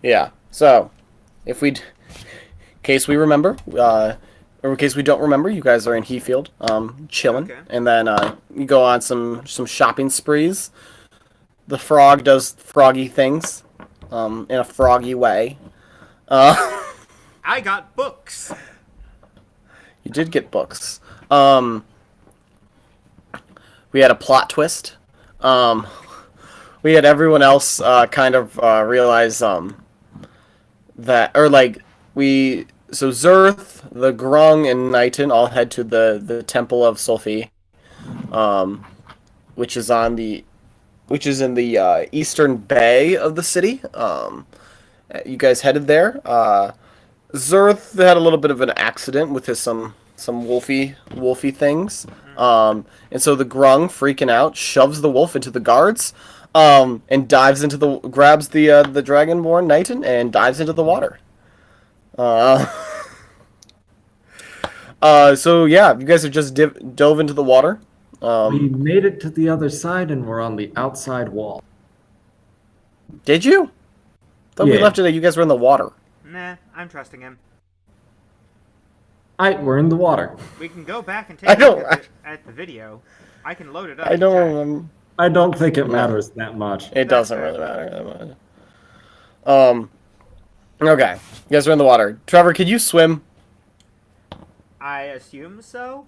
Yeah. So, in case we remember, or in case we don't remember, you guys are in Heathfield, chilling, Okay. and then you go on some shopping sprees. The frog does froggy things, in a froggy way. Uh, I got books. you did get books. Um, we had a plot twist. Um, we had everyone else kind of realize that, or like so Zerth, the Grung, and Knighton all head to the Temple of Sulfi, um, which is on the which is in the eastern bay of the city. You guys headed there. Zerth had a little bit of an accident with his some wolfy things, and so the Grung, freaking out, shoves the wolf into the guards, and dives into grabs the Dragonborn Knighton and dives into the water. Uh, so yeah, you guys have just dove into the water. We made it to the other side and we're on the outside wall. Did you? Thought we left it that you guys were in the water. Nah, I'm trusting him. We're in the water. We can go back and take a look at the video. I can load it up. I don't. I don't think it matters that much. It doesn't really matter that much. Okay, you guys are in the water. Trevor, can you swim? I assume so.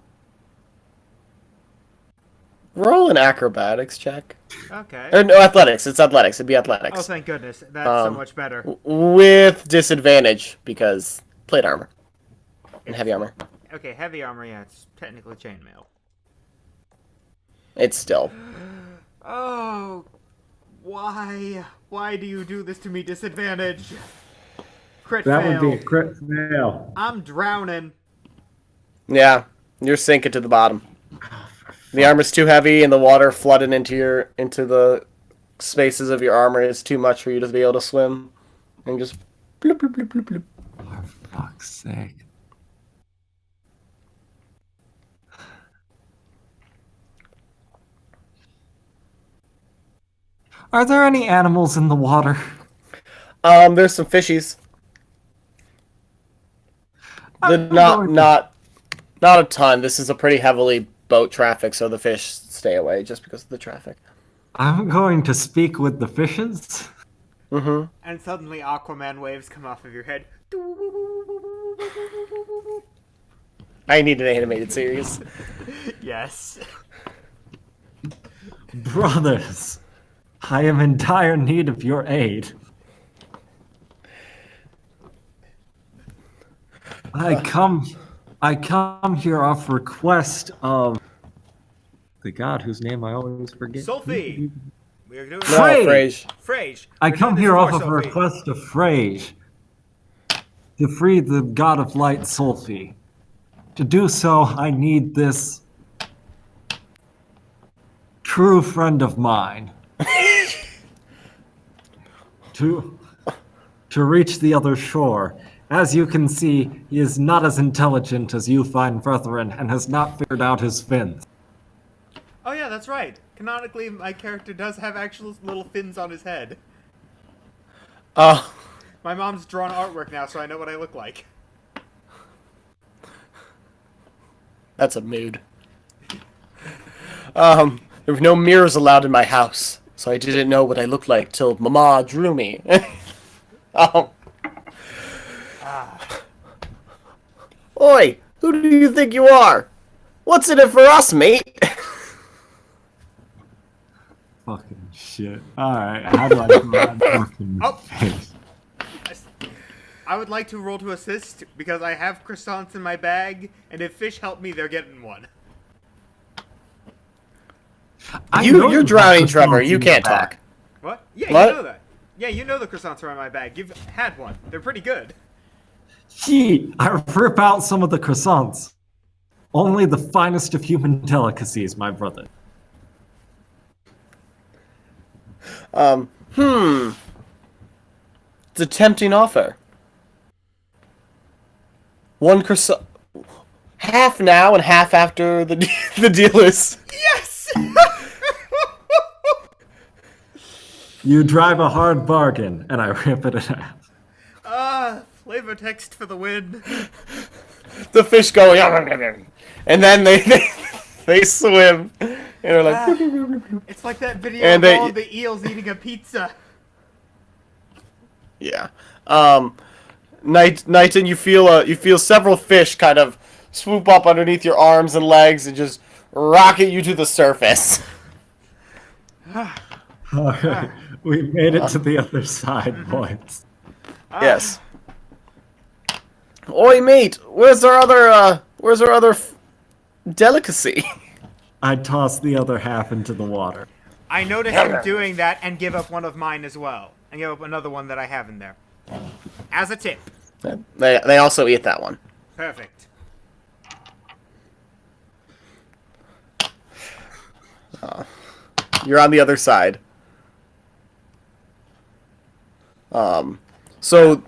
Roll an acrobatics check. Okay. Or no, athletics. It's athletics. It'd be athletics. Oh, thank goodness. That's so much better. With disadvantage because plate armor and heavy armor. Okay, heavy armor. Yeah, it's technically chainmail. It's still. Oh, why? Why do you do this to me? Disadvantage. Crit fail. That would be a crit fail. I'm drowning. Yeah, you're sinking to the bottom. The armor's too heavy, and the water flooding into the spaces of your armor is too much for you to be able to swim. And just bloop, bloop, bloop, bloop, bloop. For fuck's sake. Are there any animals in the water? There's some fishies. Not a ton. This is a pretty heavily boat traffic, so the fish stay away just because of the traffic. I'm going to speak with the fishes. Mm-hmm. And suddenly Aquaman waves come off of your head. I need an animated series. Yes. Brothers, I am in dire need of your aid. I come here off request of the god whose name I always forget. Sophie! We're doing Frage. Frage. I come here off of a request of Frage to free the god of light, Sulfi. To do so, I need this true friend of mine to reach the other shore. As you can see, he is not as intelligent as you fine brethren and has not figured out his fins. Oh yeah, that's right. Canonically, my character does have actual little fins on his head. My mom's drawn artwork now, so I know what I look like. That's a mood. There were no mirrors allowed in my house, so I didn't know what I looked like till Mama drew me. Oi, who do you think you are? What's in it for us, mate? Fucking shit. Alright, how do I do that fucking face? I would like to roll to assist, because I have croissants in my bag, and if fish help me, they're getting one. You're drowning, Trevor. You can't talk. What? Yeah, What? you know that. Yeah, you know the croissants are in my bag. You've had one. They're pretty good. Gee, I rip out some of the croissants. Only the finest of human delicacies, my brother. It's a tempting offer. One croissant. Half now and half after the deal is. Yes! You drive a hard bargain, and I rip it in half. Flavor text for the win. The fish go, and then they swim, and they're like, It's like that video And of all of the eels eating a pizza. yeah. Knighton, you feel several fish kind of swoop up underneath your arms and legs and just rocket you to the surface. All right, we made it to the other side, boys. Yes. Oi, mate, where's our other delicacy? I toss the other half into the water. I noticed him doing that and give up one of mine as well. And give up another one that I have in there. As a tip. They also eat that one. Perfect. You're on the other side. So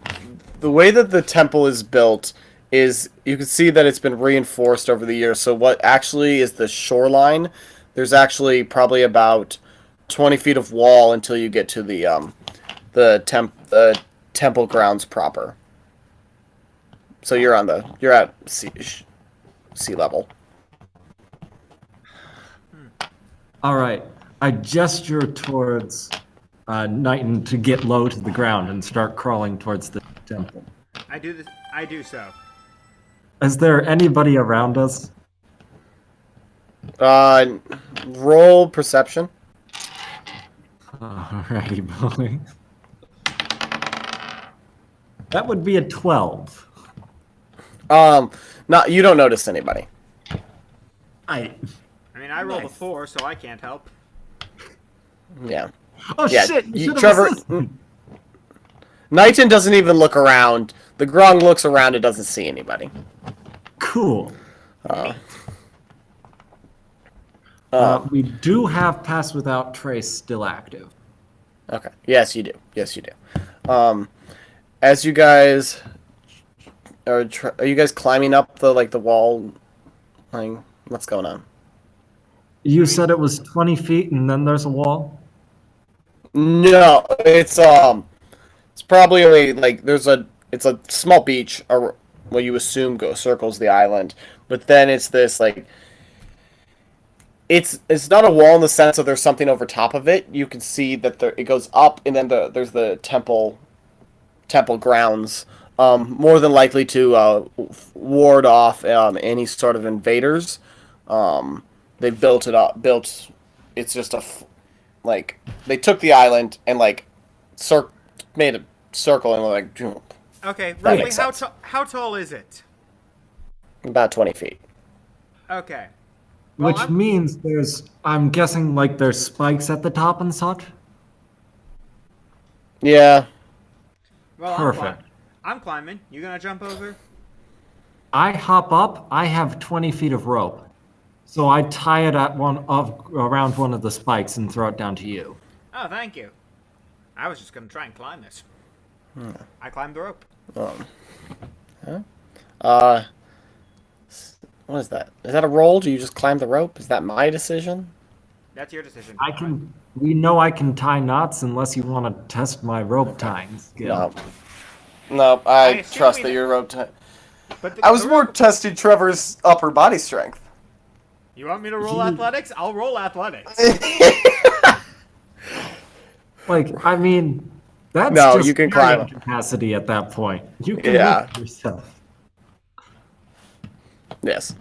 the way that the temple is built is you can see that it's been reinforced over the years. So what actually is the shoreline? There's actually probably about 20 feet of wall until you get to the temple grounds proper. So you're at sea level. All right, I gesture towards Knighton to get low to the ground and start crawling towards the temple. I do so. Is there anybody around us? Roll perception. Alrighty, boys. That would be a 12. You don't notice anybody. I mean, I rolled a Nice. 4, so I can't help. Yeah. Oh Yeah, shit! You should've Trevor. assisted. Knighton doesn't even look around. The grung looks around and doesn't see anybody. Cool. We do have Pass Without Trace still active. Okay. Yes, you do. Yes, you do. As you guys are you guys climbing up the wall? Like, what's going on? You said it was 20 feet and then there's a wall? No, it's probably only like it's a small beach or what you assume circles the island, but then it's this like it's not a wall in the sense of there's something over top of it. You can see that it goes up, and then there's the temple grounds, more than likely to ward off any sort of invaders. They built it up. It's just like they took the island and like made a circle and like Okay, That roughly makes sense. how tall is it? about 20 feet. Okay. Well, Which means I'm guessing like there's spikes at the top and such? Yeah. Well, Perfect. I'm climbing. You gonna jump over? I hop up, I have 20 feet of rope. So I tie it around one of the spikes and throw it down to you. Oh, thank you. I was just gonna try and climb this. I climbed the rope. What is that? Is that a roll? Do you just climb the rope? Is that my decision? That's your decision. We know I can tie knots unless you want to test my rope tying skill. No, I I assume trust we that know- you're rope. But I was more testing Trevor's upper body strength. You want me to roll athletics? I'll roll athletics. Like, I mean, that's No, just you can carrying climb. capacity at that point. You can Yeah. lift yourself. Yes.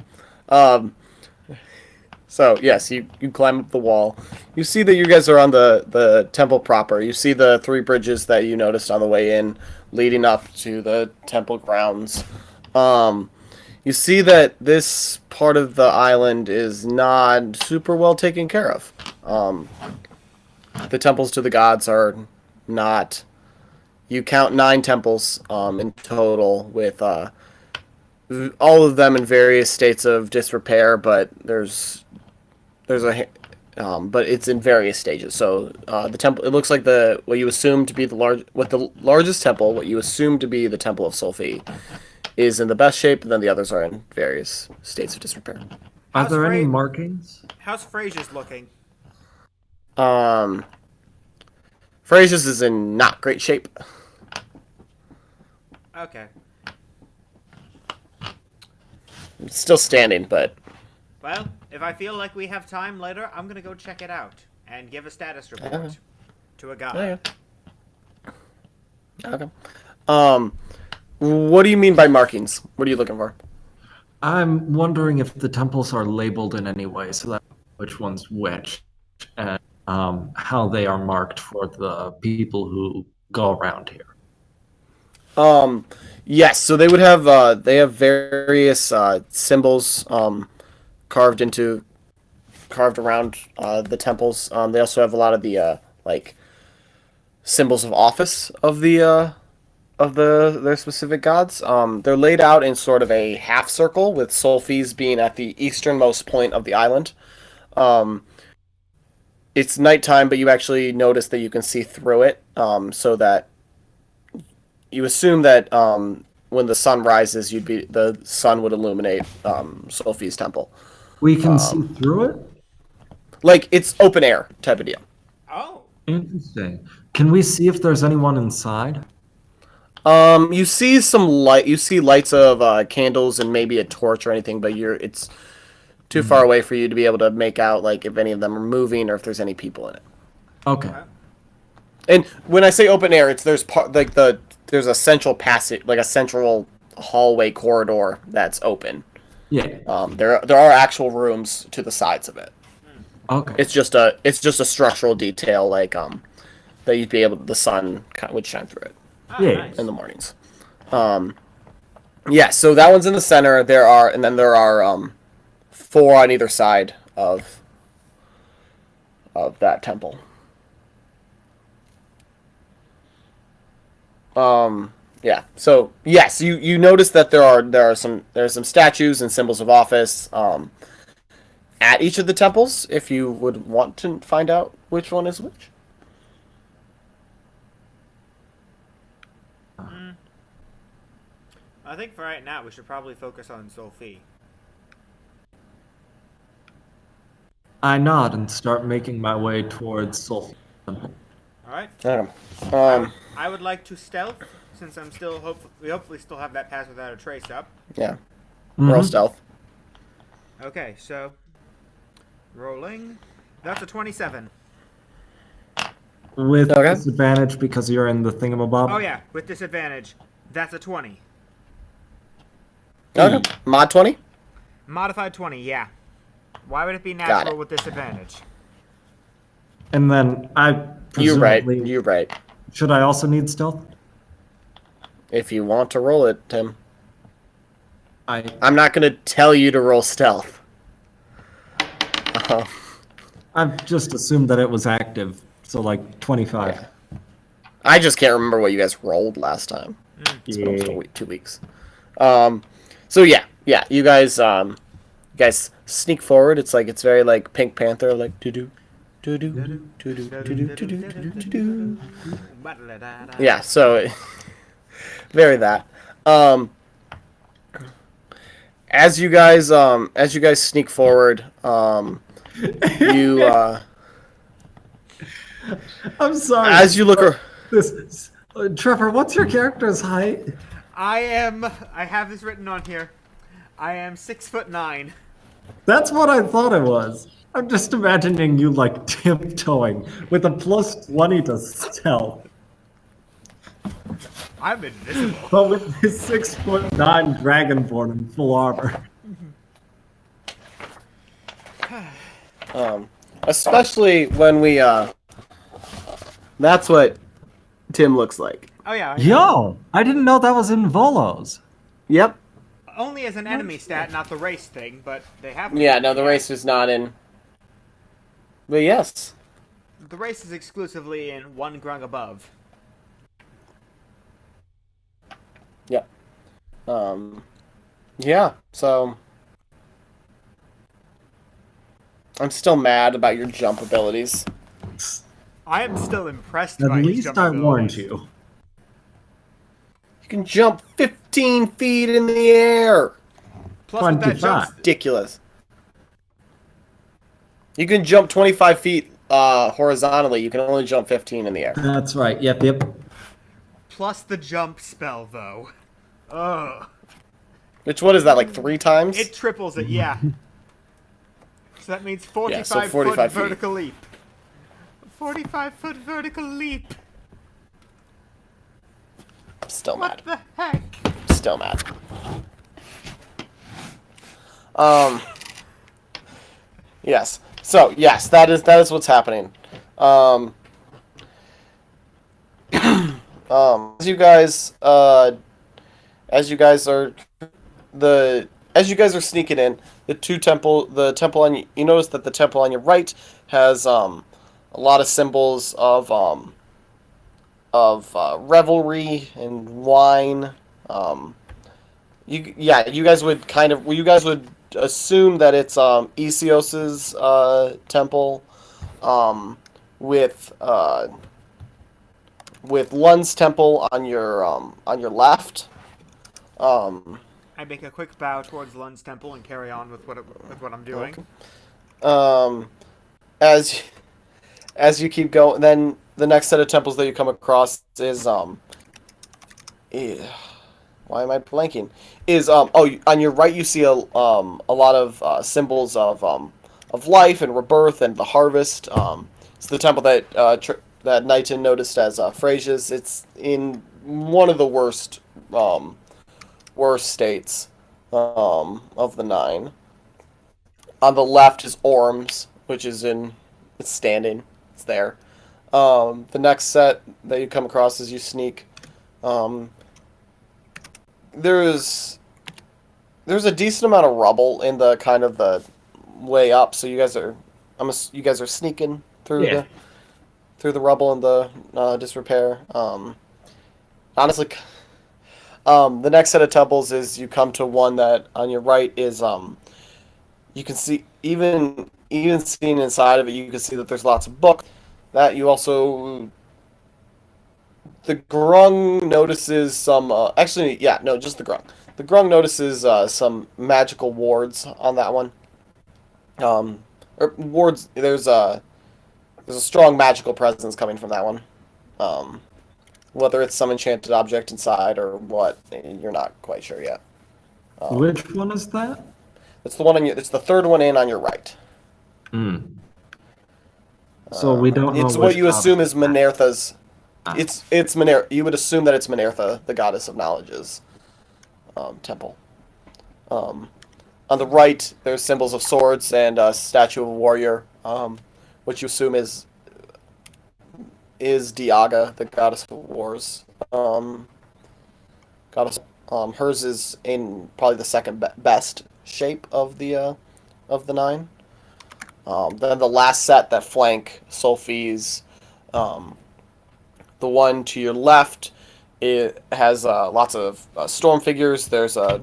So yes, you climb up the wall. You see that you guys are on the temple proper. You see the 3 bridges that you noticed on the way in, leading up to the temple grounds. You see that this part of the island is not super well taken care of. The temples to the gods are not. You count 9 temples in total, with all of them in various states of disrepair, but there's a but it's in various stages. So the temple, it looks like what you assume to be the largest temple, what you assume to be the Temple of Solfi, is in the best shape, and then the others are in various states of disrepair. Are How's there any Frey- markings? How's Frasia's looking? Phrasia's is in not great shape. Okay. It's still standing, but Well, if I feel like we have time later, I'm gonna go check it out and give a status report to a guy. okay. What do you mean by markings? What are you looking for? I'm wondering if the temples are labeled in any way, so that which one's which, and how they are marked for the people who go around here. Yes. So they would have they have various symbols carved around the temples. They also have a lot of the like symbols of office of their specific gods. They're laid out in sort of a half circle, with Solfis being at the easternmost point of the island. It's nighttime, but you actually notice that you can see through it, so that you assume that when the sun rises, the sun would illuminate Solfi's temple. We can see through it? Like it's open air type of deal. Oh. Interesting. Can we see if there's anyone inside? You see some light. You see lights of candles and maybe a torch or anything, but it's too far away for you to be able to make out like if any of them are moving or if there's any people in it. Okay. And when I say open air, there's a central passage, like a central hallway corridor that's open. Yeah. There are actual rooms to the sides of it. Okay. It's just a structural detail like that you'd be able the sun would shine through it Yeah. Nice. in the mornings. Yeah, so that one's in the center. There are 4 on either side of that temple. Yeah. So yes, you notice that there's some statues and symbols of office at each of the temples. If you would want to find out which one is which. I think for right now we should probably focus on Sophie. I nod and start making my way towards Sulfur Temple. All right. I would like to stealth since I'm still we hopefully still have that pass without a trace up. Yeah. Roll stealth. Okay, so rolling. That's a 27. With Okay. disadvantage because you're in the thingamabob? Oh yeah, with disadvantage. That's a 20. Okay. Mod 20? Modified 20, yeah. Why would it be Got natural it. with disadvantage? And then I You're right. presumably... You're right. Should I also need stealth? If you want to roll it, Tim. I I'm not going to tell you to roll stealth. I've just assumed that it was active, so like 25. Yeah. I just can't remember what you guys rolled last time. It's been almost Yeah. 2 weeks. So yeah, you guys sneak forward. It's very like Pink Panther, like do do do do do do do do do do. Yeah, so very that. As you guys sneak forward, you I'm sorry. as you look. Trevor, what's your character's height? I have this written on here. I am 6'9". That's what I thought it was. I'm just imagining you like tiptoeing with a plus 20 to stealth, I'm invisible. but with his 6'9" dragonborn in full armor. Especially when we that's what Tim looks like. Oh yeah. Yo, I didn't know that was in Volos. Yep. Only as an enemy stat, not the race thing, but they have. Yeah, no, the race is not in. But yes. The race is exclusively in 1 grung above. Yep. Yeah, so I'm still mad about your jump abilities. I am still impressed At by his least jump I warned abilities. you. You can jump 15 feet in the air. Plus with that 25. jump, Ridiculous. You can jump 25 feet horizontally, you can only jump 15 in the air. That's right. Yep. Plus the jump spell, though. Ugh. Which, what is that, like 3 times? It triples it, yeah. So that means 45, Yeah, so foot 45 feet. vertical leap. 45-foot vertical leap. Still mad. What the heck? Still mad. Yes. So yes, that is what's happening. As you guys are sneaking in, the temple on you notice that the temple on your right has a lot of symbols of revelry and wine. You guys would assume that it's Isios's temple, with Lun's temple on your left. I make a quick bow towards Lun's temple and carry on with what I'm doing. Okay. As you keep going, then the next set of temples that you come across is why am I blanking? Is on your right you see a lot of symbols of life and rebirth and the harvest. It's the temple that that Knighton noticed as Frasia's. It's in one of the worst states of the 9. On the left is Orms, which is it's standing. It's there. The next set that you come across as you sneak, there's a decent amount of rubble in the kind of the way up. So you guys are sneaking through the rubble and the disrepair. Honestly, the next set of temples is you come to one that on your right is you can see even seeing inside of it, you can see that there's lots of books. That you also the Grung notices some just the Grung. The Grung notices some magical wards on that one. Or wards. There's a strong magical presence coming from that one. Whether it's some enchanted object inside or what, you're not quite sure yet. Which one is that? It's the one on it's the third one in on your right. So we don't know. It's what you assume is Minertha's. It's Minertha. You would assume that it's Minertha, the goddess of knowledge's temple. On the right, there's symbols of swords and a statue of a warrior, which you assume is Diaga, the goddess of wars. Goddess. Hers is in probably the second best shape of the 9. Then the last set that flank Sulfi's, the one to your left, it has lots of storm figures. There's a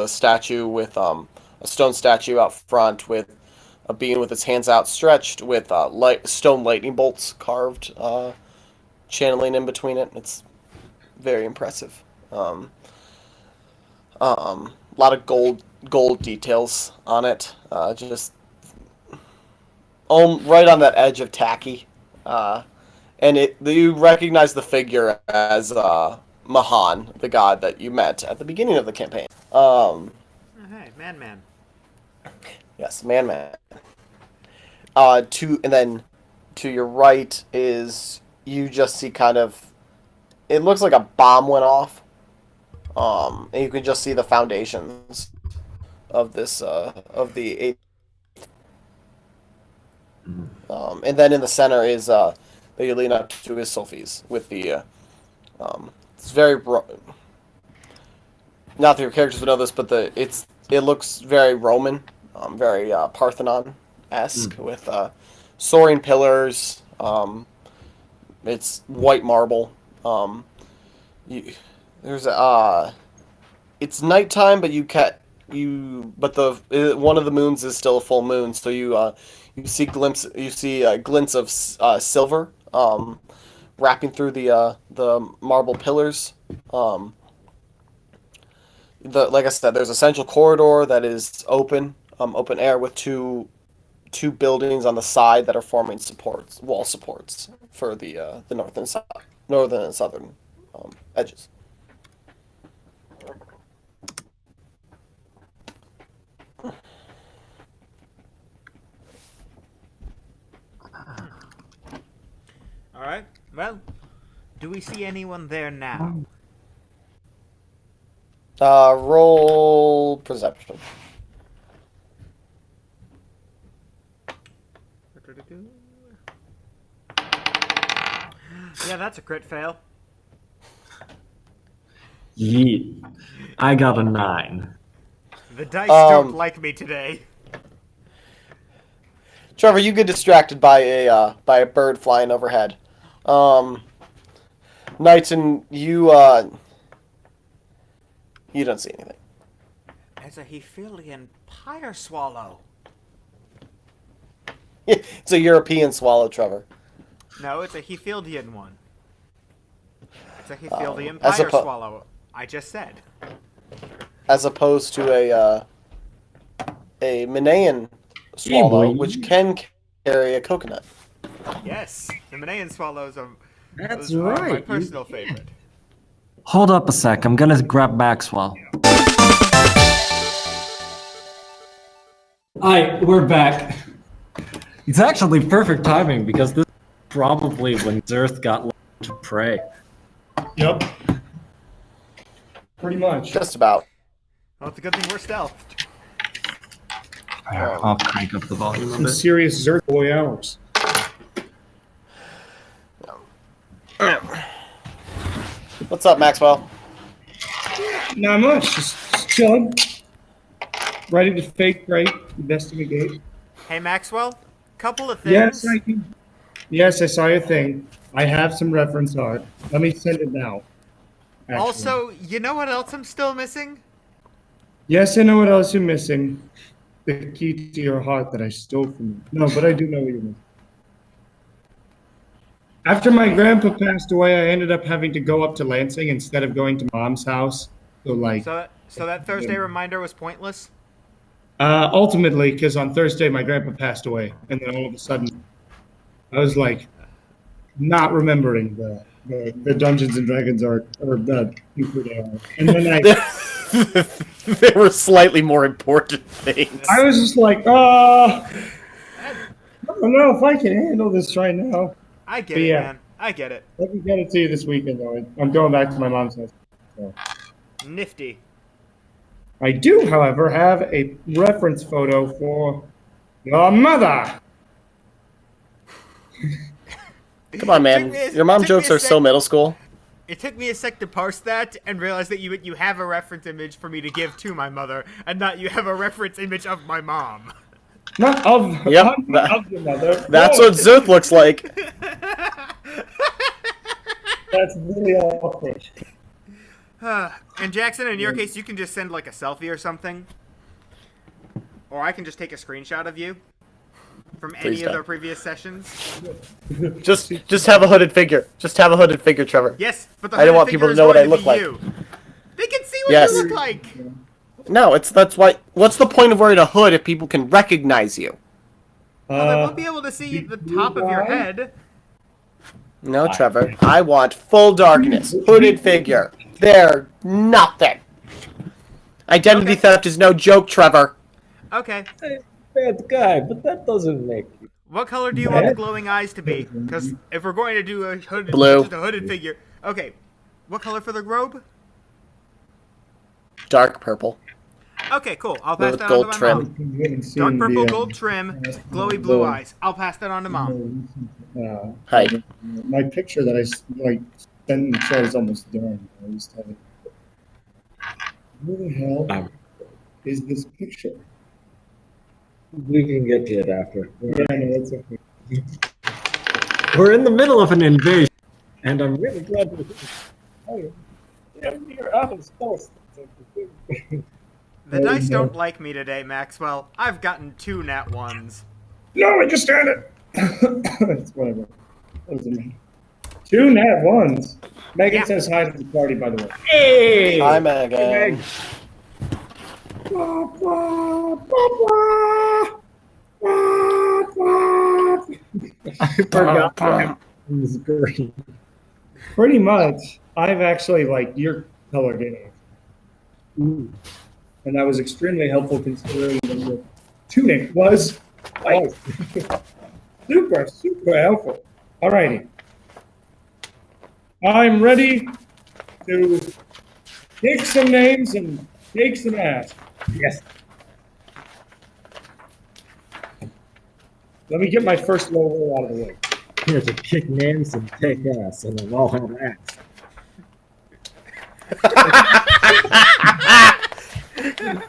statue with a stone statue out front with a being with its hands outstretched with stone lightning bolts carved, channeling in between it. It's very impressive. A lot of gold details on it. Just right on that edge of tacky. And you recognize the figure as Mahan, the god that you met at the beginning of the campaign. Hey, man. Yes, man. And to your right is you just see kind of, it looks like a bomb went off. And you can just see the foundations of this of the 8th. And then in the center is that you lean up to is Sophie's with the it's very not that your characters would know this, but it looks very Roman, very Parthenon-esque with soaring pillars. It's white marble. It's nighttime, but one of the moons is still a full moon, so you see glints of silver wrapping through the marble pillars. Like I said, there's a central corridor that is open air with two two buildings on the side that are forming supports, wall supports for the northern and southern edges. All right. Well, do we see anyone there now? Roll perception. Yeah, that's a crit fail. Yeet. I got a 9. The dice don't like me today. Trevor, you get distracted by a bird flying overhead. Knights, and you don't see anything. It's a Hephilian pyre swallow. It's a European swallow, Trevor. No, it's a Hephildian one. It's a Hephildian pyre swallow. I just said. As opposed to a Manaean swallow, which can carry a coconut. Yes, the Manaean swallows are. That's those are my right. personal favorite. Hold up a sec. I'm gonna grab Maxwell. Hi, we're back. It's actually perfect timing because this is probably when Zerth got left to pray. Yep. Pretty much. Just about. Well, it's a good thing we're stealthed. I'll crank up the volume a Some bit. serious Zerk boy hours. What's up, Maxwell? Not much. Just chilling. Ready to fake, right? Investigate. Hey, Maxwell. Couple of things. Yes, I can. Yes, I saw your thing. I have some reference art. Let me send it now. Actually. Also, you know what else I'm still missing? Yes, I know what else you're missing. The key to your heart that I stole from you. No, but I do know what you're missing. After my grandpa passed away, I ended up having to go up to Lansing instead of going to Mom's house. So that Thursday reminder was pointless? Ultimately, because on Thursday my grandpa passed away, and then all of a sudden, I was like, not remembering the Dungeons and Dragons art or the Cupid art, and then There were slightly more important things. I was just like, I don't know if I can handle this right now. I get it, man. I get it. Let me get it to you this weekend, though. I'm going back to my mom's house. So. Nifty. I do, however, have a reference photo for your mother. Come on, man. Your mom jokes are so middle school. It took me a sec to parse that and realize that you have a reference image for me to give to my mother, and not you have a reference image of my mom. Not of, Yep, of your mother. That's No, what Zerth looks like. That's really awkward. And Jackson, in your case, you can just send like a selfie or something. Or I can just take a screenshot of you from any of don't. their previous sessions. Just have a hooded figure. Just have a hooded figure, Trevor. Yes, but the I don't want hooded people figure to know is what I going look be like. you. They can see what Yes. you look like. No, that's why. What's the point of wearing a hood if people can recognize you? Well, they won't be able to see the top of your head. No, Trevor. I want full darkness. Hooded figure. They're nothing. Identity Okay. theft is no joke, Trevor. Okay. Bad guy, but that doesn't make you. What color do you want the glowing eyes to be? Because if we're going to do a hooded, Blue. just a hooded figure. Okay. What color for the robe? Dark purple. Okay, cool. I'll pass With that gold on to my trim. mom. Dark purple, gold trim, glowy blue eyes. I'll pass that on to mom. Hi. My picture that I sent in the show is almost done. I just have it. Who the hell is this picture? We can get to it after. Yeah, no, that's okay. We're in the middle of an invasion, and I'm really glad to hear. You're out of stealth. The dice don't like me today, Maxwell. I've gotten 2 nat 1s. No, I just had it. It's whatever. What does it mean? 2 nat 1s. Megan Yeah. says hi to the party, by the way. Hey! Hi, Megan. I forgot that was green. Pretty much. I've actually liked your color game. Ooh. And that was extremely helpful considering that your tunic was white. Super, super helpful. Alrighty. I'm ready to take some names and take some ass. Yes. Let me get my first low roll out of the way. Here to kick names and take ass, and then all have ass.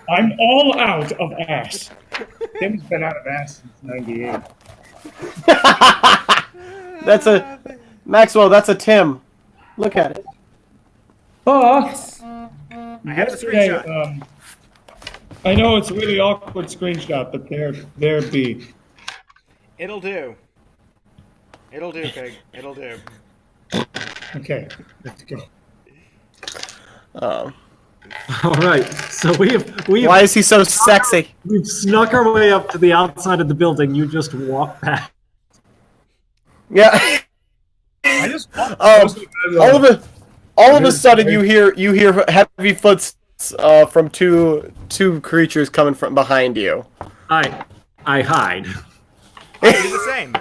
I'm all out of ass. Tim's been out of ass since '98. That's a Maxwell. That's a Tim. Look at it. I have the screenshot. I know it's a really awkward screenshot, but there be. It'll do. It'll do, Pig. It'll do. Okay, let's go. Oh. All right, so we've Why is he so sexy? we've snuck our way up to the outside of the building. You just walk past. Yeah. I just all of a sudden you hear heavy footsteps from two creatures coming from behind you. I hide. I do the same.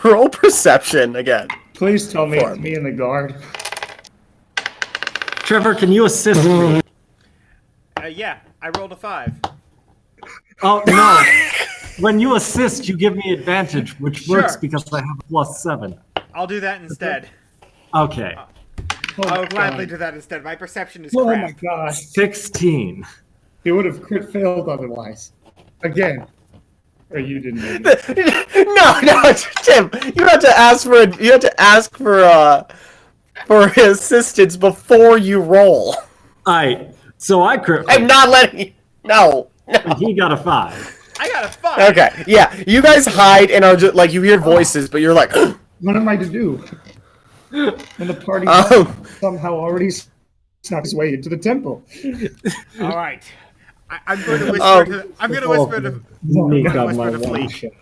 Roll perception again. Please tell me it's me and the guard. Trevor, can you assist me? Yeah, I rolled a 5. Oh no! When you assist, you give me advantage, which works Sure. because I have a +7. I'll do that instead. Okay, I will gladly do that instead. My perception is Oh crap. my gosh. 16. He would have crit failed otherwise. Again. Or you didn't make it. No, Tim. You have to ask for assistance before you roll. So I crit. I'm not letting you. No. He got a 5. I got a 5. Okay. Yeah. You guys hide and are just like you hear voices, but you're like. What am I to do? When the party somehow already snuck his way into the temple. All right. I'm going to whisper to. I'm going to whisper to. Sneak I'm on going my to whisper to watch. Fleek.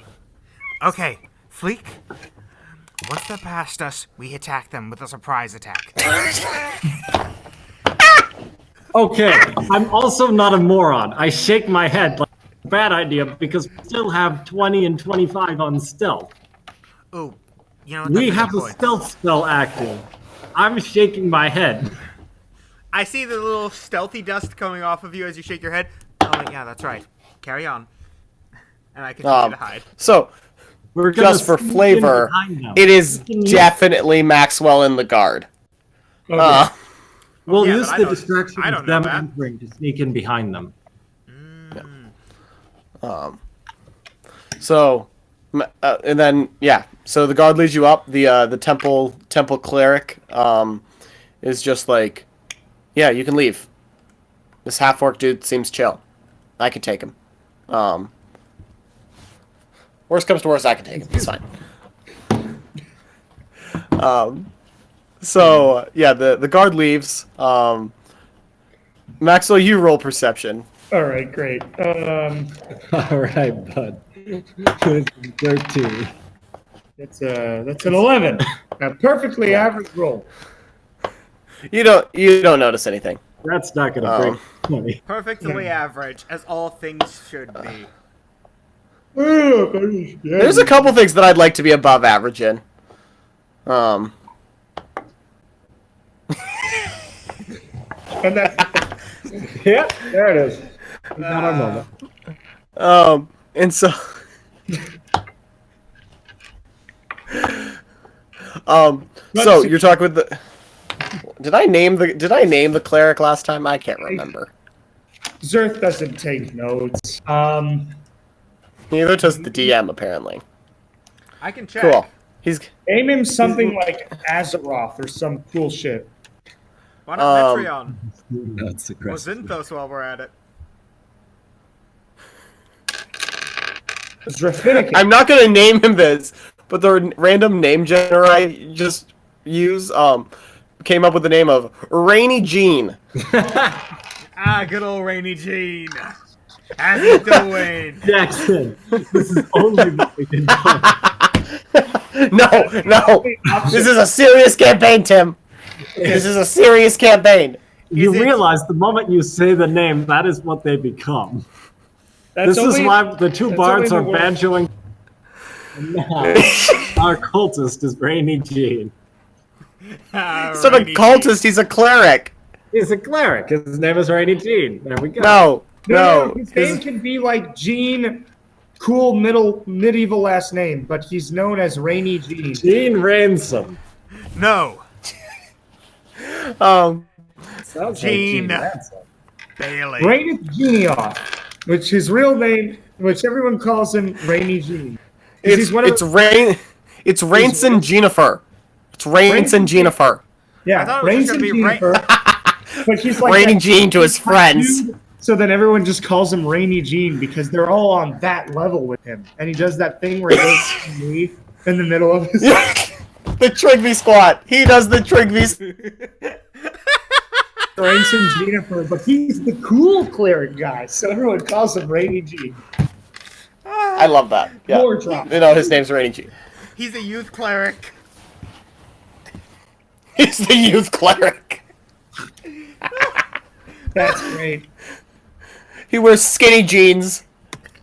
Okay, Fleek. Once they're past us, we attack them with a surprise attack. Okay, I'm also not a moron. I shake my head like bad idea because we still have 20 and 25 on stealth. Ooh, you know what? We that's have good a point. stealth spell active. I'm shaking my head. I see the little stealthy dust coming off of you as you shake your head. Oh, yeah, that's right. Carry on. And I continue to hide. So, We're gonna just for sneak in flavor, behind them. it is definitely Maxwell in the guard. Okay. We'll Yeah, use but I the don't- distraction I of don't know them that. entering to sneak in behind them. So, and then so the guard leads you up. The temple cleric is just like, yeah, you can leave. This half-orc dude seems chill. I can take him. Worst comes to worst, I can take him. It's fine. So yeah, the guard leaves. Maxwell, you roll perception. All right, great. All right, bud. 13. That's an 11. A perfectly average roll. You don't notice anything. That's not gonna break 20. Perfectly average, as all things should be. There's a couple things that I'd like to be above average in. And that's Yeah, there it is. We got our moment. And so, so you're talking with the. Did I name the cleric last time? I can't remember. Zerth doesn't take notes. Neither does the DM apparently. I can check. Cool. He's Name him something like Azeroth or some cool shit. Why not Metreon? That's Or aggressive. Zinthos while we're at it. Zerfinicus. I'm not gonna name him this, but the random name generator I just use came up with the name of Reyny Jene. Ah, good old Reyny Jene. How's he doing? Jackson, this is only what we can do. No. This is a serious campaign, Tim. This is a serious campaign. You Is it- realize the moment you say the name, that is what they become. That's This is only- why the two that's bards are only the word. banjoing. And now, our cultist is Reyny Jene. Instead of Reyny cultist, he's a cleric. He's a cleric. His name is Reyny Jene. There we go. No. His name can be like Gene, cool medieval last name, but he's known as Reyny Jene. Gene Ransom. Jene. No. Sounds Gene. like Gene Ransom. Bailey. Reyny Genioff, which his real name, which everyone calls him Reyny Jene. It's Rainson Jennifer. It's Rainson Jennifer. Yeah, I thought it was just Rainson gonna be Ray- Jennifer. But he's like Raining that Gene to his friends. dude, so then everyone just calls him Reyny Jene because they're all on that level with him. And he does that thing where he goes to his knee in the middle of his The Trigby squat. He does the Trigby. Rainson Jennifer, but he's the cool cleric guy, so everyone calls him Reyny Jene. I love that. Yeah. More drop. You know his name's Reyny Gene. He's a youth cleric. He's the youth cleric. That's great. He wears skinny jeans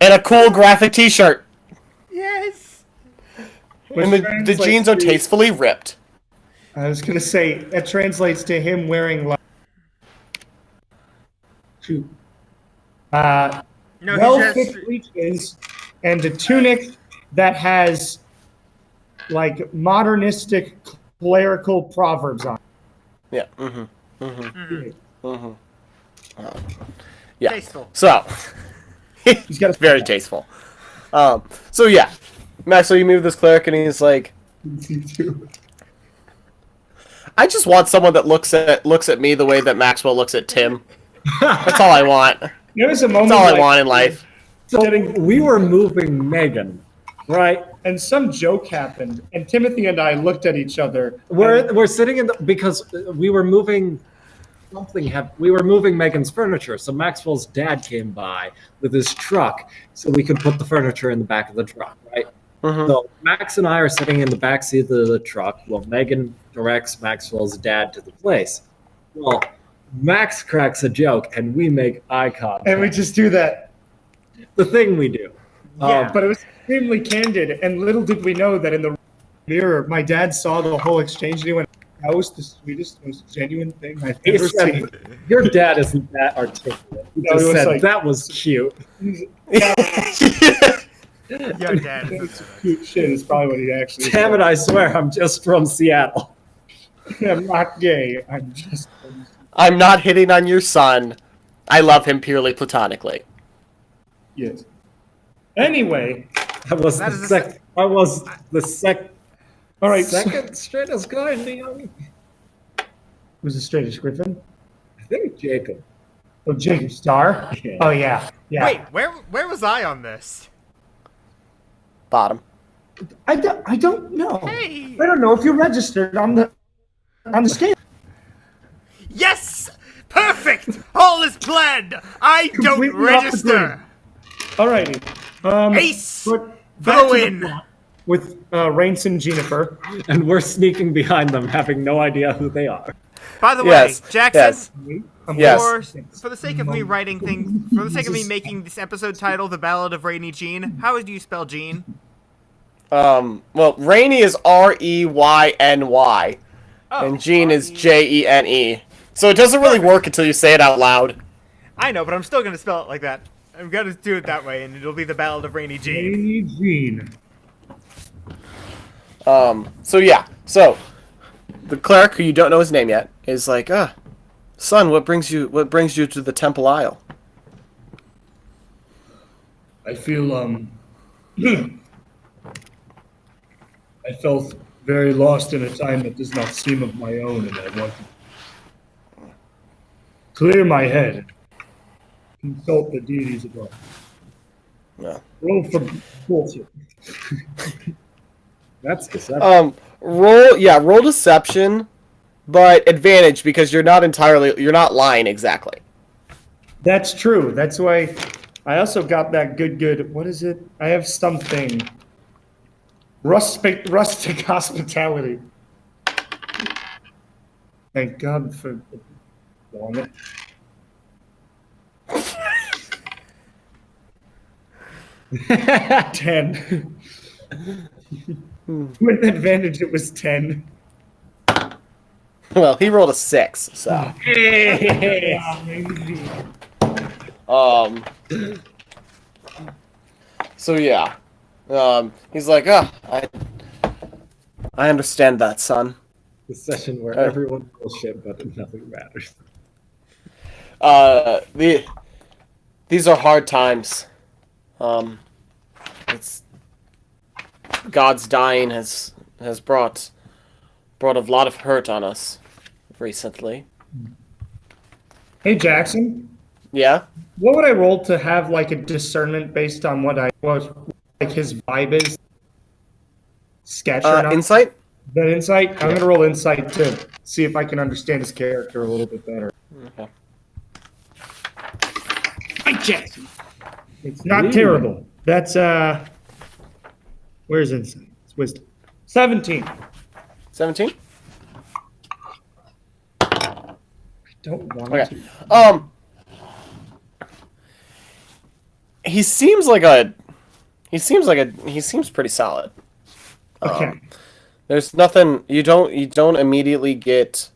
and a cool graphic T-shirt, Yes. and the jeans are tastefully ripped. I was gonna say that translates to him wearing like No, well he just. fit breeches and a tunic that has like modernistic clerical proverbs on it. Yeah. Yeah. Tasteful. So, He's got a very tasteful. So yeah, Maxwell, you meet with this cleric, and he's like, I just want someone that looks at me the way that Maxwell looks at Tim. That's all I want. That's There was a moment all I like, want in life. So we were moving Megan, right? and some joke happened, and Timothy and I looked at each other. We're sitting in the because we were moving we were moving Megan's furniture. So Maxwell's dad came by with his truck, so we could put the furniture in the back of the truck, right? So Max and I are sitting in the back seat of the truck while Megan directs Maxwell's dad to the place. Well, Max cracks a joke and we make eye contact. And we just do that. The thing we do. Yeah. But it was extremely candid, and little did we know that in the mirror, my dad saw the whole exchange, and he went, that was the sweetest, most genuine thing I've He ever said, seen. your dad isn't that articulate. He No, just he was said, like- that was cute. Your dad. It's cute shit is probably what he actually Damn it, I swear, I'm just from Seattle. said. I'm not gay. I'm just... I'm not hitting on your son. I love him purely platonically. Yes. Anyway, I was That the is a second. I was the second. all right. Second straightest guy in the army. Was it straight as Griffin? I think Jacob. Oh, Jacob Star? Yeah. Oh, yeah. Yeah. Wait, where was I on this? Bottom. I don't know. Hey. I don't know if you're registered on the scale. Yes! Perfect! All is planned! I don't Completely off the register! Alrighty. Ace! But Throw back to the in! plot with Rainson Jennifer. And we're sneaking behind them, having no idea who they are. By the way, Yes. Jackson, Yes. for the sake of me writing things, for the sake of me making this episode title The Ballad of Reyny Jene, how would you spell Gene? Well, Reyny is Reyny, Oh, and Gene is Jene. So it doesn't really work until you say it out loud. I know, but I'm still gonna spell it like that. I'm gonna do it that way, and it'll be The Ballad of Reyny Jene. Reyny Jene. So yeah. So the cleric, who you don't know his name yet, is like, son, what brings you to the Temple Isle? I feel I felt very lost in a time that does not seem of my own, and I want to clear my head, consult the deities above. Yeah. Roll for bullshit. That's deception. Roll deception, but advantage because you're not lying exactly. That's true. That's why I also got that good. What is it? I have something. Rustic hospitality. Thank God for it. Ten. With advantage, it was 10. Well, he rolled a 6, so so yeah. He's like, I understand that, son. The session where everyone bullshit, but nothing matters. These are hard times. It's God's dying has brought a lot of hurt on us recently. Hey, Jackson. Yeah. What would I roll to have like a discernment based on what like his vibe is? Sketch or not? Insight. That insight? I'm gonna roll insight to see if I can understand his character a little bit better. Okay. Hi, Jackson. It's not terrible. That's where's insight? It's wisdom. 17. 17. I don't want Okay. to. He seems pretty solid. Okay. There's nothing you don't immediately get.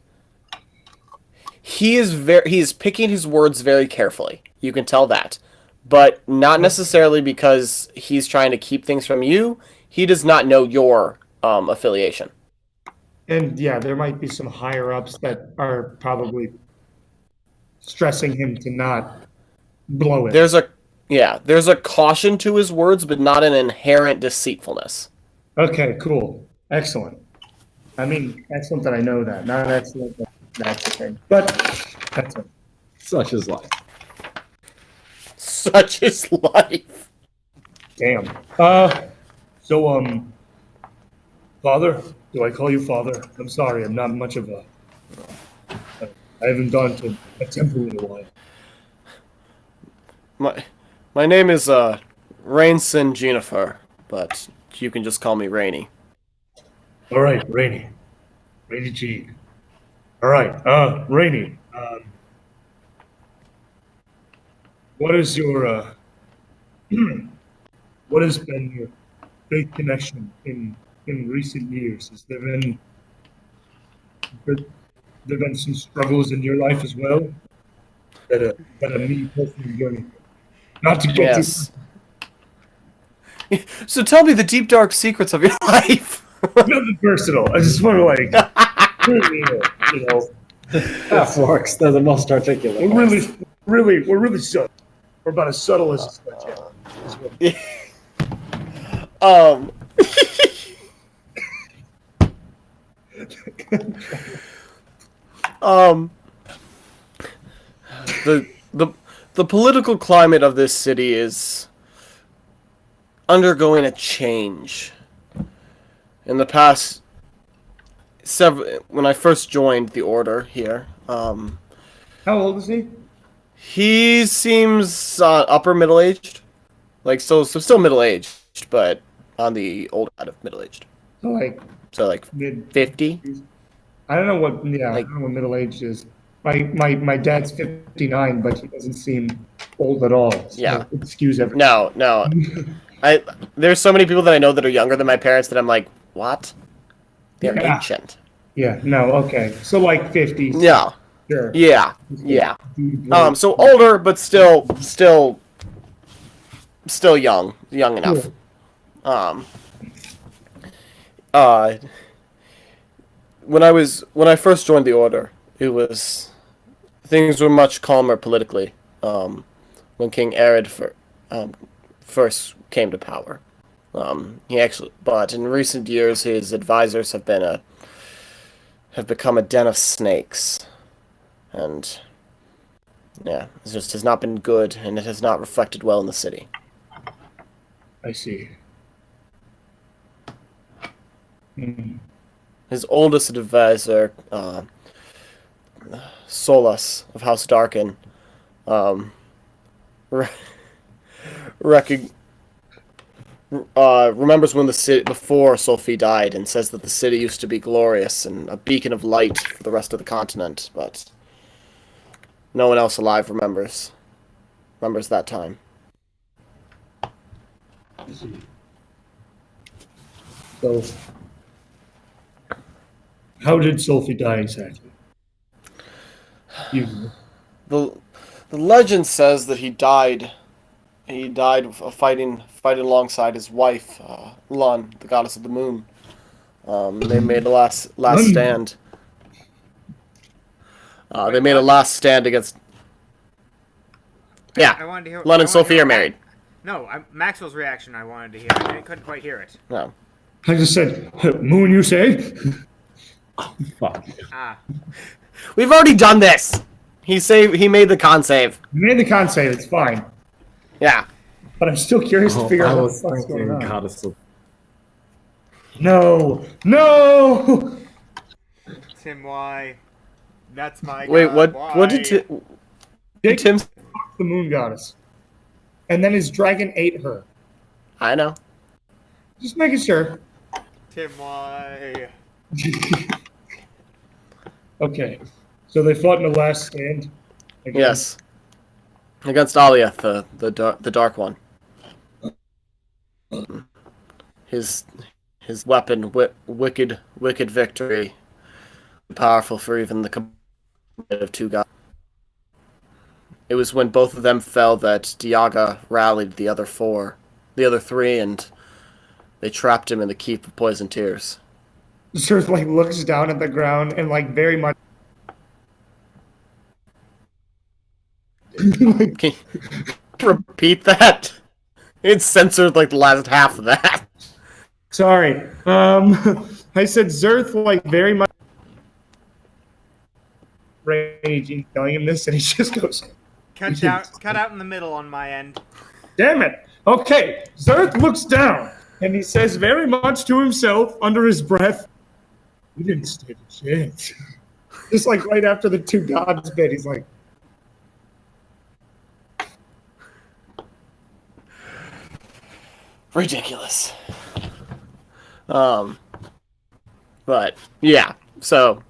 He is picking his words very carefully. You can tell that. But not necessarily because he's trying to keep things from you. He does not know your affiliation. And yeah, there might be some higher ups that are probably stressing him to not blow it. There's a caution to his words, but not an inherent deceitfulness. Okay, cool. Excellent. I mean, excellent that I know that. Not excellent that that's the thing. But that's it. Such is life. Such is life. Damn. Father? Do I call you father? I'm sorry, I'm not much of a... I haven't gone to a temple in a while. My name is Rainson Jennifer, but you can just call me Reyny. All right, Reyny. Reyny G. All right, Reyny. What is your what has been your faith connection in recent years? Has there been some struggles in your life as well that a me personally journey? Not to get Yes. So tell me the deep dark secrets of your life. nothing personal. I just want to like, you know, That works. They're the most articulate. we're really subtle. We're about as subtle as the political climate of this city is undergoing a change. In the past when I first joined the order here, How old is he? he seems upper middle aged, like still middle aged, but on the older side of middle aged. So like mid 50. I don't know what. Yeah, Like- I don't know what middle age is. My dad's 59, but he doesn't seem old at all. So Yeah. Excuse everything. No. There's so many people that I know that are younger than my parents that I'm like, what? They're Yeah. ancient. Yeah. No. Okay. So like 50. Yeah. Sure. Yeah. So older, but still young enough. When I first joined the order, things were much calmer politically. When King Arid first came to power, but in recent years his advisors have become a den of snakes, and yeah, it just has not been good, and it has not reflected well in the city. I see. His oldest advisor Solus of House Darken, re- recog- remembers when the city before Sophie died, and says that the city used to be glorious and a beacon of light for the rest of the continent, but no one else alive remembers that time. So, how did Sophie die exactly? You, The legend says that he died. He died of fighting alongside his wife, Lun, the goddess of the moon. They made a last Lun. stand. They made a last stand against. I Yeah, wanted to hear. Lun and Sophie are married. No, Maxwell's reaction. I wanted to hear. I couldn't quite hear it. No. I just said, Moon, you say? Fuck. Ah, We've already done this. He made the con save. You made the con save, it's fine. Yeah. But I'm still curious to figure I out what was the fuck's going thinking on. goddess of No! No! Tim, why? That's my. Wait, God, what did Jake Tim? fucked the moon goddess. And then his dragon ate her. I know. Just making sure. Tim, why? Okay. So they fought in the last stand? Again? Yes. Against Aliath, the dark one. His weapon, wicked victory, powerful for even the command of two gods. It was when both of them fell that Diaga rallied the other three, and they trapped him in the Keep of Poison Tears. Sort of like looks down at the ground and like very much. Can you repeat that? It's censored like the last half of that. Sorry. I said Zerth like very much raging telling him this and he just goes, Cut out in the middle on my end. damn it. Okay. Zerth looks down and he says very much to himself under his breath, "You didn't stand a chance." Just like right after the two gods bit, he's like, Ridiculous. But yeah, so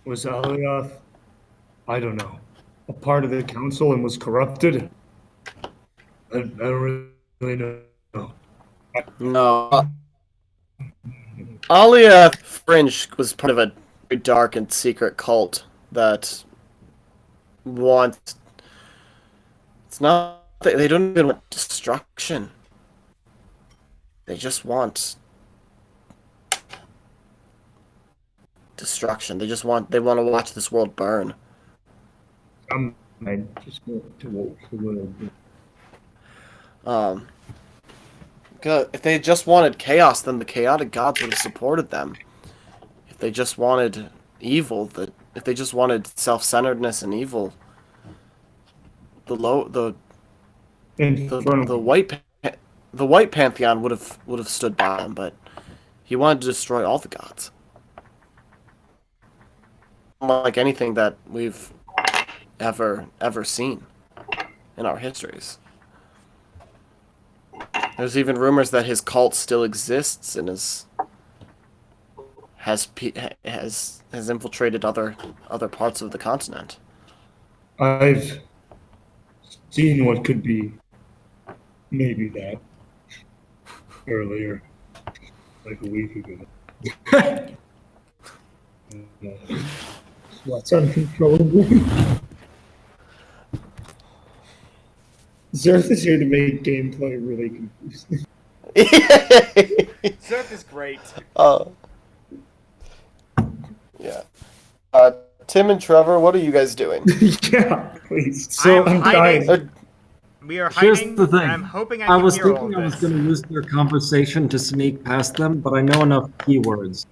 was Alioth, I don't know, a part of the council and was corrupted? I don't really know. no. Alia Fringe was part of a very dark and secret cult that wants. It's not. They don't even want destruction. They just want destruction. They want to watch this world burn. I just want to watch the world. If they just wanted chaos, then the chaotic gods would have supported them. If they just wanted evil, if they just wanted self-centeredness and evil, the white pantheon would have stood by him, but he wanted to destroy all the gods. Unlike anything that we've ever seen in our histories. There's even rumors that his cult still exists and has infiltrated other parts of the continent. I've seen what could be maybe that earlier, like a week ago. What's uncontrollable? Zerth is here to make gameplay really confusing. Zerth is great. Yeah. Tim and Trevor, what are you guys doing? Yeah, please. So I'm hiding. dying. We are Here's hiding. the thing. And I'm hoping I I can was hear all thinking of I was this. going to use their conversation to sneak past them, but I know enough keywords.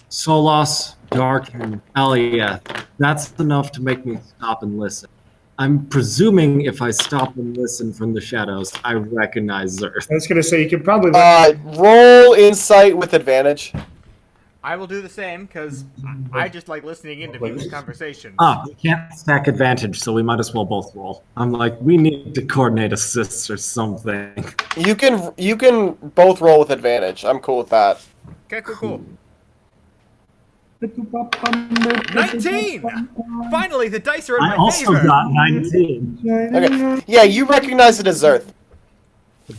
Solos, Dark, and Aliath. That's enough to make me stop and listen. I'm presuming if I stop and listen from the shadows, I recognize Zerth. I was gonna say you could probably. Roll insight with advantage. I will do the same because I just like listening into people's conversations. We can't stack advantage, so we might as well both roll. I'm like, we need to coordinate assists or something. You can both roll with advantage. I'm cool with that. Okay, cool. 19! Finally, the dice are in I my also favor. got 19. Okay. Yeah, you recognize it as Zerth.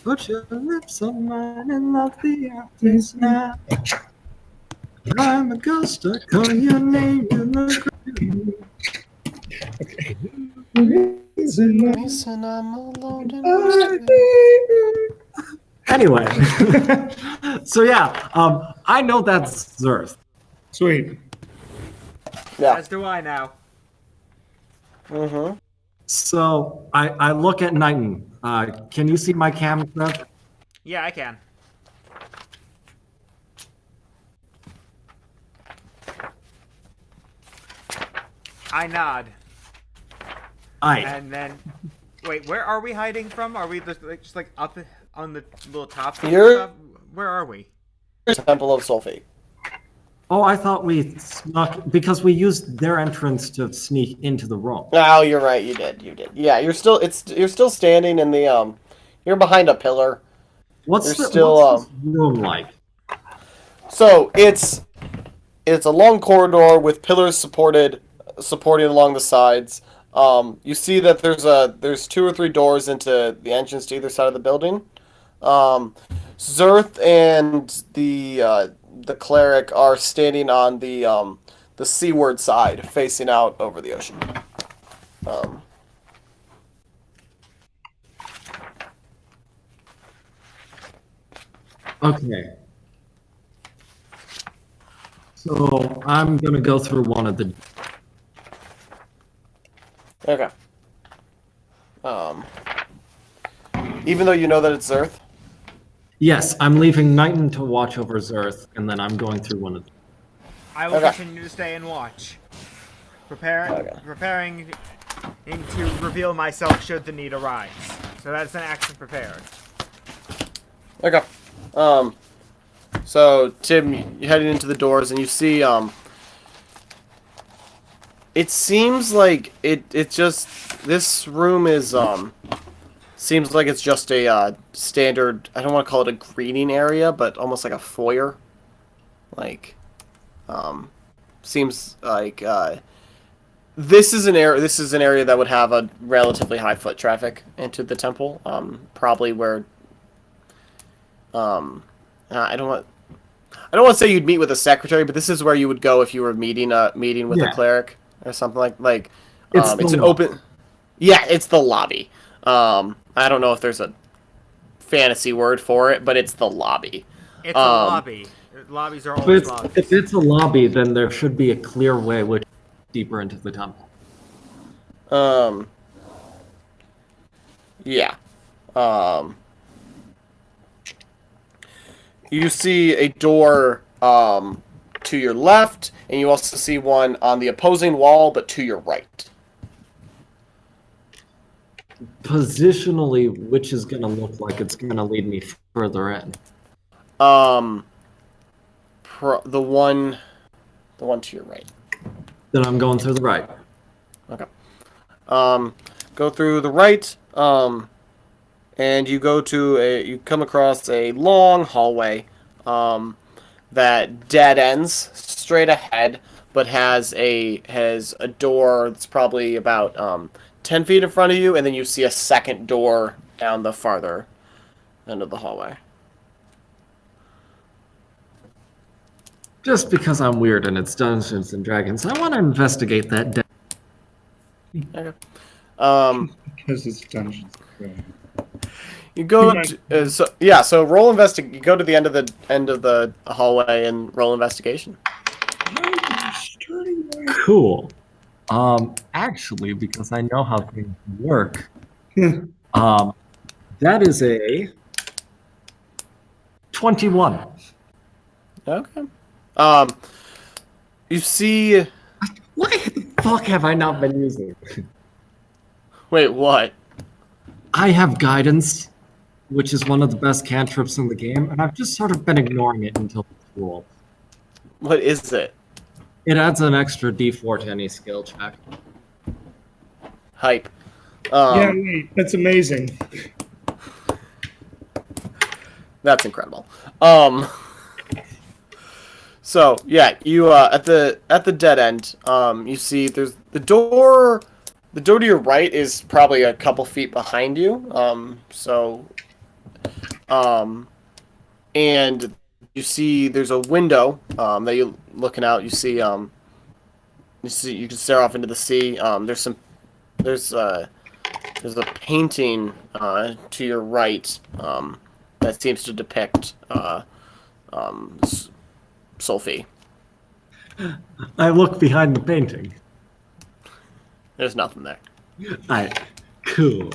Put your lips on mine and love the after's now. I'm a ghost, I call your name in the Reason I'm alone in Anyway, so yeah, I know that's Zerth. Sweet. Yeah. As do I now. Mm-hmm. So I look at Knighton. Can you see my camera? Yeah, I can. I nod. Aye. And then, wait, where are we hiding from? Are we just like up on the little top? You're- Where are we? Temple of Sulfate. Oh, I thought we snuck because we used their entrance to sneak into the room. Oh, you're right. You did. Yeah, you're still standing in the You're behind a pillar. What's There's this room like? So it's a long corridor with pillars supporting along the sides. You see that there's 2 or 3 doors into the entrance to either side of the building. Zerth and the cleric are standing on the seaward side, facing out over the ocean. Okay. So I'm gonna go through one of the. Okay. Even though you know that it's Zerth. Yes, I'm leaving Knighton to watch over Zerth, and then I'm going through one of. I will Okay. continue to stay and watch. Preparing to reveal myself should the need arise. So that's an action prepared. Okay. So Tim, you're heading into the doors, and you see it seems like it just this room is seems like it's just a standard. I don't want to call it a greeting area, but almost like a foyer. Like, seems like this is an area. This is an area that would have a relatively high foot traffic into the temple. Probably where. I don't want to say you'd meet with a secretary, but this is where you would go if you were meeting with a cleric or something like. It's an open. Yeah, it's the lobby. I don't know if there's a fantasy word for it, but it's the lobby. It's a lobby. Lobbies are If always it's, lobbies. if it's a lobby, then there should be a clear way which deeper into the temple. Yeah. You see a door to your left, and you also see one on the opposing wall, but to your right. Positionally, which is going to look like it's going to lead me further in? The one to your right. Then I'm going through the right. Okay. Go through the right, and you you come across a long hallway, that dead ends straight ahead, but has a door that's probably about 10 feet in front of you, and then you see a second door down the farther end of the hallway. Just because I'm weird and it's Dungeons and Dragons, I want to investigate that. Okay. Because it's Dungeons. You go so roll investigate. You go to the end of the hallway and roll investigation. Cool. Actually, because I know how things work, that is a 21. Okay. You see. What the fuck have I not been using? Wait, what? I have guidance, which is one of the best cantrips in the game, and I've just sort of been ignoring it until it's cool. What is it? It adds an extra D4 to any skill check. Hype. Yeah, wait, that's amazing. That's incredible. So yeah, you at the dead end, you see there's the door. The door to your right is probably a couple feet behind you. And you see there's a window that you're looking out. You see you can stare off into the sea. There's a painting to your right that seems to depict Sophie. I look behind the painting. There's nothing there. Alright, cool.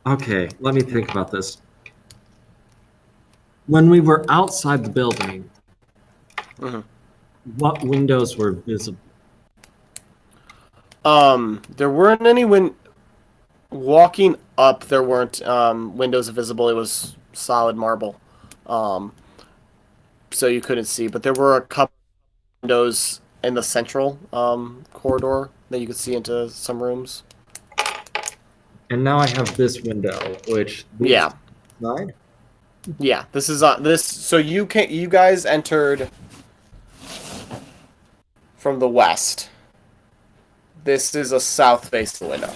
Okay, let me think about this. When we were outside the building, what windows were visible? There weren't any walking up, there weren't windows visible. It was solid marble. So you couldn't see, but there were a couple windows in the central corridor that you could see into some rooms. And now I have this window, which Yeah. Side? Yeah, this is this. So you guys entered from the west. This is a south facing window.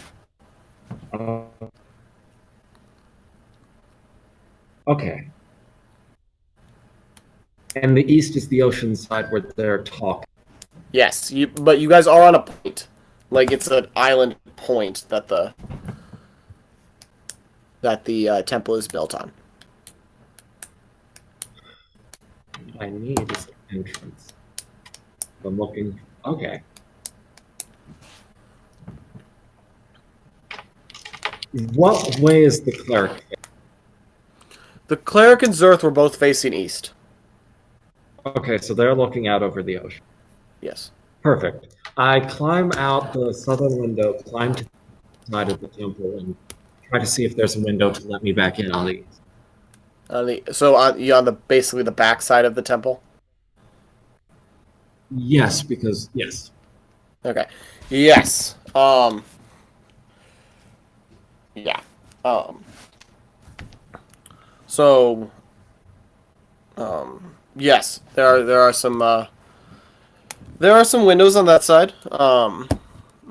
Okay. And the east is the ocean side where they're talking. Yes, but you guys are on a point. Like it's an island point that the temple is built on. I need is an entrance. I'm looking. Okay. What way is the cleric? The cleric and Zerth were both facing east. Okay, so they're looking out over the ocean. Yes. Perfect. I climb out the southern window, climb to the side of the temple, and try to see if there's a window to let me back in on the east. You're on basically the back side of the temple. Yes, because yes. Okay. Yes. Yeah. So. Yes, there are some windows on that side.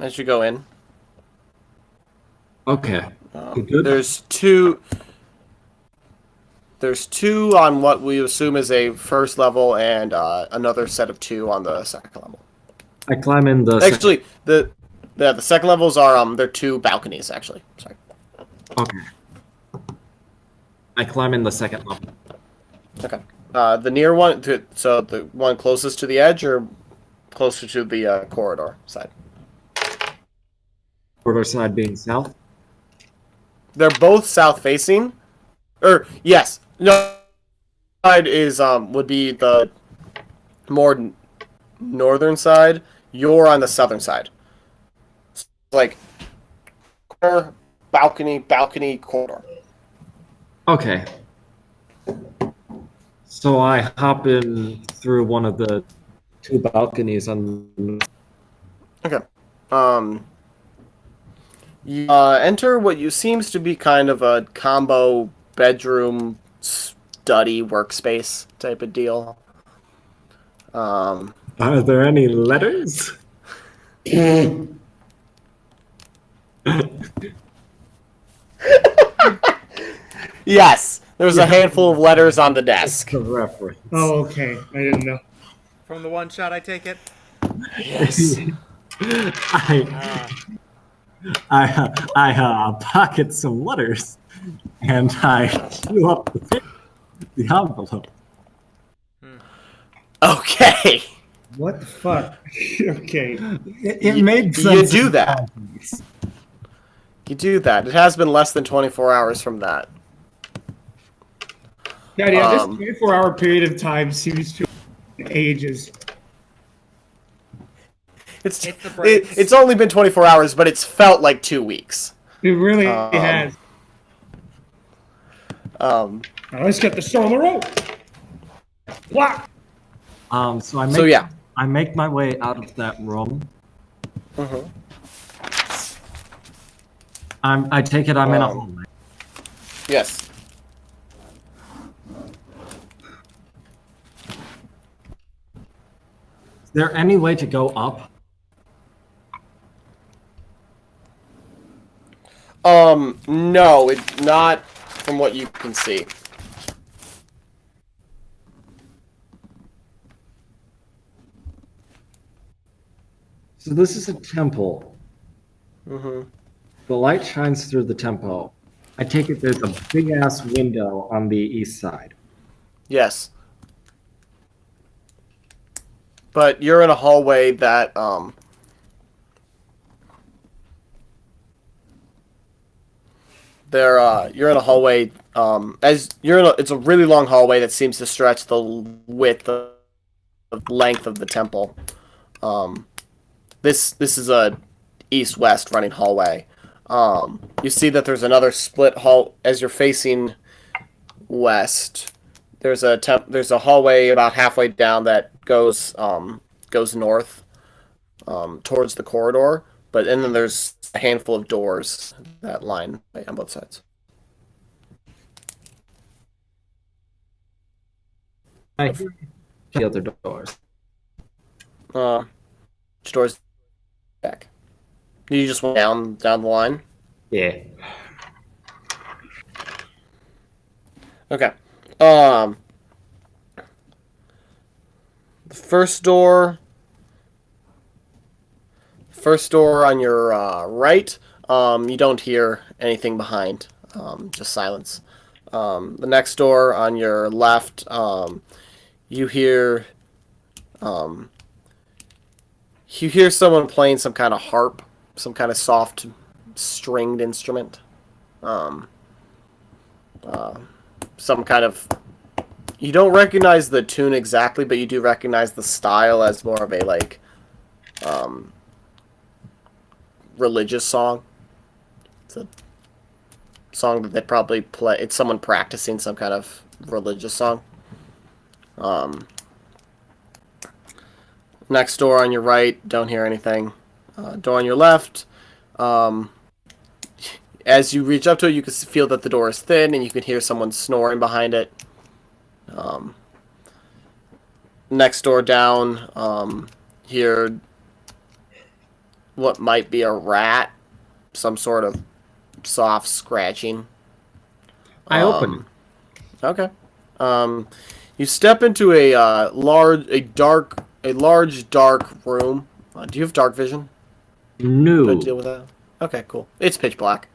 As you go in. Okay. Good. There's two on what we assume is a first level, and another set of two on the second level. I climb in the. Actually, the second levels are they're two balconies. Actually, sorry. Okay. I climb in the second level. Okay. The near one, so the one closest to the edge, or closer to the corridor side. Corridor side being south. They're both south facing. Yes. No. Side is would be the more northern side. You're on the southern side. So, like corner, balcony, corridor. Okay. So I hop in through one of the two balconies on. Okay. You enter what you seems to be kind of a combo bedroom study workspace type of deal. Are there any letters? Yes, there's a handful of letters on the desk. The reference. Oh, okay. I didn't know. From the one shot, I take it. Yes. I pocket some letters, and I chew up the envelope. Okay. What the fuck? Okay. It made sense. You do that. You do that. It has been less than 24 hours from that. Yeah, this 24-hour period of time seems to ages. It's It's the breaks. it's only been 24 hours, but it's felt like 2 weeks. It really has. Um, Now let's get the show on the road. What? So yeah. I make my way out of that room. Mhm. I take it I'm in a hallway. Yes. Is there any way to go up? No, it's not from what you can see. So this is a temple. Mm-hmm. The light shines through the temple. I take it there's a big ass window on the east side. Yes. But you're in a hallway that, you're in a hallway, it's a really long hallway that seems to stretch the width of the length of the temple. This is a east-west running hallway. You see that there's another split hall as you're facing west. There's a hallway about halfway down that goes north towards the corridor, and then there's a handful of doors that line on both sides. I hear the other doors. Which doors back? You just went down the line. Yeah. Okay. The first door on your right. You don't hear anything behind. Just silence. The next door on your left. You hear. You hear someone playing some kind of harp, some kind of soft stringed instrument. Some kind of. You don't recognize the tune exactly, but you do recognize the style as more of a religious song. It's a song that they probably play. It's someone practicing some kind of religious song. Next door on your right, don't hear anything. Door on your left. As you reach up to it, you can feel that the door is thin, and you can hear someone snoring behind it. Next door down, hear what might be a rat, some sort of soft scratching. I open. Okay. You step into a large dark room. Do you have dark vision? No. Do I deal with that? Okay, cool. It's pitch black.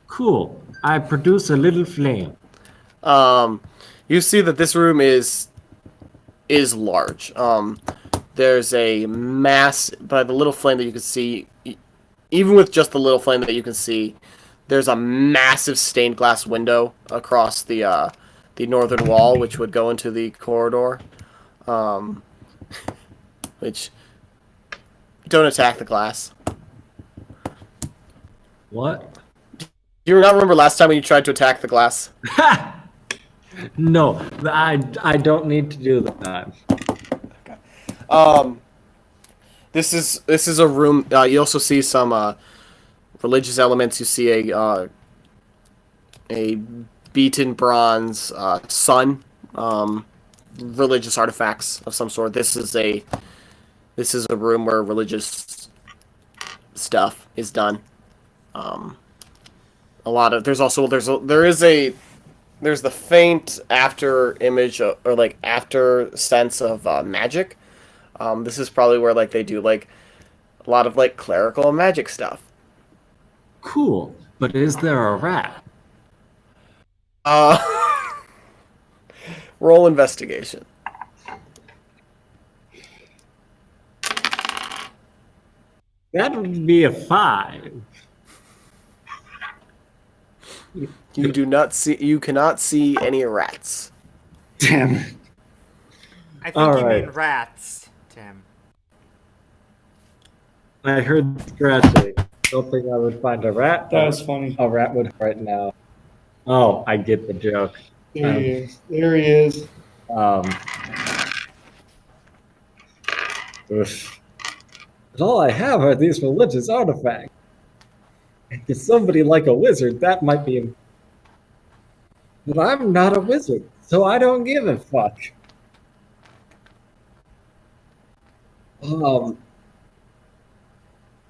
Cool. I produce a little flame. You see that this room is large. There's a mass by the little flame that you can see. Even with just the little flame that you can see, there's a massive stained glass window across the northern wall, which would go into the corridor. Which don't attack the glass. What? Do you not remember last time when you tried to attack the glass? No, I don't need to do that. This is a room. You also see some religious elements. You see a beaten bronze sun, religious artifacts of some sort. This is a room where religious stuff is done. A lot of there's the faint after image or like after sense of magic. This is probably where like they do like a lot of like clerical and magic stuff. Cool, but is there a rat? Roll investigation. That would be a 5. You do not see. You cannot see any rats. Damn it. I think All you right. mean rats, Tim. I heard scratching. Don't think I would find a rat. That was funny. A rat would right now. Oh, I get the joke. There he is. There he is. Oof. But all I have are these religious artifacts. And to somebody like a wizard, that might be. But I'm not a wizard, so I don't give a fuck.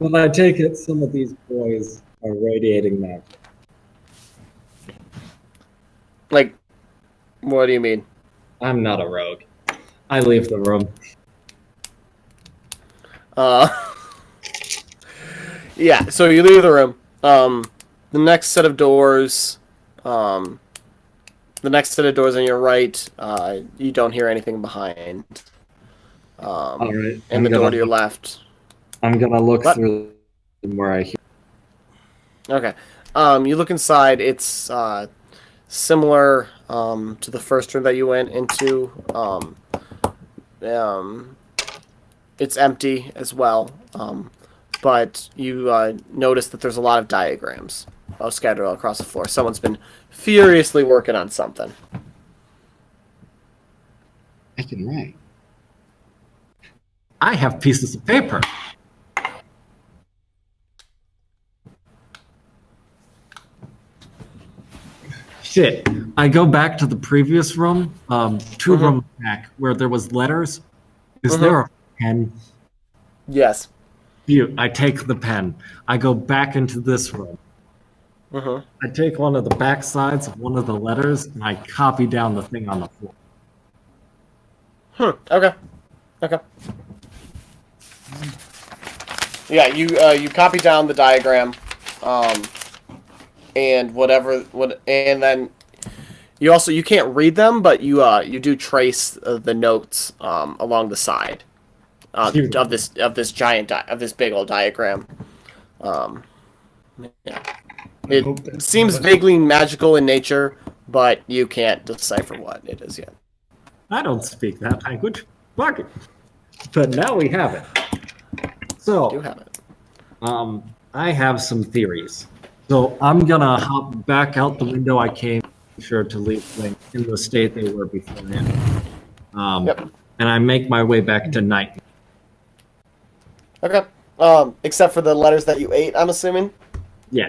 But I take it some of these boys are radiating magic. Like, what do you mean? I'm not a rogue. I leave the room. Yeah, so you leave the room. The next set of doors, on your right, you don't hear anything behind. All right. And the door to your left. I'm gonna look What? through where I hear. Okay. You look inside. It's similar to the first room that you went into. It's empty as well. But you notice that there's a lot of diagrams scattered all across the floor. Someone's been furiously working on something. I can write. I have pieces of paper. Shit. I go back to the previous room, two rooms back, where there was letters. Is there a pen? Yes. I take the pen. I go back into this room. I take one of the back sides of one of the letters, and I copy down the thing on the floor. Okay. Yeah, you copy down the diagram, and and then you can't read them, but you do trace the notes along the side of this big old diagram. Yeah. It seems vaguely magical in nature, but you can't decipher what it is yet. I don't speak that language. Fuck it. But now we have it. So, You do have it. I have some theories. So I'm gonna hop back out the window I came, sure to leave things in the state they were beforehand. Yep. And I make my way back to night. Okay. Except for the letters that you ate, I'm assuming. Yeah.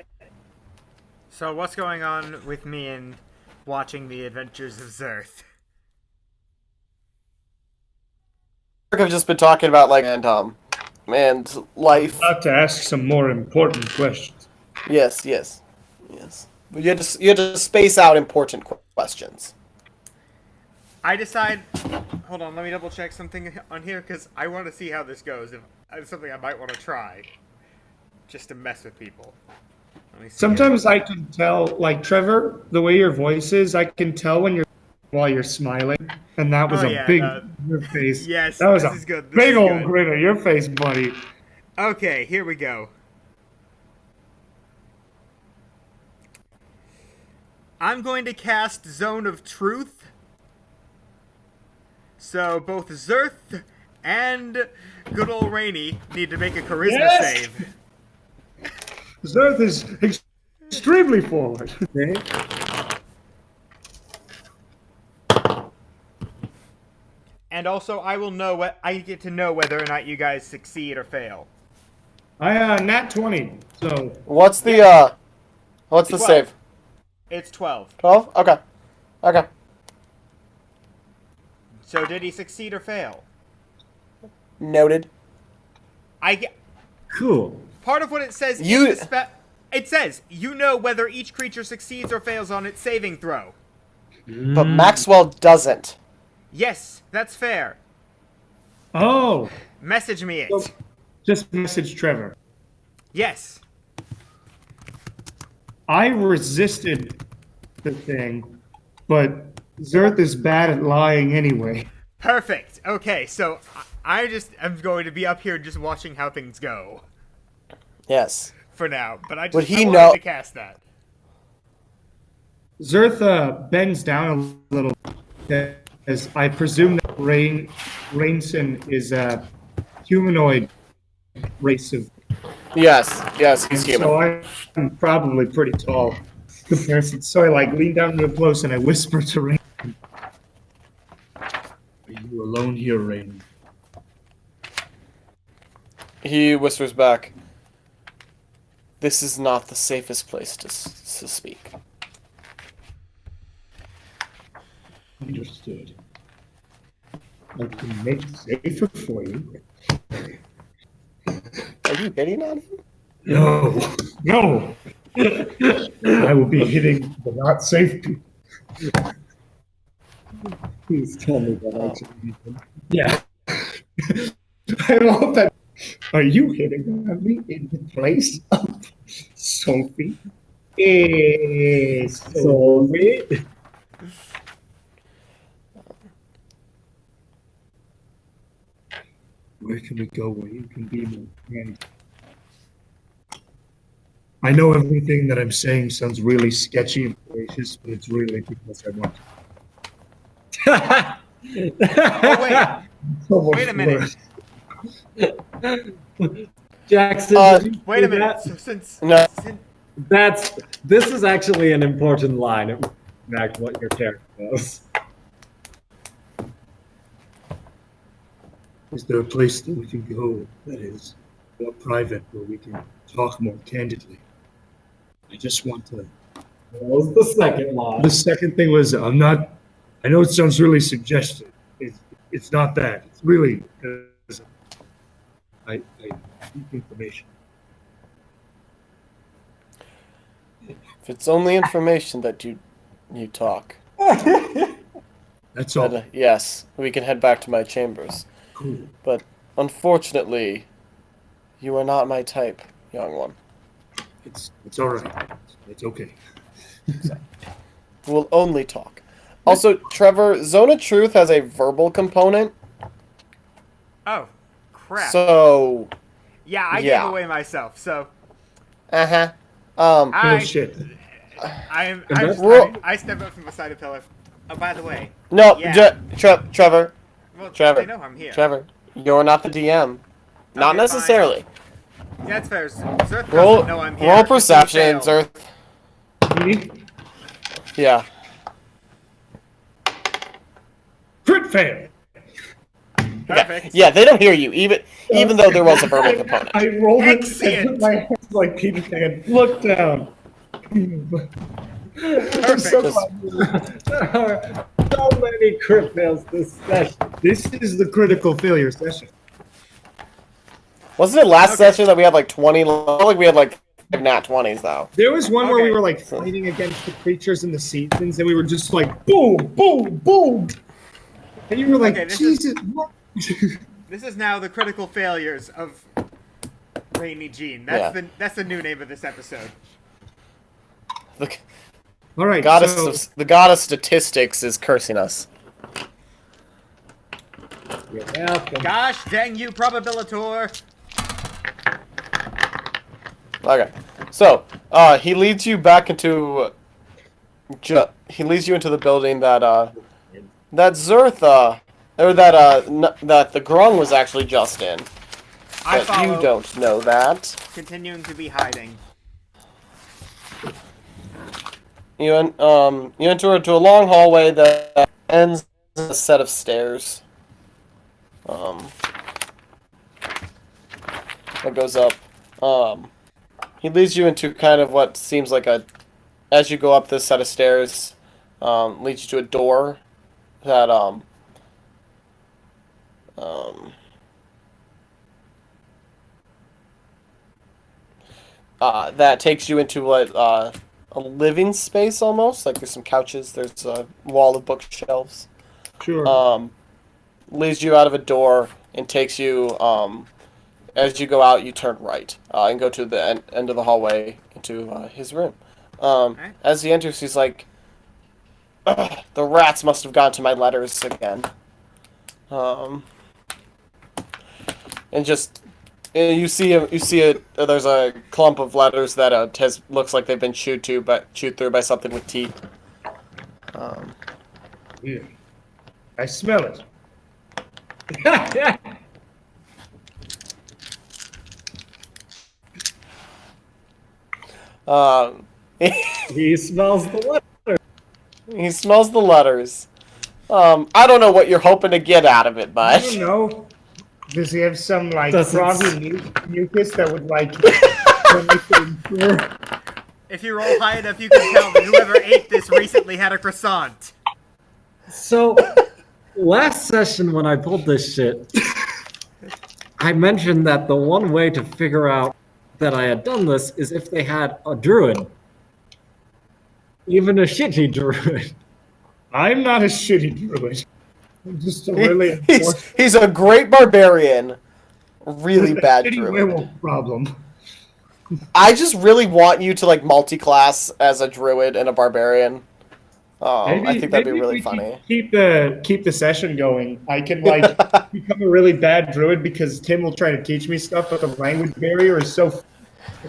So what's going on with me and watching the adventures of Zerth? I've just been talking about and life. About to ask some more important questions. Yes. But you had to space out important questions. I decide. Hold on, let me double check something on here because I want to see how this goes. If it's something I might want to try, just to mess with people. Let me see Sometimes I can tell, like Trevor, the way your voice is, I can tell while you're smiling, and that was big your face. Yes, that was this a is good. This big is old good. grin on your face, buddy. Okay, here we go. I'm going to cast Zone of Truth. So both Zerth and good old Reyny need to make a charisma save. Zerth is extremely forward. And also, I get to know whether or not you guys succeed or fail. I nat 20. So What's the 12. save? It's 12. 12? Okay. So did he succeed or fail? Noted. Cool. Part of what it says it says you know whether each creature succeeds or fails on its saving throw. But Maxwell doesn't. Yes, that's fair. oh, Message me it. just message Trevor. Yes. I resisted the thing, but Zerth is bad at lying anyway. Perfect. Okay, so I'm going to be up here just watching how things go Yes. for now. But I Would he wanted know- to cast that. Zerth bends down a little, as I presume that Rainson is a humanoid race of Yes, yes, he's And human. so I'm probably pretty tall in comparison. So I like lean down real close and I whisper to Rain. Are you alone here, Rain? He whispers back, "This is not the safest place to speak." Understood. I can make it safer for you. Are you hitting on him? No, no. I will be hitting the not safe people. Please tell me that actually. Yeah. I love that. Are you hitting on me in the place of Sophie? Sophie. Where can we go where you can be my friend? I know everything that I'm saying sounds really sketchy and gracious, but it's really because I want Oh wait a minute. Jackson, did you Wait a do minute. that? So since This is actually an important line. Back to what your character does. Is there a place that we can go that is more private where we can talk more candidly? I just want to. That was the second line. The second thing was I'm not. I know it sounds really suggestive. It's not that. It's really because I seek information. If it's only information that you talk, That's all. then, yes, we can head back to my chambers. Cool. But unfortunately, you are not my type, young one. It's all right. It's okay. We'll only talk. Also, Trevor, Zone of Truth has a verbal component. Oh, crap. So, yeah, I yeah. gave away myself. So uh-huh. I Bullshit. I stepped up from beside a pillar. Oh, by the way. No, Yeah. Trevor, Well, Trevor, they know I'm here. Trevor, you're not the DM. Not Okay, necessarily. Fine. That's fair. Zerth Roll, doesn't know I'm here. roll because he perception, failed. Zerth. Me? Yeah. Crit fail. Perfect. Yeah, they don't hear you, even though there was a verbal component. I rolled it and Excellent. put my hands like Peter Pan. Look down. Perfect. There are so many crit fails this session. This is the critical failure session. Wasn't it last session that we had like 20? I felt like we had like 5 nat 20s though. There was one where Okay. we were like fighting against the creatures in the seasons, and we were just like boom, boom, boom, and you were like, Okay, this Jesus, what? This is now the critical failures of Reyny Jene. That's the new name of this episode. The All right, goddess, so the goddess statistics is cursing us. Yeah, Gosh dang you, Probabilitor! Okay, so he leads you back into. He leads you into the building that that Zertha, or that the Grung was actually just in. I But follow, you don't know that. continuing to be hiding. You enter into a long hallway that ends in a set of stairs. That goes up. He leads you into kind of what seems like as you go up this set of stairs, leads you to a door that that takes you into what a living space almost. Like there's some couches, there's a wall of bookshelves. sure. Leads you out of a door and takes you, as you go out, you turn right and go to the end of the hallway into his room. As he enters, he's like, "Ugh, the rats must have gone to my letters again." And just you see there's a clump of letters that looks like they've been chewed through by something with teeth. Yeah. I smell it. Um, He smells the letter. he smells the letters. I don't know what you're hoping to get out of it, I don't bud. know. Does he have some like Doesn't froggy mucus that would like make it impure? If you roll high enough, you can tell that whoever ate this recently had a croissant. So, last session when I pulled this shit, I mentioned that the one way to figure out that I had done this is if they had a druid. Even a shitty druid. I'm not a shitty druid. I'm just a really He's a great barbarian. Really bad shitty druid. werewolf problem. I just really want you to like multi-class as a druid and a barbarian. I think that'd be maybe really we funny. keep the session going. I can like become a really bad druid because Tim will try to teach me stuff, but the language barrier is so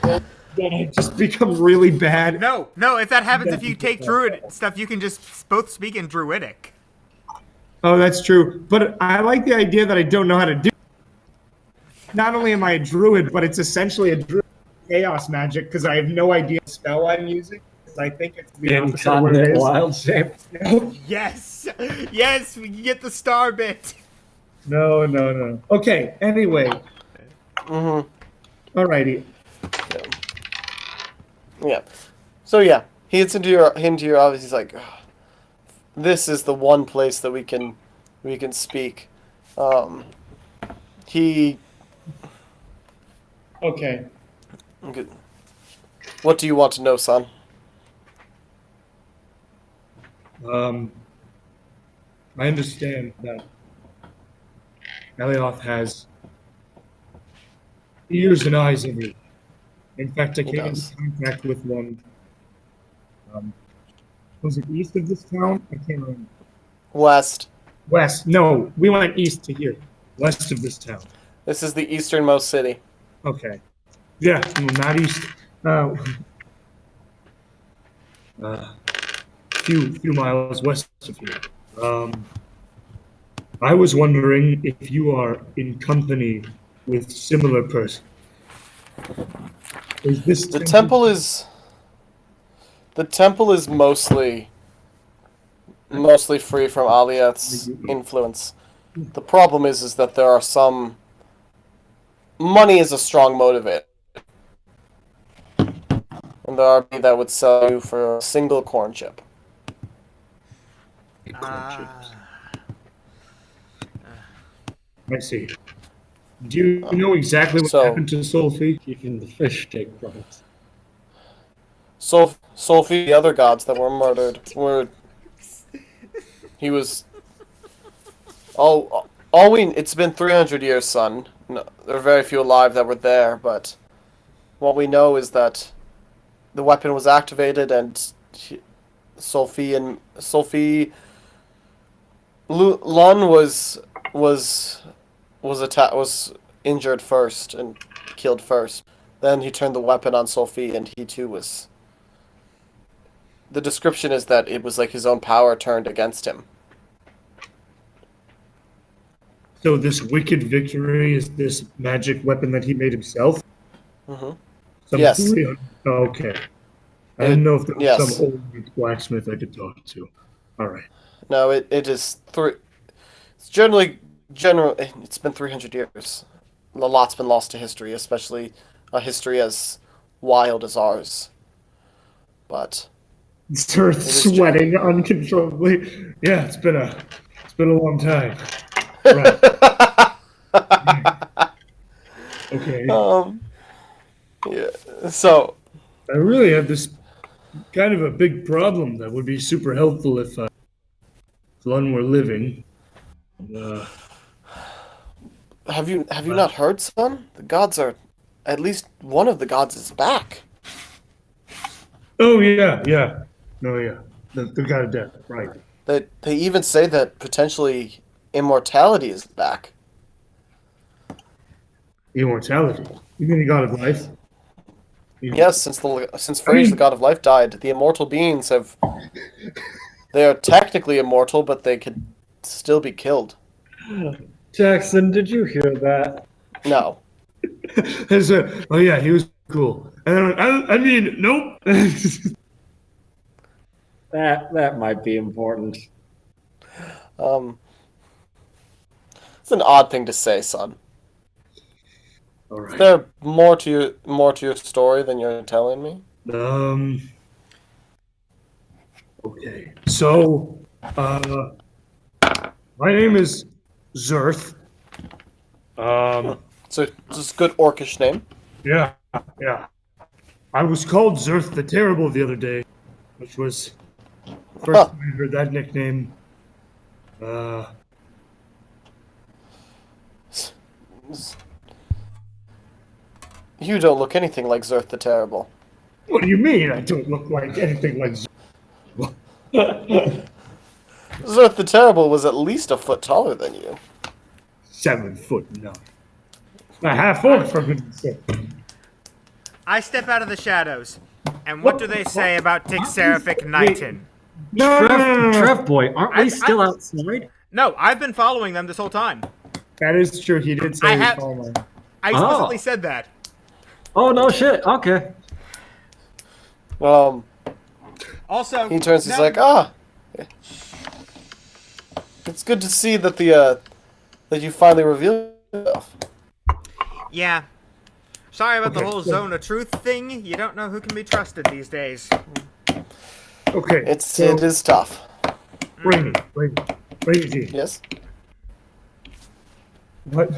that I just become really bad. No, if that happens, if you take druid stuff, you can just both speak in druidic. Oh, that's true. But I like the idea that I don't know how to do. Not only am I a druid, but it's essentially a druid chaos magic because I have no idea what spell I'm using. I think it's the opposite of what it Incontinent is. wild shape. Yes, we can get the star bit. No. Okay. Anyway. Mm-hmm. Alrighty. Yeah. So yeah, he hits into your office. He's like, "Ugh, "This is the one place that we can speak." He. Okay. Good. What do you want to know, son? I understand that Elioth has ears and eyes in you. In fact, I He came does. into contact with one. Was it east of this town? I can't remember. West. West. No, we went east to here. West of this town. This is the easternmost city. Okay. Yeah, no, not east. Few miles west of here. I was wondering if you are in company with similar person. Is this The temple is mostly free from Aliath's influence. The problem is that there are some money is a strong motivator. And there are people that would sell you for a single corn chip. I see. Do you know exactly what happened to Sophie? Even the fish take profits. Sophie, the other gods that were murdered, he was. It's been 300 years, son. No, there are very few alive that were there, but what we know is that the weapon was activated, and Sophie Lun was injured first and killed first. Then he turned the weapon on Sophie, and he too was. The description is that it was like his own power turned against him. So this wicked victory is this magic weapon that he made himself? Mm-hmm. Yes. Okay. I didn't know if there was Yes. some old blacksmith I could talk to. All right. No, it is It's generally it's been 300 years. A lot's been lost to history, especially a history as wild as ours. But Start sweating uncontrollably. Yeah, it's been a long time. Right. Okay. Yeah. So I really have this kind of a big problem that would be super helpful if Lun were living. have you not heard, son? The gods are, at least one of the gods is back. Oh yeah. No, yeah. The god of death, right. They even say that potentially immortality is back. Immortality. You mean the god of life? Yes, since Frege, the god of life, died, the immortal beings have. They are technically immortal, but they could still be killed. Jackson, did you hear that? No. Oh yeah, he was cool. And then I mean, nope. That might be important. It's an odd thing to say, son. All Is right. there more to your story than you're telling me? Okay. So, my name is Zerth. So it's a good orcish name. Yeah. I was called Zerth the Terrible the other day, which was the first time I heard that nickname. You don't look anything like Zerth the Terrible. What do you mean? I don't look like anything like Zerth. Zerth the Terrible was at least a foot taller than you. 7'9". A half orc, for goodness sake. I step out of the shadows. And what do they say about Tixerific Knighton? No. Trev boy, aren't we I- still I- outside? No, I've been following them this whole time. That is true. He did say I he was have- following. I explicitly said that. Oh no shit. Okay. Also, He turns. He's no- like, it's good to see that that you finally revealed yourself. Yeah. Sorry about the Okay, whole so- zone of truth thing. You don't know who can be trusted these days. Okay. It is tough. Reyny. Yes. What?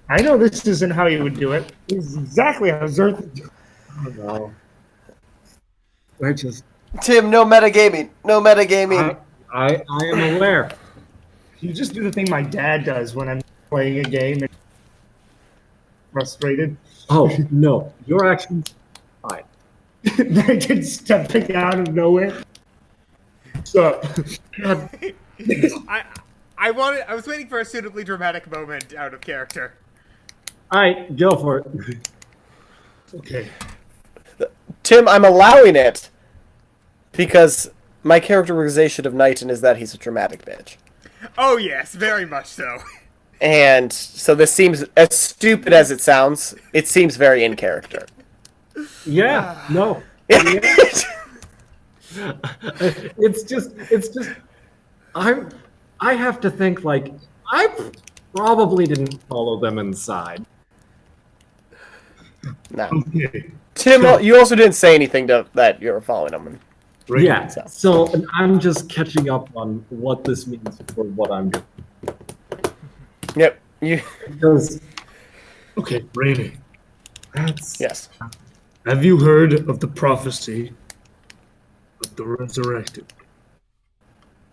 I know this isn't how you would do it. This is exactly how Zerth would do it. Oh no. We're just. Tim, no metagaming. No metagaming. I am aware. You just do the thing my dad does when I'm playing a game and frustrated. Oh no, your actions. Fine. I get stepping out of nowhere. So, God, I was waiting for a suitably dramatic moment out of character. I go for it. okay. Tim, I'm allowing it because my characterization of Knighton is that he's a dramatic bitch. Oh yes, very much so. And so this seems, as stupid as it sounds, it seems very in character. Yeah. No. It's just. I have to think like I probably didn't follow them inside. No. Okay. Tim, you also didn't say anything that you were following him. Reyny. Yeah. So and I'm just catching up on what this means for what I'm doing. Yep. You. Because Okay, Reyny. that's Yes. Have you heard of the prophecy of the resurrected?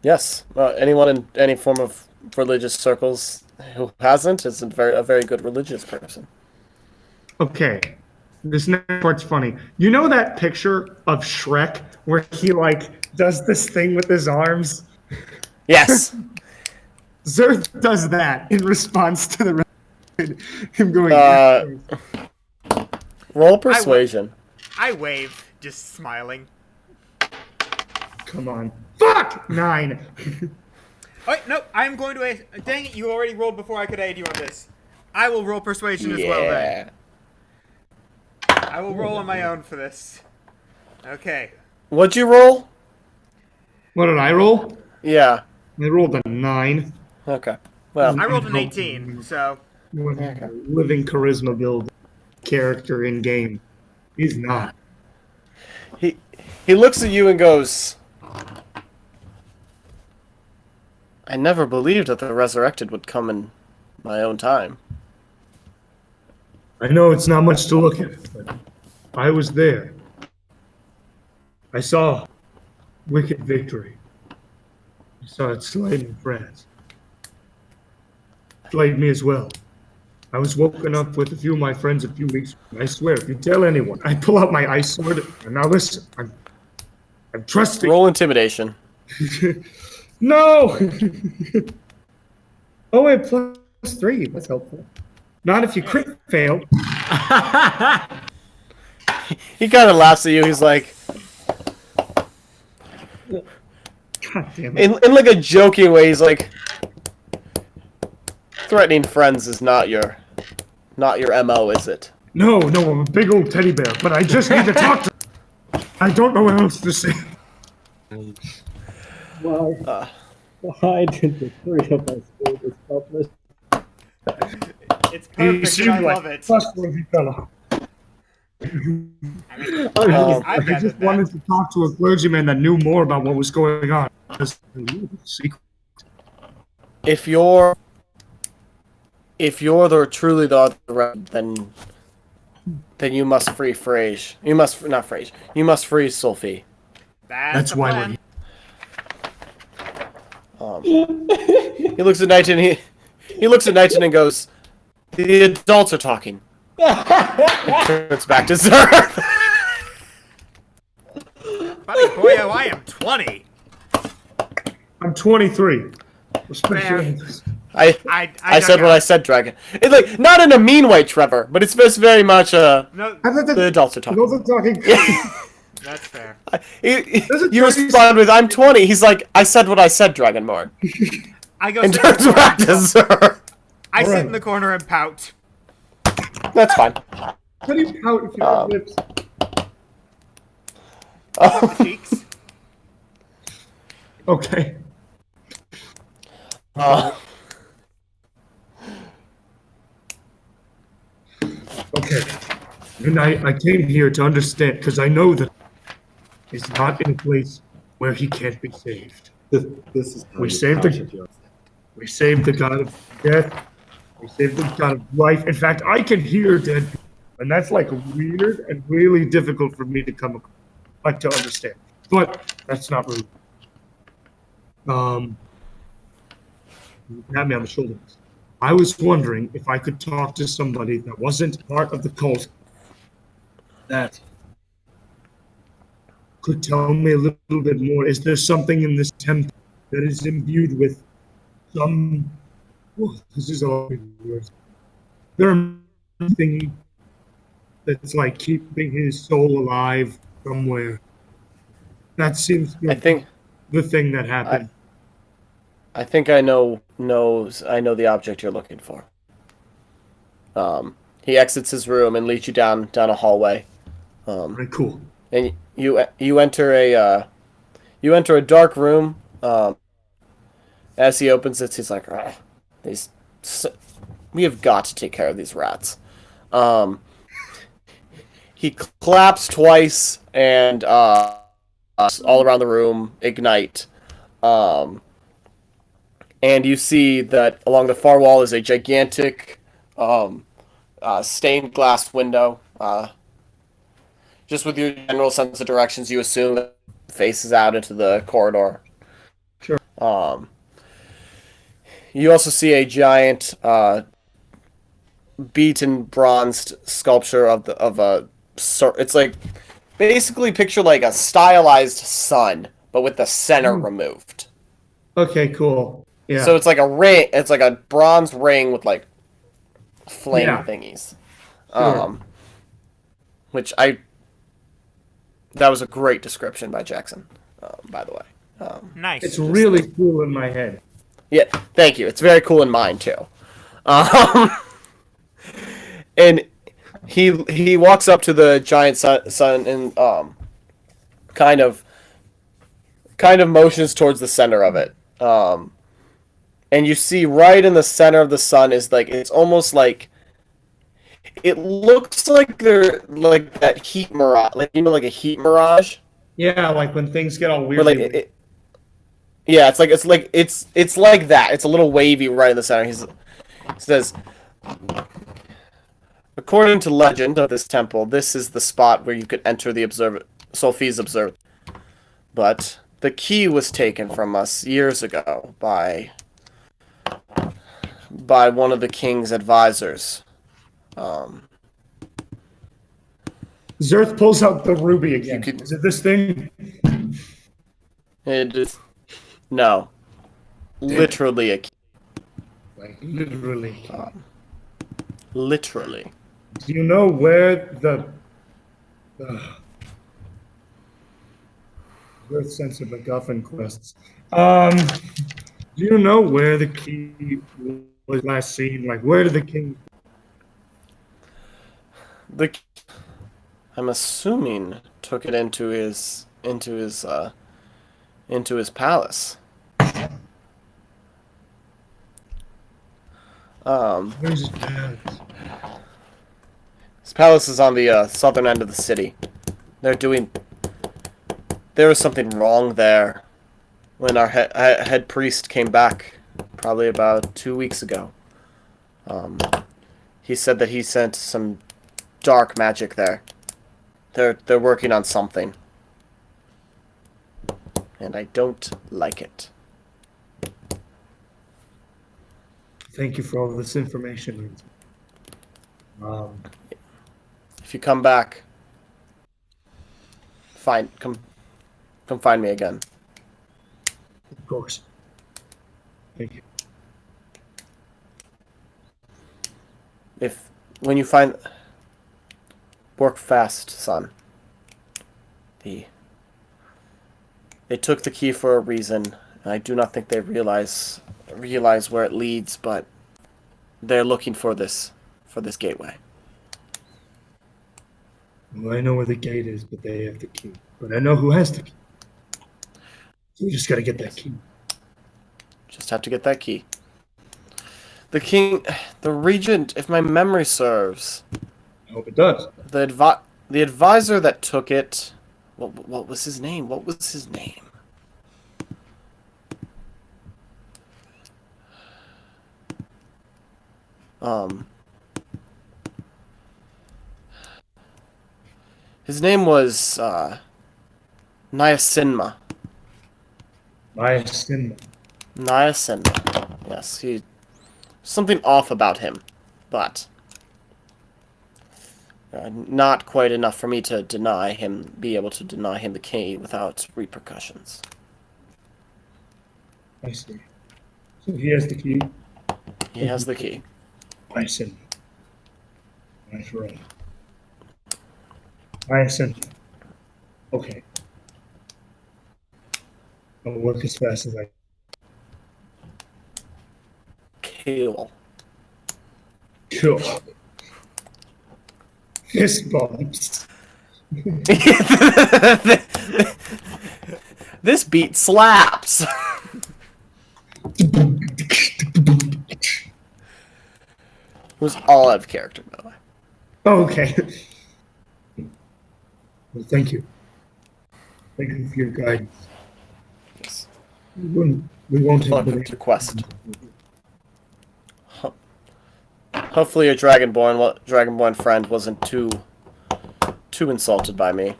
Yes. Anyone in any form of religious circles who hasn't is a very good religious person. Okay. This next part's funny. You know that picture of Shrek where he like does this thing with his arms? Yes. Zerth does that in response to the him going. Roll persuasion. I wave, just smiling. Come on. Fuck! 9. Oh, wait, no, I'm going to. Dang it! You already rolled before I could aid you on this. I will roll persuasion as well then. I will roll on my own for this. Okay. What'd you roll? What did I roll? Yeah. I rolled a 9. Okay. Well, I rolled an 18, so. Living charisma build character in game. He's not. he looks at you and goes, I never believed that the resurrected would come in my own time. I know it's not much to look at, but I was there. I saw wicked victory. I saw it slaying France. Slayed me as well. I was woken up with a few of my friends a few weeks ago. I swear, if you tell anyone, I pull out my ice sword. And now listen, I'm trusting. Roll intimidation. No! Oh, wait, +3. That's helpful. Not if you crit fail. He kind of laughs at you. He's like, God damn it. in like a joking way, he's like, threatening friends is not your MO, is it? No, I'm a big old teddy bear, but I just need to talk to. I don't know what else to say. Well, why did the three of us do this published? It's He perfect, and seemed I like love a it. trustworthy fellow. I mean, Um, I've I gathered just that. wanted to talk to a clergyman that knew more about what was going on. Just a little secret. if you're truly the red, then you must free Frage. You must not Frage. You must free Sophie. That's the why plan. we're here. He looks at Knighton. He looks at Knighton and goes, "The adults are talking." Turns back to Zerth. Buddy boy, oh, I am 20. I'm 23. Respect your Fair. ages. I said what I said, Dragon. It's like not in a mean way, Trevor, but it's just very much No, the adults are talking. Adults are talking. that's fair. You respond with, "I'm 20." He's like, "I said what I said, Dragonborn." I go And sit in the turns corner back to and- Zerth. I sit Alright. in the corner and pout. That's fine. How do you pout if you have lips? The cheeks. Okay. Uh, Okay. And I came here to understand, because I know that he's not in a place where he can't be saved. This is how We you saved crush the- it, yourself. We saved the god of death. We saved the god of life. In fact, I can hear dead people. And that's like weird and really difficult for me to to understand. But that's not rude. You pat me on the shoulder. I was wondering if I could talk to somebody that wasn't part of the cult that could tell me a little bit more. Is there something in this temple that is imbued with some? Oh, this is all big words. There are something that's like keeping his soul alive somewhere. That seems to I be think the thing that happened. I know the object you're looking for. He exits his room and leads you down a hallway. Very cool. And you enter a dark room. As he opens it, he's like, we have got to take care of these rats. He claps twice, and all around the room ignite. And you see that along the far wall is a gigantic stained glass window. Just with your general sense of directions, you assume that it faces out into the corridor. Sure. You also see a giant beaten bronzed sculpture it's like basically picture like a stylized sun, but with the center removed. Okay, cool. Yeah. So it's like a ring. It's like a bronze ring with like flame Yeah. thingies. Sure. That was a great description by Jackson, by the way. Nice. It's really cool in my head. Yeah, thank you. It's very cool in mine too. And he walks up to the giant sun and kind of motions towards the center of it. And you see right in the center of the sun is like it's almost like it looks like they're like that heat mirage, like like a heat mirage. Yeah, like when things get all Where weird. like yeah, it's like that. It's a little wavy right in the center. He says, according to legend of this temple, this is the spot where you could enter the Sophie's observer. But the key was taken from us years ago by one of the king's advisors. Zerth pulls out the ruby again. could- Is it this thing? It is no, literally a key. Like literally. Literally. Do you know where the Zerth sense of MacGuffin quests? Do you know where the key was last seen? Like where did the king? The I'm assuming took it into his palace. Where's his palace? His palace is on the southern end of the city. There was something wrong there when our head priest came back, probably about 2 weeks ago. He said that he sent some dark magic there. They're working on something, and I don't like it. Thank you for all this information. If you come back, come find me again. Of course. Thank you. When you find, work fast, son. They took the key for a reason, and I do not think they realize where it leads, but they're looking for this gateway. Well, I know where the gate is, but they have the key. But I know who has the key. So we just got to get that key. Just have to get that key. The regent, if my memory serves, I hope it does. the advisor that took it, what was his name? What was his name? His name was Niacinma. Niacinma. Yes, something off about him, but not quite enough for me to be able to deny him the key without repercussions. I see. So he has the key. He has the key. Niacinma. That's right. Niacinma. Okay. I'll work as fast as I Cool. Cool. Fist bumps. This beat slaps. It was all out of character, by the way. Okay. Well, thank you. Thank you for your guidance. Yes. We won't Look have to quest. Hopefully your dragonborn friend wasn't too insulted by me.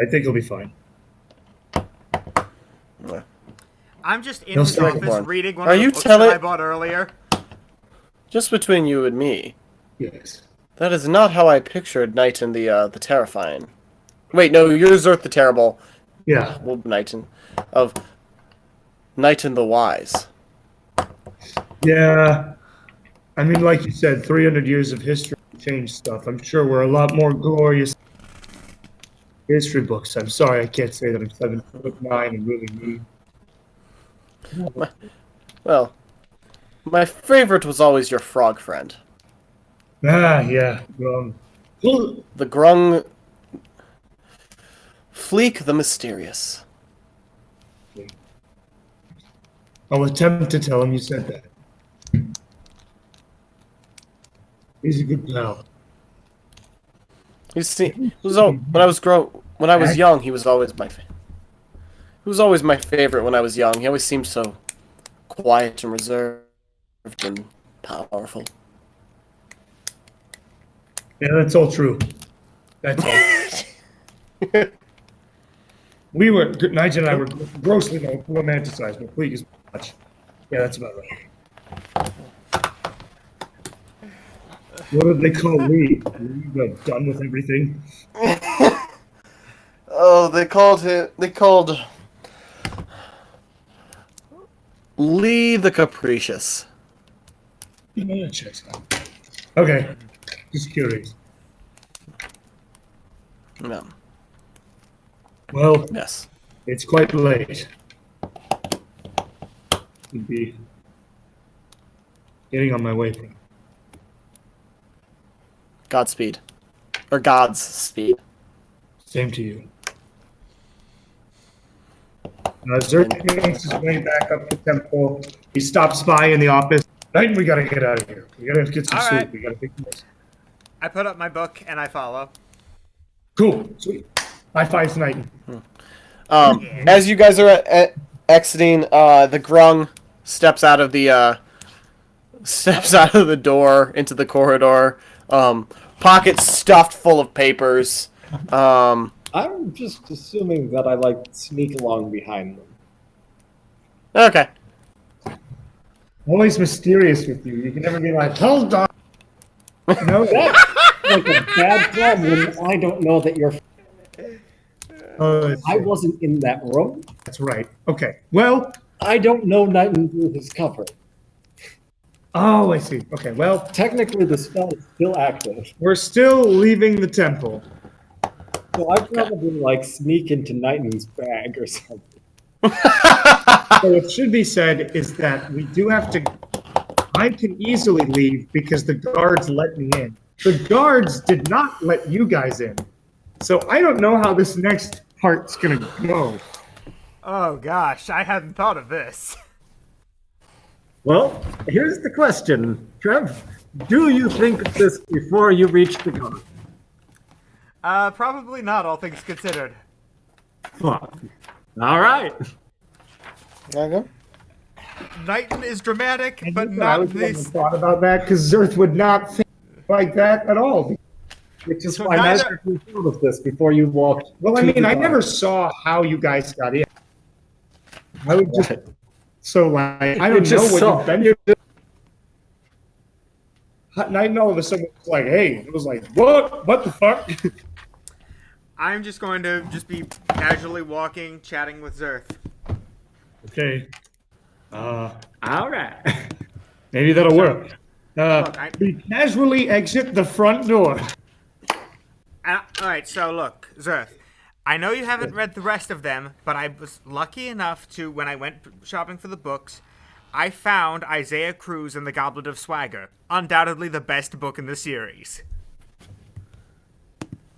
I think he'll be fine. Yeah. I'm just in No, his sorry, office Born. reading one Are of the you books telling- that I bought earlier. Just between you and me, Yes. that is not how I pictured Knight in the Terrifying. Wait, no, you're Zerth the Terrible. Yeah. Well, Knight in the Wise. Yeah. I mean, like you said, 300 years of history changed stuff. I'm sure we're a lot more glorious history books. I'm sorry I can't say that I'm 7'9" and really mean. Well, my favorite was always your frog friend. Ah, yeah. The Grung... Fleek the Mysterious. I'll attempt to tell him you said that. He's a good pal. You see, when I was young, he was always my favorite when I was young. He always seemed so quiet and reserved and powerful. Yeah, that's all true. That's all. Nigel and I were grossly romanticized, but please, much. Yeah, that's about right. What did they call Lee? Were you done with everything? Oh, they called Lee the Capricious. Yeah, that checks out. Okay, just curious. No. Well, Yes. it's quite late. I'll be getting on my way. Godspeed. or God's speed. Same to you. Zerk makes his way back up the temple. He stops by in the office. Right, we gotta get out of here. We gotta get some All sleep. right. We gotta take this. I put up my book and I follow. Cool. Sweet. High fives, Knighton. As you guys are exiting, the grung steps out of the door into the corridor. Pockets stuffed full of papers. I'm just assuming that I like sneak along behind them. Okay. Always mysterious with you. You can never be like, hold on. No, That's like a bad plan when I don't know that you're. I wasn't in that room. that's right. Okay. Well, I don't know Nighton through his cover. oh, I see. Okay. Well, Technically, the spell is still active. we're still leaving the temple. So I probably like sneak into Nighton's bag or something. So what should be said is that we do have to. I can easily leave because the guards let me in. The guards did not let you guys in. So I don't know how this next part's gonna go. Oh gosh, I hadn't thought of this. Well, here's the question, Trev. Do you think of this before you reach the guard? Probably not, all things considered. Fuck. All right. Okay. Knighton is dramatic, but I not was the one who this. thought about that because Zerth would not think like that at all. Which is So why neither- I thought of this before you walked. Well, I to mean, the I guard. never saw how you guys got in. I would just so like I don't know just what saw. you've been through. Night and all of a sudden it's like, hey, it was like, what? What the fuck? I'm just going to just be casually walking, chatting with Zerth. Okay. All right. Maybe that'll work. Look, We casually exit the front door. Alright, so look, Zerth. I know you haven't read the rest of them, but I was lucky enough to, when I went shopping for the books, I found Isaiah Cruz and the Goblet of Swagger. Undoubtedly the best book in the series.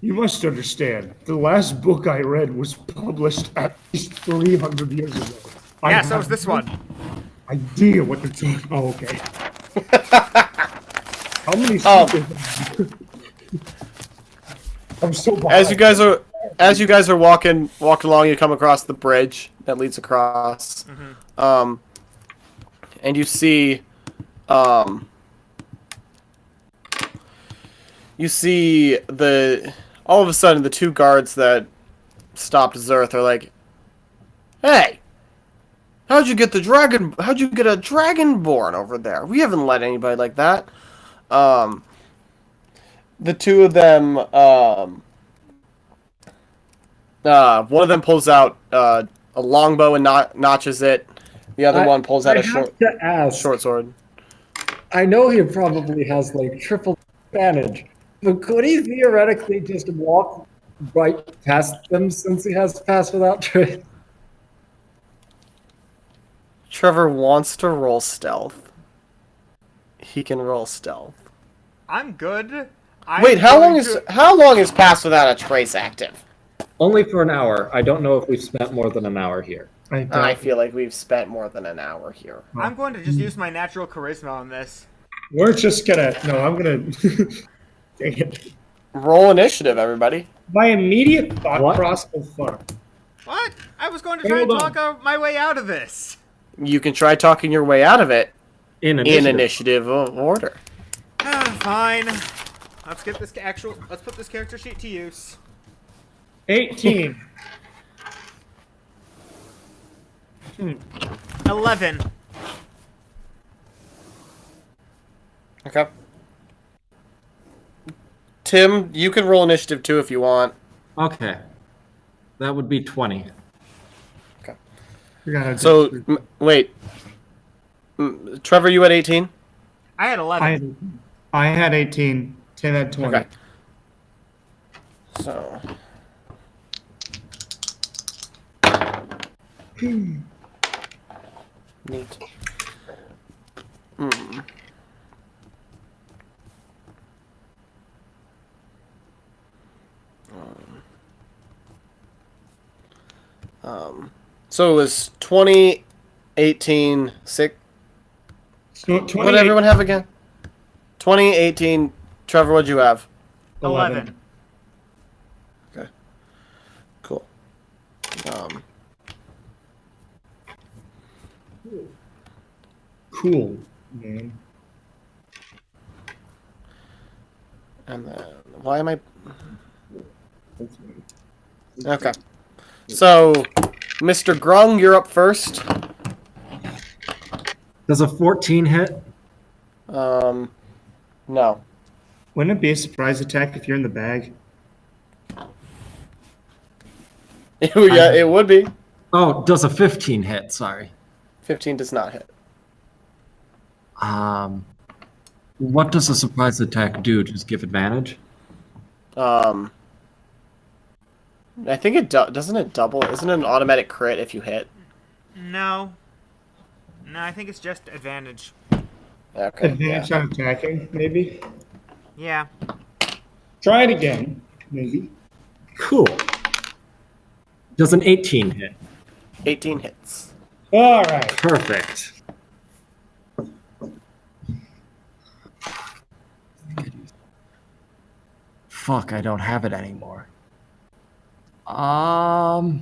You must understand, the last book I read was published at least 300 years ago. Yeah, so is this one. Idea what they're talking. Oh, okay. How many? I'm so behind. As you guys are walking along, you come across the bridge that leads across, and you see, all of a sudden the two guards that stopped Zerth are like, "Hey, how'd you get a dragonborn over there? We haven't let anybody like that." The two of them, one of them pulls out a longbow and notches it. The other one pulls out a have to ask. short sword. I know he probably has like triple advantage, but could he theoretically just walk right past them since he has pass without trace? Trevor wants to roll stealth. He can roll stealth. I'm good. Wait, how long is pass without a trace active? Only for an hour. I don't know if we've spent more than an hour here. I feel like we've spent more than an hour here. I'm going to just use my natural charisma on this. We're just gonna. No, I'm gonna. Dang it. Roll initiative, everybody. My immediate thought What? process. Oh, fuck. What? I was going to try and Hold on. talk my way out of this. You can try talking your way out of it In in initiative order. Fine. Let's get this let's put this character sheet to use. 18. 11. Okay. Tim, you can roll initiative too if you want. Okay. That would be 20. So, wait. Trevor, you had 18? I had 11. I had 18. Tim had 20. Okay. So. Neat. So it was 20, 18, 6. So What did everyone have again? 20, 18. Trevor, what'd you have? 11. Okay. Cool. Cool, man. And then, why am I... Okay. So, Mr. Grung, you're up first. Does a 14 hit? No. Wouldn't it be a surprise attack if you're in the bag? Yeah, it would be. Oh, does a 15 hit? Sorry. 15 does not hit. What does a surprise attack do? Just give advantage? I think it doesn't it double? Isn't it an automatic crit if you hit? No. No, I think it's just advantage. Okay. Advantage Yeah. on attacking, maybe? Yeah. Try it again, maybe. Cool. Does an 18 hit? 18 hits. All right. Perfect. Fuck, I don't have it anymore. So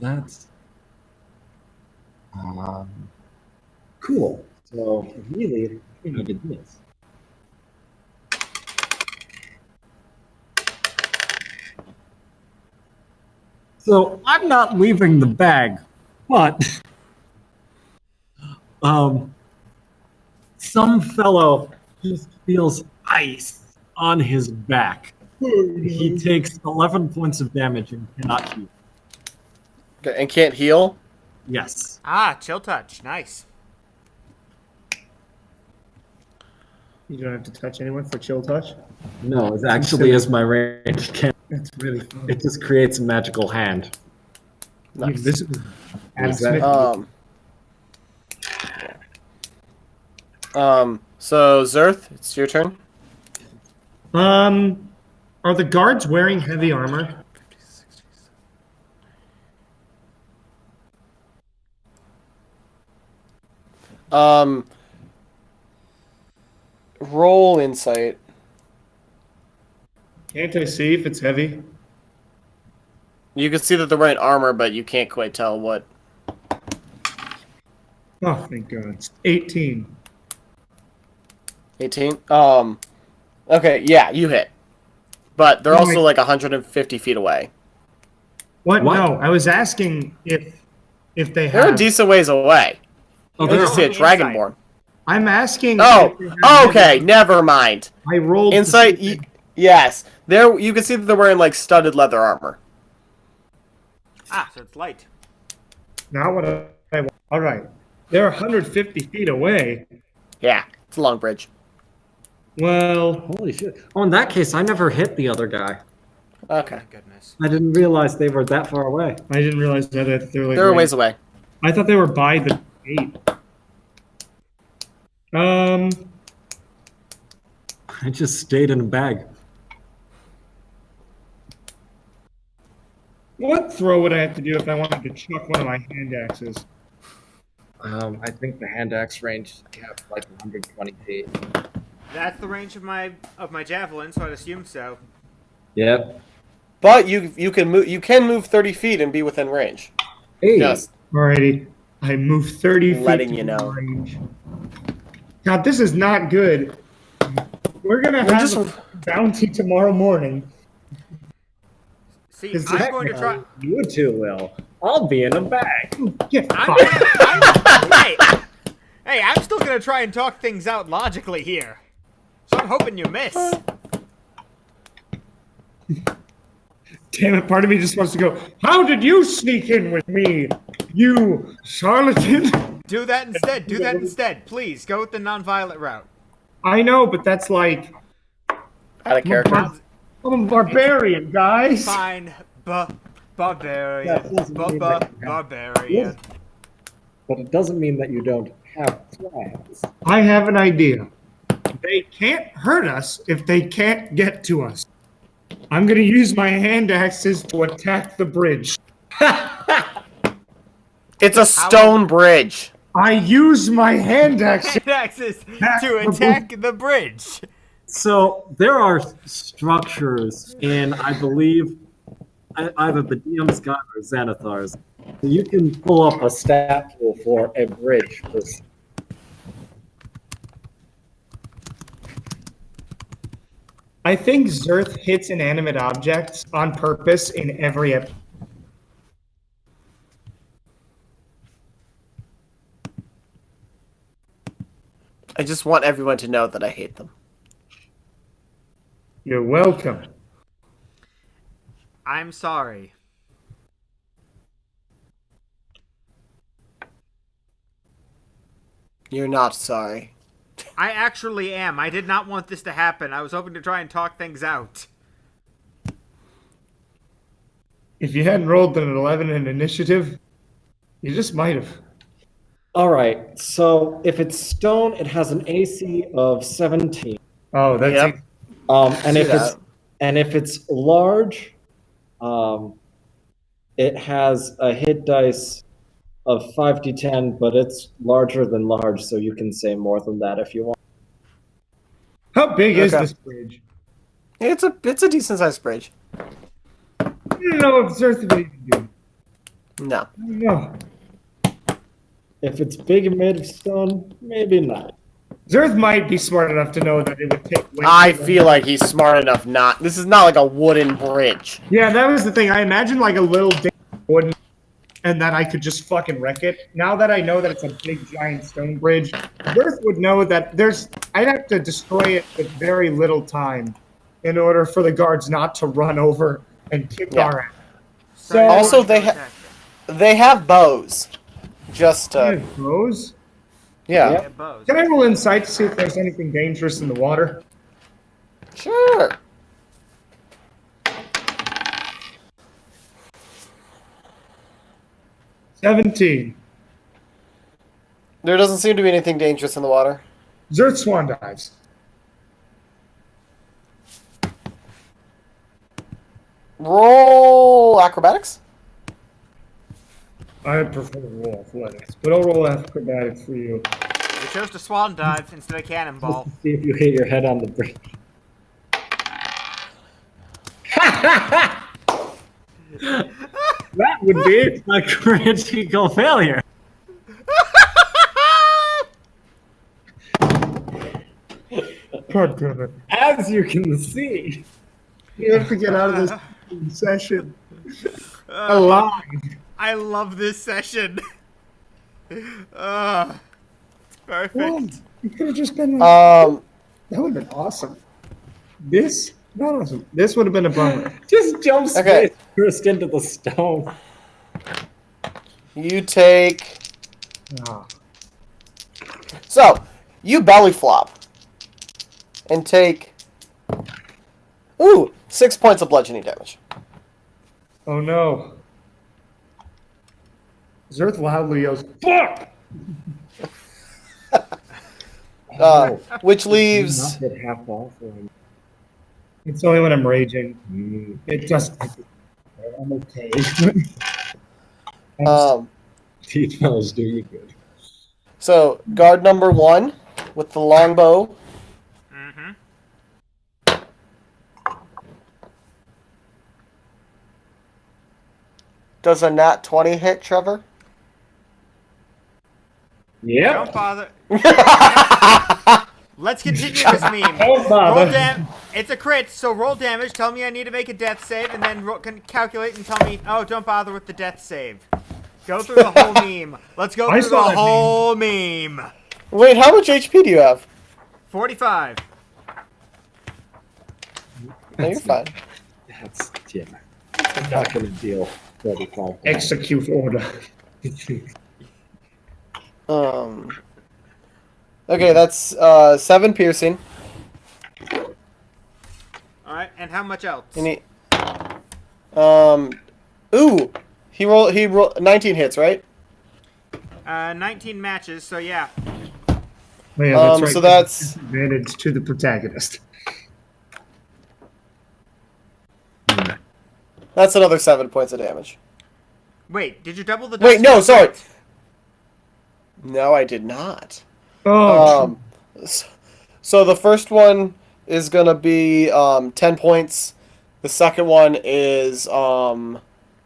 that's cool. So really, I think I did this. So I'm not leaving the bag, but some fellow just feels ice on his back. He takes 11 points of damage and cannot heal. Okay, and can't heal? Yes. Ah, chill touch. Nice. You don't have to touch anyone for chill touch? No, it actually is my range. That's really fun. It just creates a magical hand. Nice. This is Adam Is that- Smith. So Zerth, it's your turn. Are the guards wearing heavy armor? Roll insight. Can't I see if it's heavy? You can see that they're wearing armor, but you can't quite tell what. Oh, thank God. It's 18. 18. Okay, yeah, you hit. But they're Oh also my- like 150 feet away. What? What? No, I was asking if they They're a have. decent ways away. Oh, You just see a on the inside. dragonborn. I'm asking. Oh, if they have okay, heavy- never mind. I rolled. to Insight, see if yes. There, you can see that they're wearing like studded leather armor. Ah, so it's light. Not what I want. All right. They're 150 feet away. Yeah, it's a long bridge. Well, Holy shit. Oh, in that case, I never hit the other guy. Okay, My goodness. I didn't realize they were that far away. I didn't realize that they were like. they're a right- ways away. I thought they were by the gate. I just stayed in a bag. What throw would I have to do if I wanted to chuck one of my hand axes? I think the hand axe range caps like 120 feet. That's the range of my javelin, so I'd assume so. Yep. But you can move 30 feet and be within range. Hey. Yes. Alrighty. I moved 30 feet. Letting to you know. range. God, this is not good. We're gonna have just- a bounty tomorrow morning. See, Is I'm that- going to try. You two will. I'll be in a bag. Get I'm fucked. hey, I'm still going to try and talk things out logically here. So I'm hoping you miss. Damn it, part of me just wants to go, how did you sneak in with me, you charlatan? Do that instead. Do that instead. Please, go with the non-violent route. I know, but that's like, Out of character. I'm a barbarian, guys. Fine. Yeah, Barbarian. it doesn't mean that you have- Barbarian. But it doesn't mean that you don't have plans. I have an idea. They can't hurt us if they can't get to us. I'm going to use my hand axes to attack the bridge. It's a stone bridge. I use my hand axes. Axis to attack the bridge. So there are structures in, I believe, either the DM's guide or Xanathar's. So you can pull up a stat pool for a bridge. I think Zerth hits inanimate objects on purpose in every episode. I just want everyone to know that I hate them. You're welcome. I'm sorry. You're not sorry. I actually am. I did not want this to happen. I was hoping to try and talk things out. If you hadn't rolled an 11 in initiative, you just might have. All right. So if it's stone, it has an AC of 17. Oh, that's Yep. it. And if it's large, it has a hit dice of 5d10, but it's larger than large, so you can say more than that if you want. How big is Okay. this bridge? It's a decent sized bridge. I don't know if Zerth would even do. No. I don't know. If it's big and made of stone, maybe not. Zerth might be smart enough to know that it would take way I too long. feel like he's smart enough not. This is not like a wooden bridge. Yeah, that was the thing. I imagine like a little wooden, and that I could just fucking wreck it. Now that I know that it's a big giant stone bridge, Zerth would know that I'd have to destroy it with very little time in order for the guards not to run over and kick Yeah. our ass. So Also, they have bows. Just Bows? yeah. Yep. bows. Can I roll insight to see if there's anything dangerous in the water? Sure. $17. There doesn't seem to be anything dangerous in the water. Zerth swan dives. Roll acrobatics. I prefer to roll athletics, but I'll roll acrobatics for you. We chose to swan dive instead of cannonball. See if you hit your head on the bridge. That would be a critical failure. God damn it. As you can see. You have to get out of this session alive. I love this session. It's perfect. Well, it could have just been like, that would have been awesome. This? Not awesome. This would have been a bummer. Just jumps Okay. first into the stone. You take. Ah. So, you belly flop. And take. Ooh, 6 points of bludgeoning damage. Oh no. Zerth loudly yells, "Fuck!" Which leaves. Not get half off. Or... It's only when I'm raging. It just. I'm okay. Teeth smells do you good. So, guard number 1 with the longbow. Mm-hmm. Does a nat 20 hit, Trevor? Yep. Don't bother. Let's continue this meme. Don't bother. Roll it's a crit, so roll damage. Tell me I need to make a death save, and then can calculate and tell me. Oh, don't bother with the death save. Go through the whole meme. Let's go I through saw the that whole meme. Wait, how much HP do you have? 45. No, you're fine. That's yeah. I'm not gonna deal 35. Execute order. Okay, that's 7 piercing. Alright, and how much else? And ooh, he rolled 19 hits, right? 19 matches, so yeah. Oh, yeah, that's right. So that's advantage to the protagonist. That's another 7 points of damage. Wait, did you double the Wait, dice? no, sorry. No, I did not. Oh, So the first one is gonna be 10 points. The second one is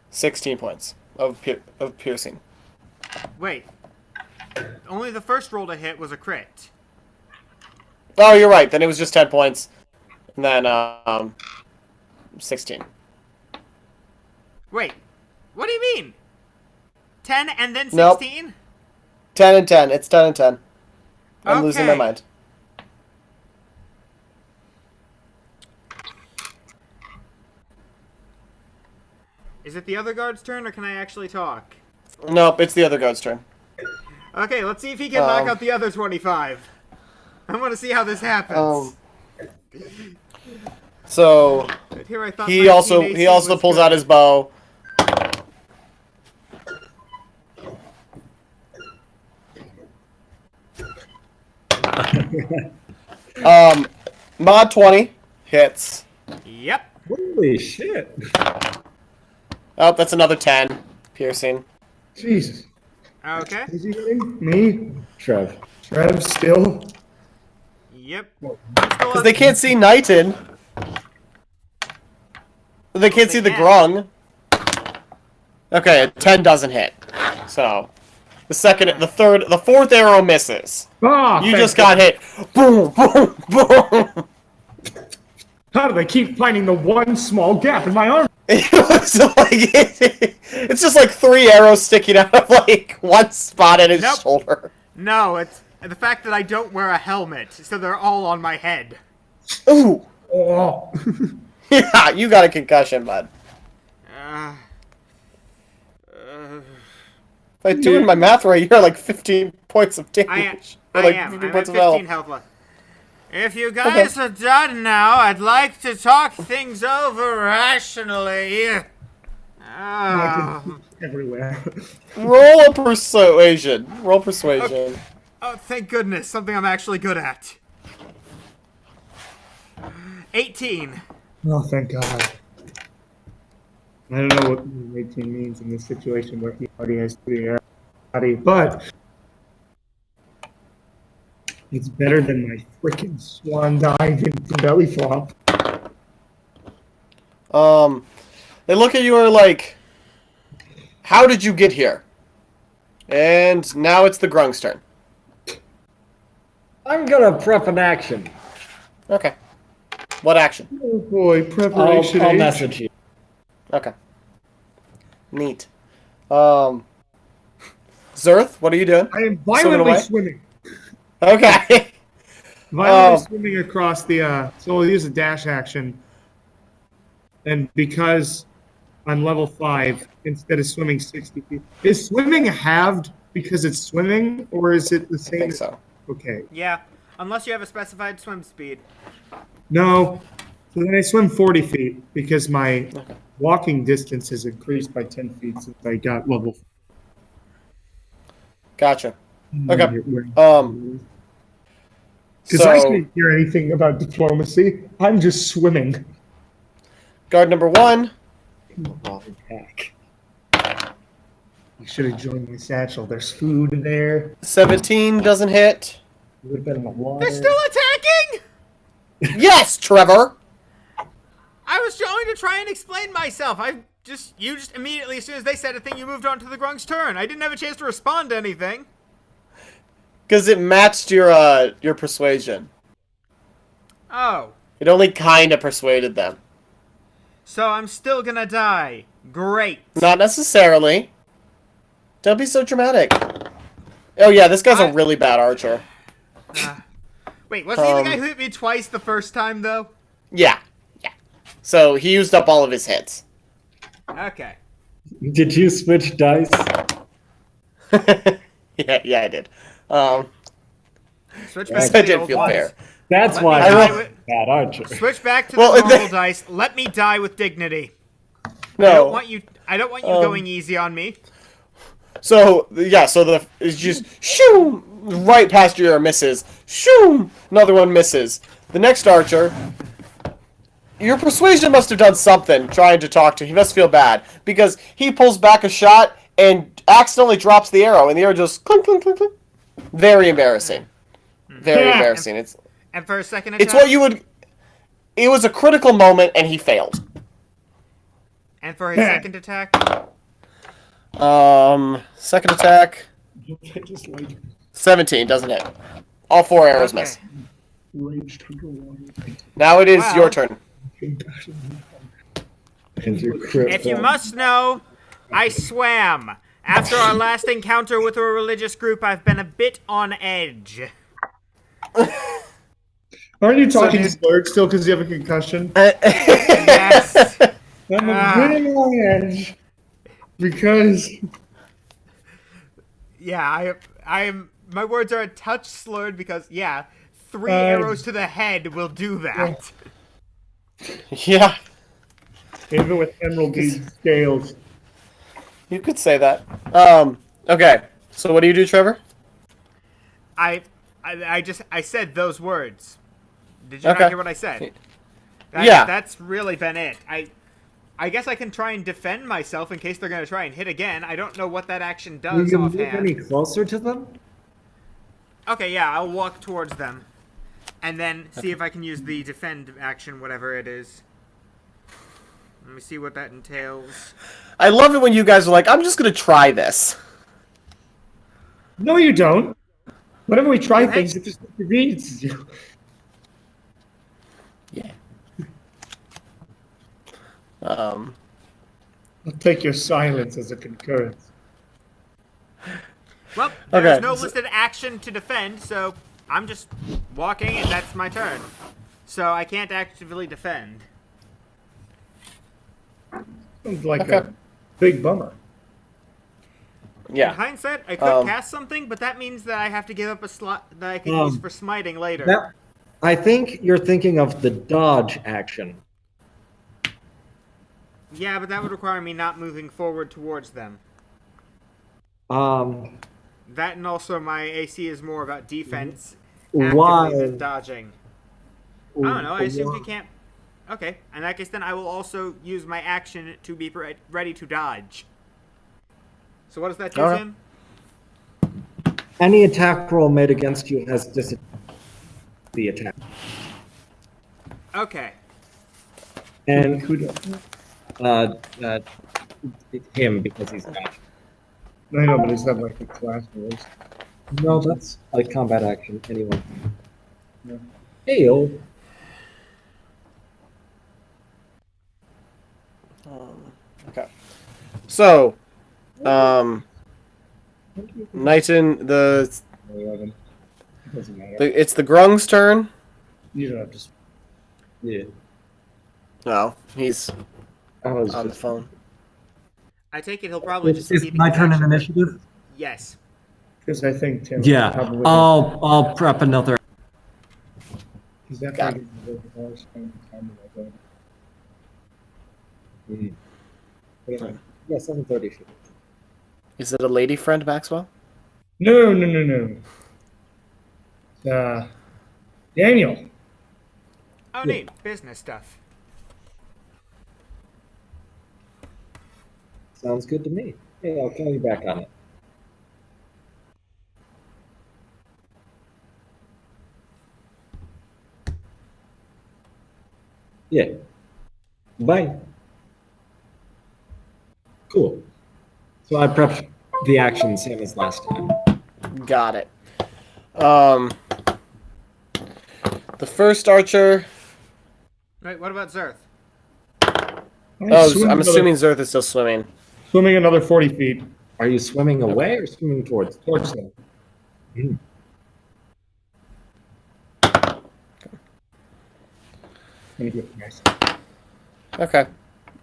16 points of piercing. Wait. Only the first roll to hit was a crit. Oh, you're right. Then it was just 10 points, and then 16. Wait. What do you mean? 10 and then Nope. 16? 10 and 10. It's 10 and 10. I'm losing my Okay. mind. Is it the other guard's turn, or can I actually talk? Nope, it's the other guard's turn. Okay, let's see if he can knock out the other 25. I want to see how this happens. So Here I thought he 19 also AC was pulls good. out his bow. Mod 20 hits. Yep. Holy shit! Oh, that's another 10 piercing. Jesus. Okay. Is he hitting me? Trev. Trev still? Yep. Because they can't see Knighton. They can't see the can. Grung. Okay, 10 doesn't hit. So the fourth arrow misses. Ah, You thank just got hit. Boom, boom, boom. How do they keep finding the one small gap in my arm? It looks like it's just like 3 arrows sticking out of like one spot in his Nope. shoulder. No, it's the fact that I don't wear a helmet, so they're all on my head. Ooh. Oh. Yeah, you got a concussion, bud. If I'm doing my math right, you're like 15 points of damage. Or like am. 15 I'm points at of health. 15 health left. If you guys are done now, I'd like to talk things over rationally. Everywhere. Roll a persuasion. Roll persuasion. Oh, thank goodness, something I'm actually good at. 18. Oh, thank God. I don't know what 18 means in this situation where he already has 3 arrows, but it's better than my freaking swan dive into belly flop. They look at you and are like, how did you get here? And now it's the Grung's turn. I'm gonna prep an action. Okay. What action? Oh boy, preparation. I'll H. message you. Okay. Neat. Zerth, what are you doing? I am Swimming violently away? swimming. Okay. Violently swimming across the, so I'll use a dash action. And because I'm level 5, instead of swimming 60 feet. Is swimming halved because it's swimming, or is it the I same? think so. Okay. Yeah, unless you have a specified swim speed. No. So then I swim 40 feet because my walking distance has increased by 10 feet since I got level 5. Gotcha. Okay. Because I So, can't hear anything about diplomacy. I'm just swimming. guard number 1. Attack. I should have joined my satchel. There's food in there. 17 doesn't hit. Would have been in the water. They're still attacking! Yes, Trevor! I was going to try and explain myself. You just immediately, as soon as they said a thing, you moved on to the Grung's turn. I didn't have a chance to respond to anything. Because it matched your persuasion. Oh. It only kind of persuaded them. So I'm still gonna die. Great. Not necessarily. Don't be so dramatic. Oh yeah, this guy's a really bad archer. Wait, was he the guy who hit me twice the first time, though? Yeah. Yeah. So he used up all of his hits. Okay. Did you switch dice? Yeah, I did. Switch I back to the didn't old feel dice. fair. That's Let why me I'm die a with- bad archer. Switch back to the Well, normal dice. Let me die with dignity. No. I don't want you going easy on me. So yeah, it's just shoo right past your misses. Shoo, another one misses. The next archer Your persuasion must have done something trying to talk to him. He must feel bad because he pulls back a shot and accidentally drops the arrow, and the arrow just clink, clink, clink, clink. Very embarrassing. Very embarrassing. And for a second attack? It's what you would... It was a critical moment, and he failed. And for his second attack? Second attack... 17, doesn't hit. All 4 arrows miss. Now it is your turn. If you must know, I swam. After our last encounter with a religious group, I've been a bit on edge. Aren't you talking slurred still because you have a concussion? Yes. I'm a bit on edge because... Yeah, I am. My words are a touch slurred because, 3 arrows to the head will do that. Yeah. Even with emerald bead scales. You could say that. Okay. So what do you do, Trevor? I said those words. Did you not hear what I said? That's really been it. I guess I can try and defend myself in case they're going to try and hit again. I don't know what that action does Will you move offhand. any closer to them? Okay, yeah, I'll walk towards them. And then see if I can use the defend action, whatever it is. Let me see what that entails. I love it when you guys are like, I'm just going to try this. No, you don't. Whenever we try things, it just inconveniences you. Yeah. I'll take your silence as a concurrence. Well, there's no listed action to defend, so I'm just walking and that's my turn. So I can't actively defend. Sounds like a big bummer. Yeah. In hindsight, I could cast something, but that means that I have to give up a slot that I can use for smiting later. Now, I think you're thinking of the dodge action. Yeah, but that would require me not moving forward towards them. That and also my AC is more about defense actively than dodging. I don't know, I assumed you can't... Okay, in that case then I will also use my action to be ready to dodge. So what does that do, Tim? Any attack roll made against you has disadvantage the attack. Okay. And him, because he's not. I know, but is that like a class rules? No, that's a combat action anyway. No. Hey-o. Okay. So, Knighton, it's the Grung's turn. You don't have to. Yeah. No, he's on the phone. I take it he'll probably just Is my turn in initiative? Yes. Because I think Tim. Yeah. I'll prep another. Is that Got Yeah, 7:30 should. Is it a lady friend, Maxwell? No. Daniel. Oh, neat. Business stuff. Sounds good to me. Yeah, I'll call you back on it. Yeah. Bye. Cool. So I prepped the action same as last time. Got it. The first archer. Right, what about Zerth? I'm assuming Zerth is still swimming. Swimming another 40 feet. Are you swimming away or swimming towards? Towards them. Mm. Okay.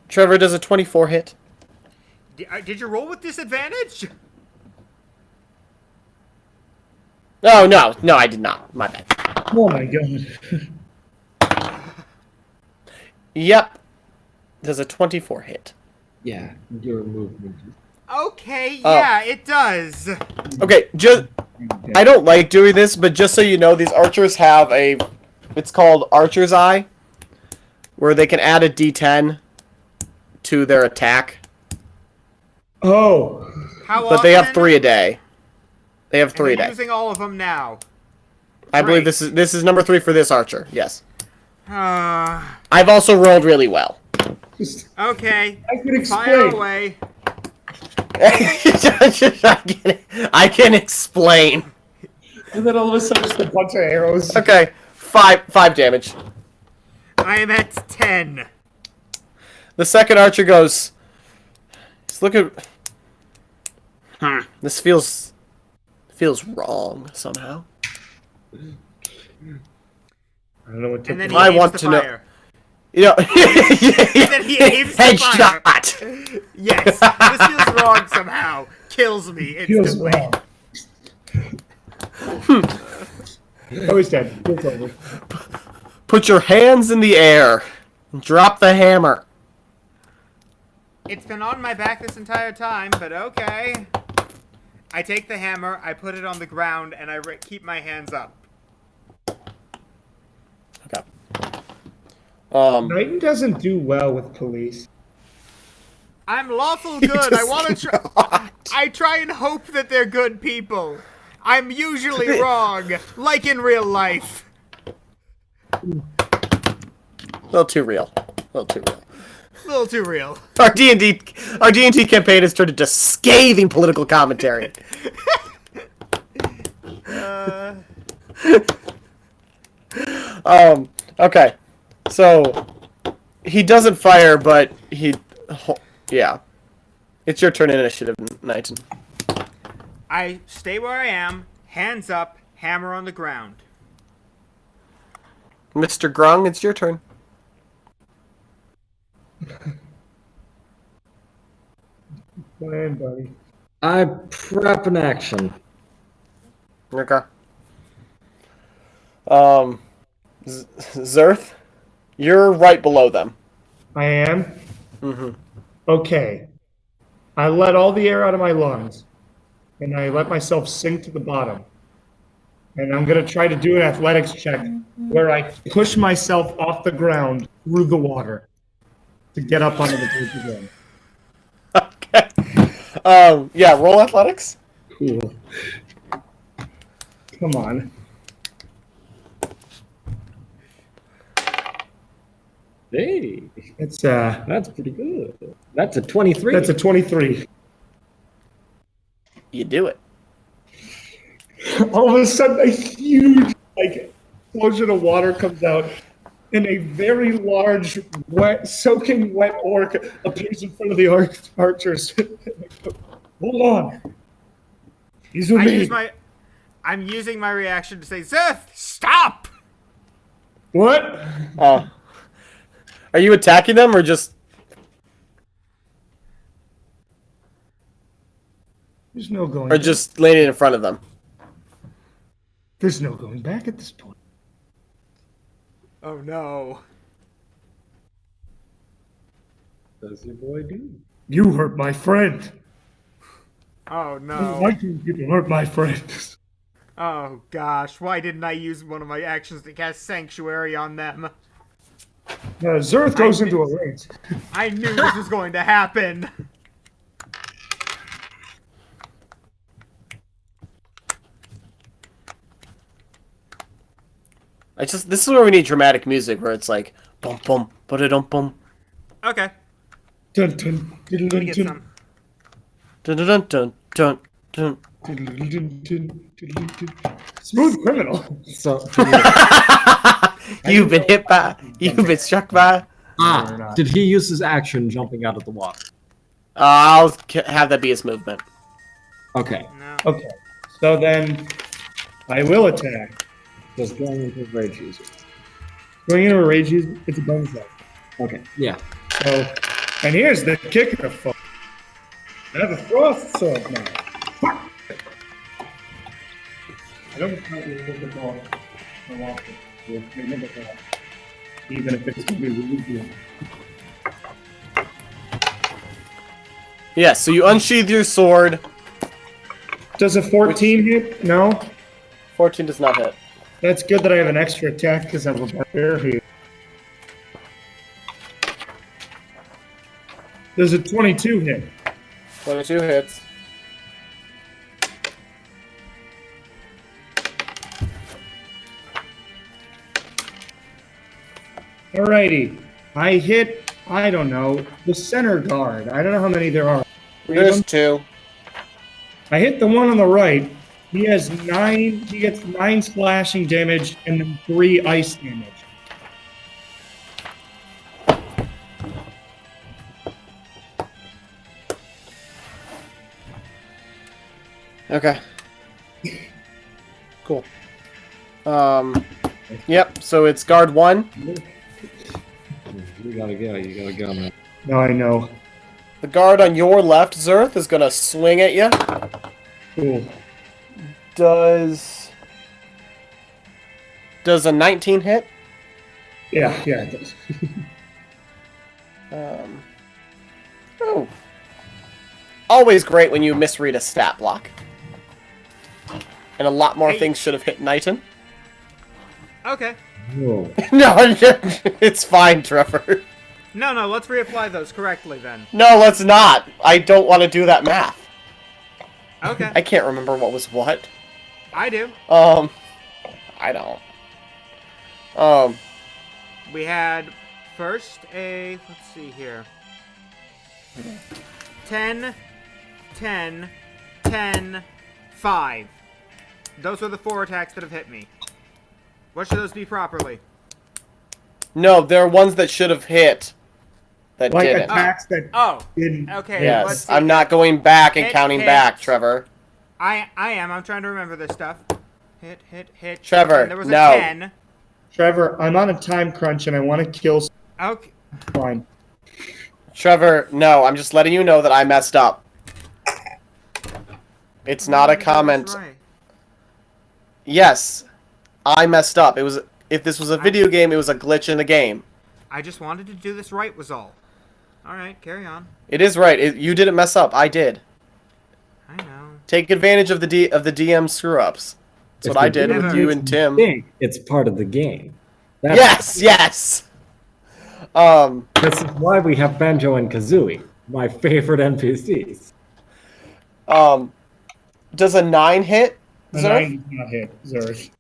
Trevor, does a 24 hit? Did you roll with disadvantage? No, I did not. My bad. Oh my god. Yep. Does a 24 hit? Yeah, your movement. Okay, yeah, it does. Okay, I don't like doing this, but just so you know, these archers have it's called Archer's Eye, where they can add a D10 to their attack, Oh. How but they have often? 3 a day. They have 3 a And I'm day. using all of them now. I believe Great. this is number 3 for this archer. Yes. Uh, I've also rolled really well. okay. I can Fire explain. away. I can explain. And then all of a sudden, just a bunch of arrows. Okay, 5 damage. I am at 10. The second archer goes. Just look at. This feels wrong somehow. I don't know what to And then do. he I aims want the to know- fire. You know, then he aims the fire. headshot. Yes, this feels wrong somehow. Kills me Feels instantly. wrong. Oh, he's dead. It's over. Put your hands in the air. Drop the hammer. It's been on my back this entire time, but okay. I take the hammer, I put it on the ground, and I keep my hands up. Okay. Knighton doesn't do well with police. I'm lawful good. I want to try. I try and hope that they're good people. I'm usually wrong, like in real life. A little too real. A little too real. A little too real. Our D&D campaign has turned into scathing political commentary. Okay. So he doesn't fire, but yeah. It's your turn in initiative, Knighton. I stay where I am, hands up, hammer on the ground. Mr. Grung, it's your turn. Plan, buddy. I prep an action. Okay. Zerth, you're right below them. I am? Mm-hmm. Okay. I let all the air out of my lungs, and I let myself sink to the bottom. And I'm going to try to do an athletics check where I push myself off the ground through the water to get up onto the bridge again. Okay. Yeah, roll athletics. Cool. Come on. Hey, It's that's pretty good. That's a 23. that's a 23. You do it. All of a sudden, a huge explosion of water comes out, and a very large, soaking wet orc appears in front of the archers. Hold on. He's with me. I'm using my reaction to say, Zeth, stop! What? Are you attacking them or just... There's no going Or back. just landing in front of them? There's no going back at this point. Oh no. What does your boy do? You hurt my friend. Oh Why no. do you hurt my friend? Oh gosh, why didn't I use one of my actions to cast Sanctuary on them? Zerth goes into a rage. I knew this was going to happen. This is where we need dramatic music, where it's like, bum bum, ba-da-dum bum, Okay, Dun, dun, dun, let me get dun, some. dun dun dun dun dun. dun, dun, dun, dun, dun, dun. Smooth criminal. So, You've been struck by. did he use his action jumping out of the water? I'll have that be his movement. Okay, No. Okay, so then I will attack. just going into rage user. Going into a rage, it's a bonus action. Okay, yeah. So, and here's the kicker, folks. I have a frost sword now. I don't count you with the ball. I want to remember that. Even if it's going to be really good. Yeah, so you unsheath your sword. Does a 14 hit? No? 14 does not hit. That's good that I have an extra attack because I have a bear here. There's a 22 hit. 22 hits. Alrighty. I hit, I don't know, the center guard. I don't know how many there are. There's 2. I hit the one on the right. He has 9, he gets 9 slashing damage and then 3 ice damage. Okay. Cool. Yep, so it's guard 1. You gotta go, man. No, I know. The guard on your left, Zerth, is gonna swing at you. Cool. Does a 19 hit? Yeah, it does. Oh. Always great when you misread a stat block. And a lot more things should have hit Knighton. Okay. Whoa. No, it's fine, Trevor. No, let's reapply those correctly then. No, let's not. I don't want to do that math. Okay. I can't remember what was what. I do. I don't. We had first let's see here. 10, 10, 10, 5. Those were the 4 attacks that have hit me. What should those be properly? No, there are ones that should have hit that Like didn't. attacks that didn't. Okay. Let's Yes, see. I'm not going back and Hit, counting hit. back, Trevor. I am. I'm trying to remember this stuff. Hit. Trevor, And there was no. a 10. Trevor, I'm on a time crunch and I want to kill Okay. someone. Trevor, no, I'm just letting you know that I messed up. It's not a comment. That's right. Yes, I messed up. It was if this was a video game, it was a glitch in the game. I just wanted to do this right was all. Alright, carry on. It is right. You didn't mess up. I did. I know. Take advantage of the DM screw ups. That's If what I you did do with it, you it's and Tim. It's part of the game. That's, Yes. This is why we have Banjo and Kazooie, my favorite NPCs. Does a 9 hit? A Zerth? 9 does not hit, Zerth.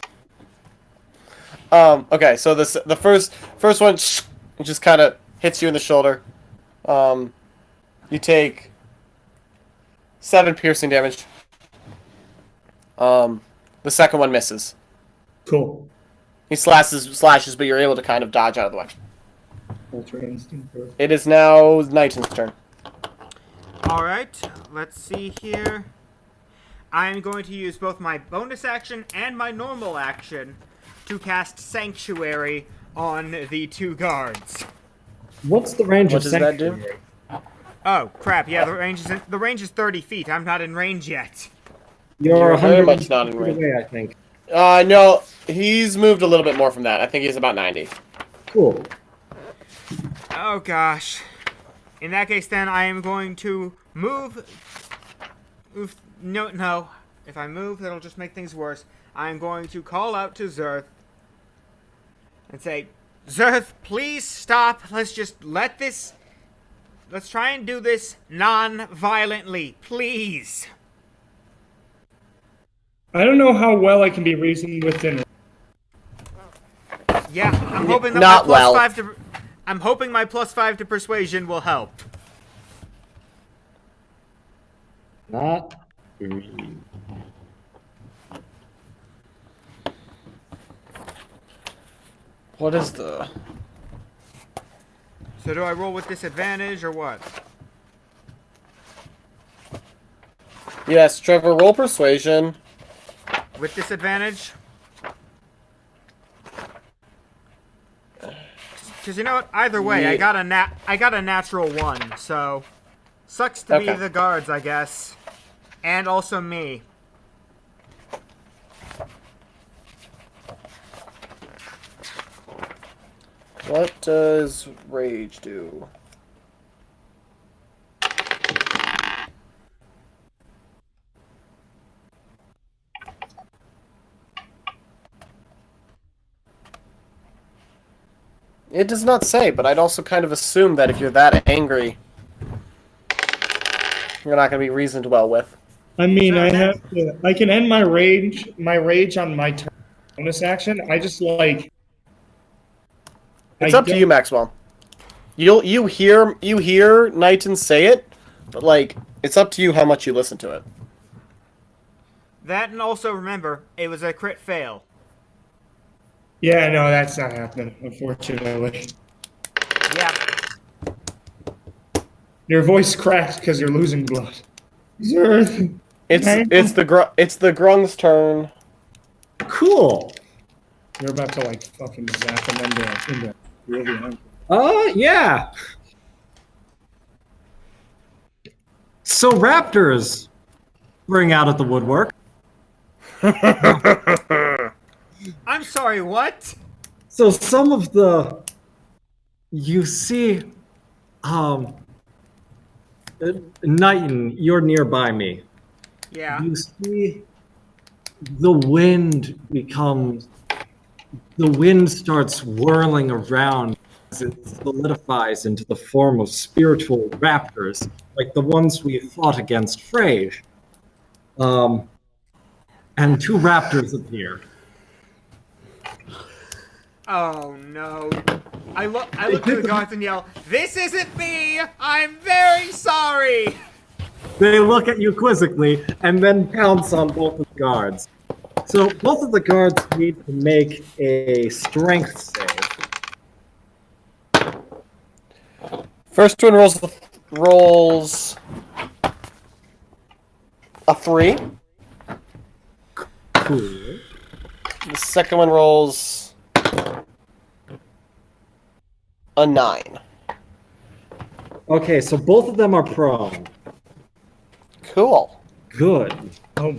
Okay, so the first one just kind of hits you in the shoulder. You take 7 piercing damage. The second one misses. Cool. He slashes, but you're able to kind of dodge out of the way. Ultra instinct. It is now Knighton's turn. Alright, let's see here. I'm going to use both my bonus action and my normal action to cast Sanctuary on the 2 guards. What's the range What of does that do? Sanctuary? Oh, crap, yeah, the range is 30 feet. I'm not in range yet. You're very 100 much not in feet range. away, I think. No, he's moved a little bit more from that. I think he's about 90. Cool. Oh, gosh. In that case, then, I am going to move... No. If I move, that'll just make things worse. I'm going to call out to Zerth and say, Zerth, please stop. Let's try and do this non-violently, please. I don't know how well I can be reasoned within. Yeah, I'm hoping that Not my plus well. 5 to... I'm hoping my plus 5 to persuasion will help. Not really. What is the... So do I roll with disadvantage or what? Yes, Trevor, roll persuasion. With disadvantage? Because you know what? Either way, I got a natural 1, so sucks to be Okay. the guards, I guess, and also me. What does rage do? It does not say, but I'd also kind of assume that if you're that angry, you're not going to be reasoned well with. I mean, So I that- have to. I can end my rage on my turn bonus action. I just like. It's I up to you, don't- Maxwell. You hear Knighton say it, but like it's up to you how much you listen to it. That, and also remember, it was a crit fail. Yeah, no, that's not happening. Unfortunately, Yeah. your voice cracks because you're losing blood. Zerth. It's the Grung's turn. Cool. You're about to like fucking zap him into oblivion. Yeah. So raptors bring out of the woodwork. I'm sorry, what? So some of the you see, Knighton, you're nearby me. Yeah. You see the wind becomes the wind starts whirling around as it solidifies into the form of spiritual raptors, like the ones we fought against Frey. And two raptors appear. Oh no. I look to the guards and yell, "This isn't me! I'm very sorry!" They look at you quizzically and then pounce on both of the guards. So both of the guards need to make a strength save. First one rolls a 3. Cool. The second one rolls a 9. Okay, so both of them are prone. Cool. Good. Oh,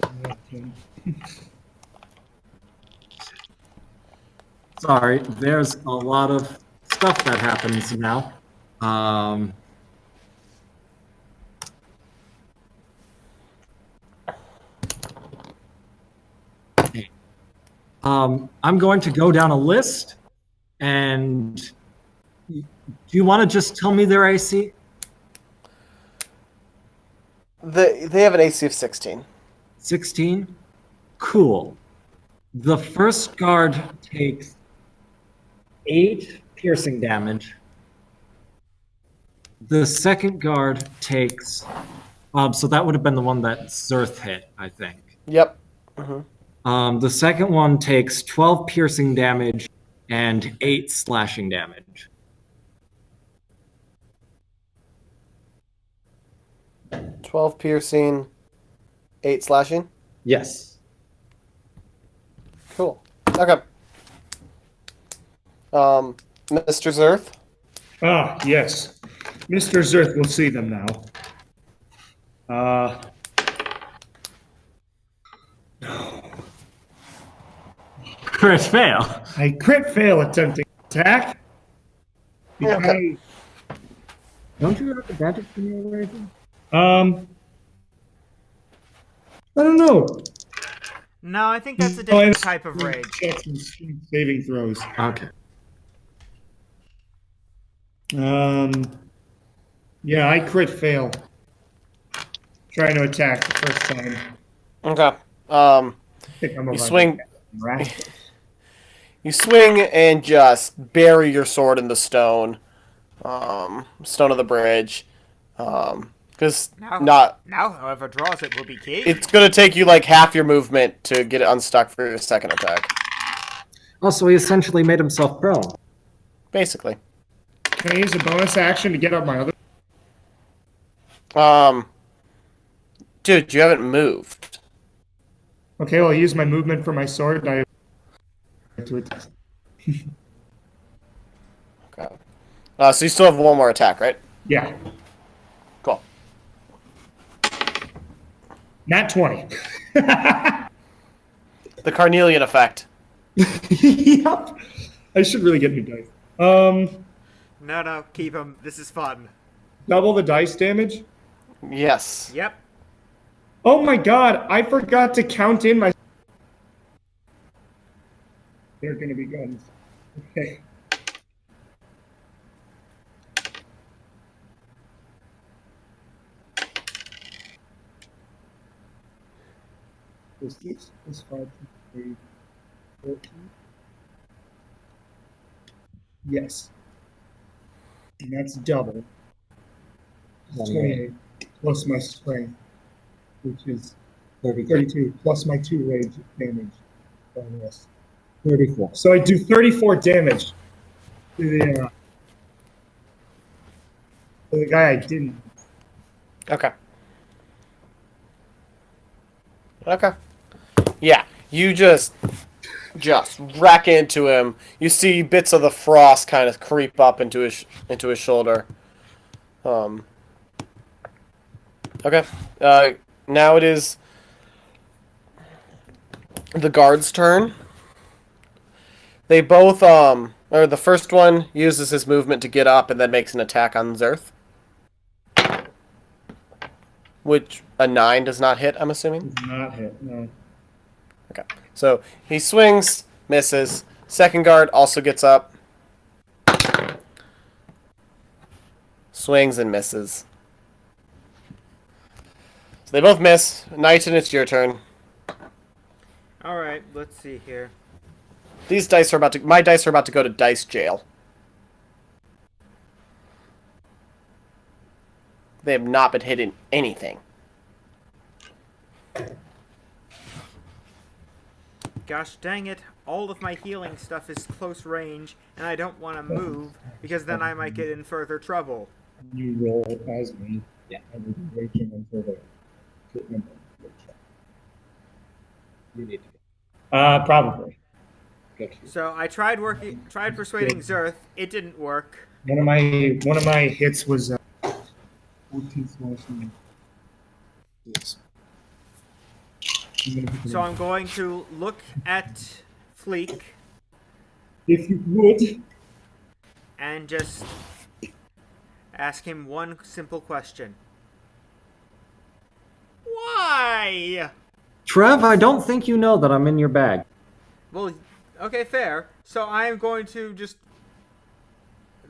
Sorry, there's a lot of stuff that happens now. I'm going to go down a list, and do you want to just tell me their AC? They have an AC of 16. 16? Cool. The first guard takes 8 piercing damage. The second guard takes... so that would have been the one that Zerth hit, I think. Yep. The second one takes 12 piercing damage and 8 slashing damage. 12 piercing, 8 slashing. Yes. Cool. Okay. Mr. Zerth. Ah, yes. Mr. Zerth will see them now. Crit fail. I crit fail attempting attack. Because, Okay. Don't you have advantage from your rating? I don't know. No, I think that's a Oh, I different have type of rage. checks and strength saving throws. Okay. Yeah, I crit fail. Trying to attack the first time. Okay. I think I'm You about swing. to right. You swing and just bury your sword in the stone, stone of the bridge, because Now, whoever draws it will be key. it's gonna take you like half your movement to get it unstuck for your second attack. Oh, so he essentially made himself prone. Basically. Can I use a bonus action to get up my other? Dude, you haven't moved. Okay, well, I'll use my movement for my sword. I to attack. Okay. So you still have one more attack, right? Yeah, Cool. nat 20. The Carnelian effect. Yep. I should really get new dice. No, keep them. This is fun. Double the dice damage. Yes. Yep. Oh my god, I forgot to count in my. They're gonna be guns. Okay. So 6 plus 5 plus 3, 14. Yes. And that's double. 28 plus my strength, which is 32 plus my 2 rage damage bonus. 34. So I do 34 damage to the guy I didn't. Okay. Okay. Yeah, you just wreck into him. You see bits of the frost kind of creep up into his shoulder. Okay. Now it is the guard's turn. They both or the first one uses his movement to get up and then makes an attack on Zerth. Which a 9 does not hit, I'm assuming. Does not hit, no. Okay. So he swings, misses. Second guard also gets up. Swings and misses. So they both miss. Knighton, it's your turn. Alright, let's see here. These dice are about to... My dice are about to go to dice jail. They have not been hitting anything. Gosh dang it, all of my healing stuff is close range, and I don't want to move, because then I might get in further trouble. You roll as me. Yeah. And we can reach him until the equipment. You need to Probably. get So I tried persuading Zerth, it didn't work. One of my hits was 14 smashing. Yes. So I'm going to look at Fleek If you would. and just ask him one simple question. Why? Trev, I don't think you know that I'm in your bag. Well, okay, fair. So I am going to just...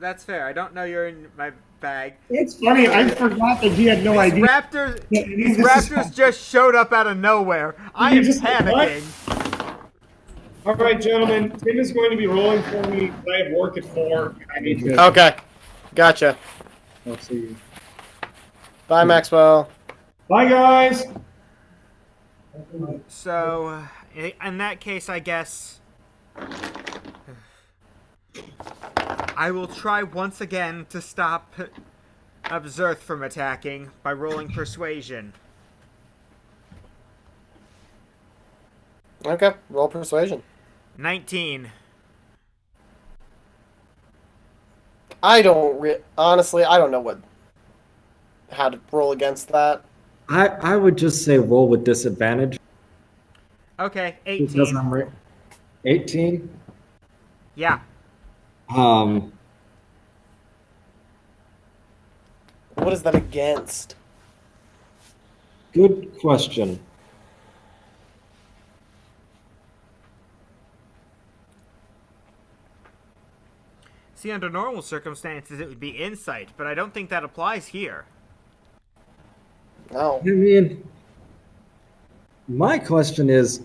That's fair. I don't know you're in my bag. It's funny, I forgot that he had no These idea. raptors just showed up out of nowhere. I am just like, what? panicking. All right, gentlemen, Tim is going to be rolling for me. I have work at 4. I need to. Okay. Gotcha. I'll see you. Bye, Maxwell. Bye, guys. So, in that case, I guess... I will try once again to stop Zerth from attacking by rolling Persuasion. Okay. Roll persuasion. 19. Honestly, I don't know how to roll against that. I would just say roll with disadvantage. Okay, Because 18. I'm 18? Yeah. What is that against? Good question. See, under normal circumstances, it would be insight, but I don't think that applies here. No. I mean, my question is,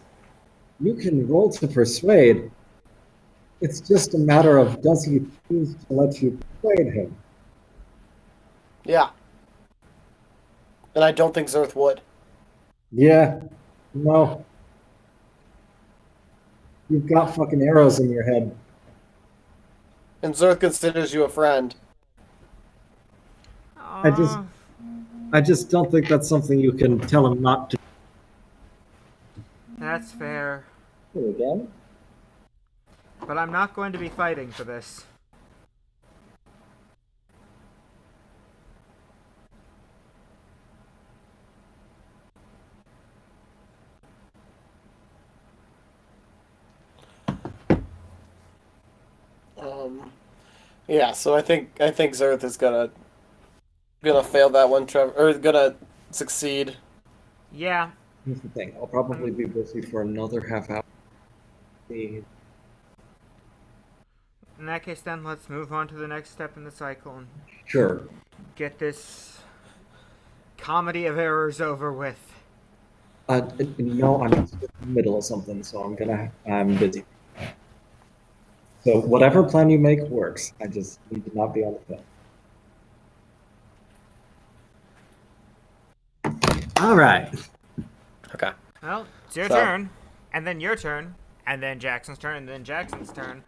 you can roll to persuade. It's just a matter of does he choose to let you persuade him? Yeah. And I don't think Zerth would. Yeah. No. You've got fucking arrows in your head. And Zerth considers you a friend. I just don't think that's something you can tell him not to That's fair. do again. But I'm not going to be fighting for this. Yeah, so I think Zerth is gonna fail that one, Trevor, or gonna succeed. Yeah. Here's the thing. I'll probably be busy for another half hour. In that case, then, let's move on to the next step in the cycle and Sure. get this comedy of errors over with. No, I'm in the middle of something, so I'm busy. So whatever plan you make works. I just need to not be on the phone. All right. Okay. Well, it's your So- turn, and then your turn, and then Jackson's turn, and then Jackson's turn.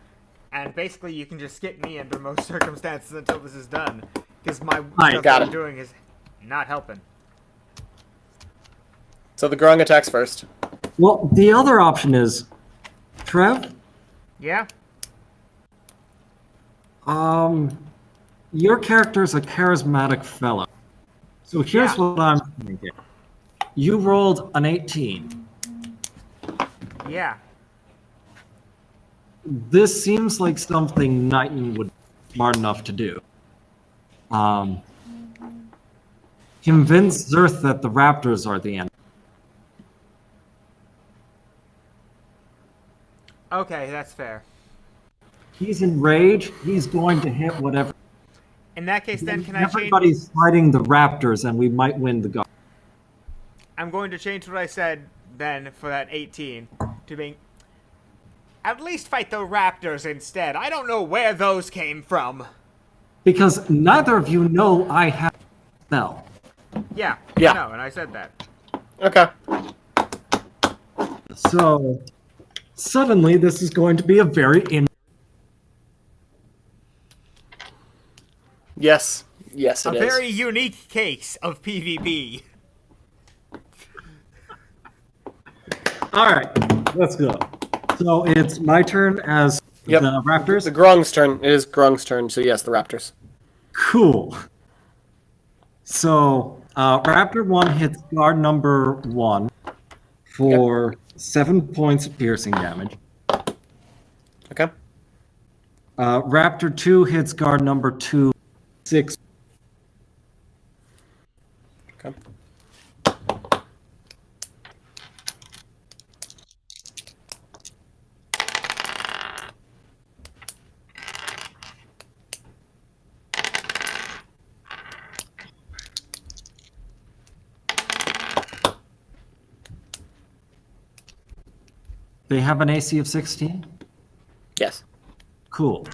And basically, you can just skip me under most circumstances until this is done. Because my stuff got that I'm it. doing is not helping. So the grung attacks first. Well, the other option is, Trev, Yeah? your character's a charismatic fellow. So here's Yeah. what I'm thinking. You rolled an 18. Yeah. This seems like something Knighton would be smart enough to do. Convince Zerth that the Raptors are the enemy. Okay, that's fair. He's enraged. He's going to hit whatever. In that case, then, can I change? Everybody's fighting the Raptors, and we might win the game. I'm going to change what I said then for that 18 to being. At least fight the Raptors instead. I don't know where those came from. Because neither of you know I have a spell. Yeah. Yeah. I know, and I said that. Okay. So suddenly, this is going to be a very Yes. Yes, A it is. very unique case of PvP. All right, let's go. So it's my turn as Yep. the Raptors. The grung's turn. It is grung's turn. So yes, the raptors. Cool. So Raptor 1 hits guard number 1 for 7 points of piercing damage. Okay. Raptor 2 hits guard number 2, 6. Okay. They have an AC of 16? Yes. Cool.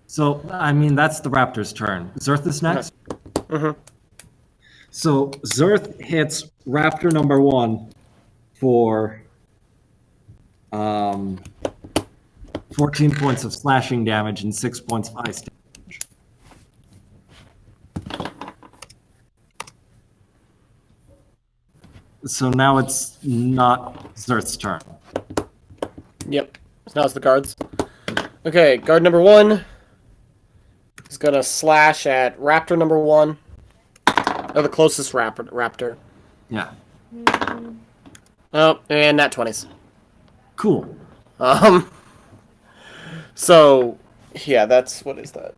So, I mean, that's the Raptors' turn. Zerth is next? Mhm. So, Zerth hits Raptor number 1 for 14 points of slashing damage and 6 points of ice damage. So now it's not Zerth's turn. Yep. So now it's the guards. Okay, guard number 1 is gonna slash at raptor number 1. Or the closest raptor. Yeah. Oh, and nat 20s. Cool. So, yeah, that's, what is that?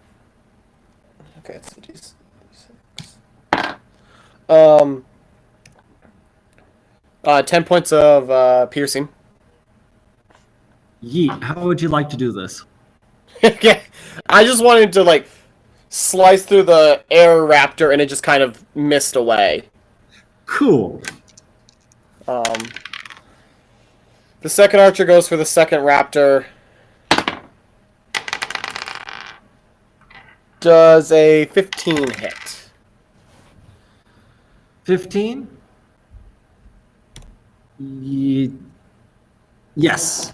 Okay, it's the D6. 10 points of piercing. Yeet, how would you like to do this? Okay, I just wanted to, like, slice through the air raptor and it just kind of missed away. Cool. The second archer goes for the second raptor. Does a 15 hit? 15? Yes.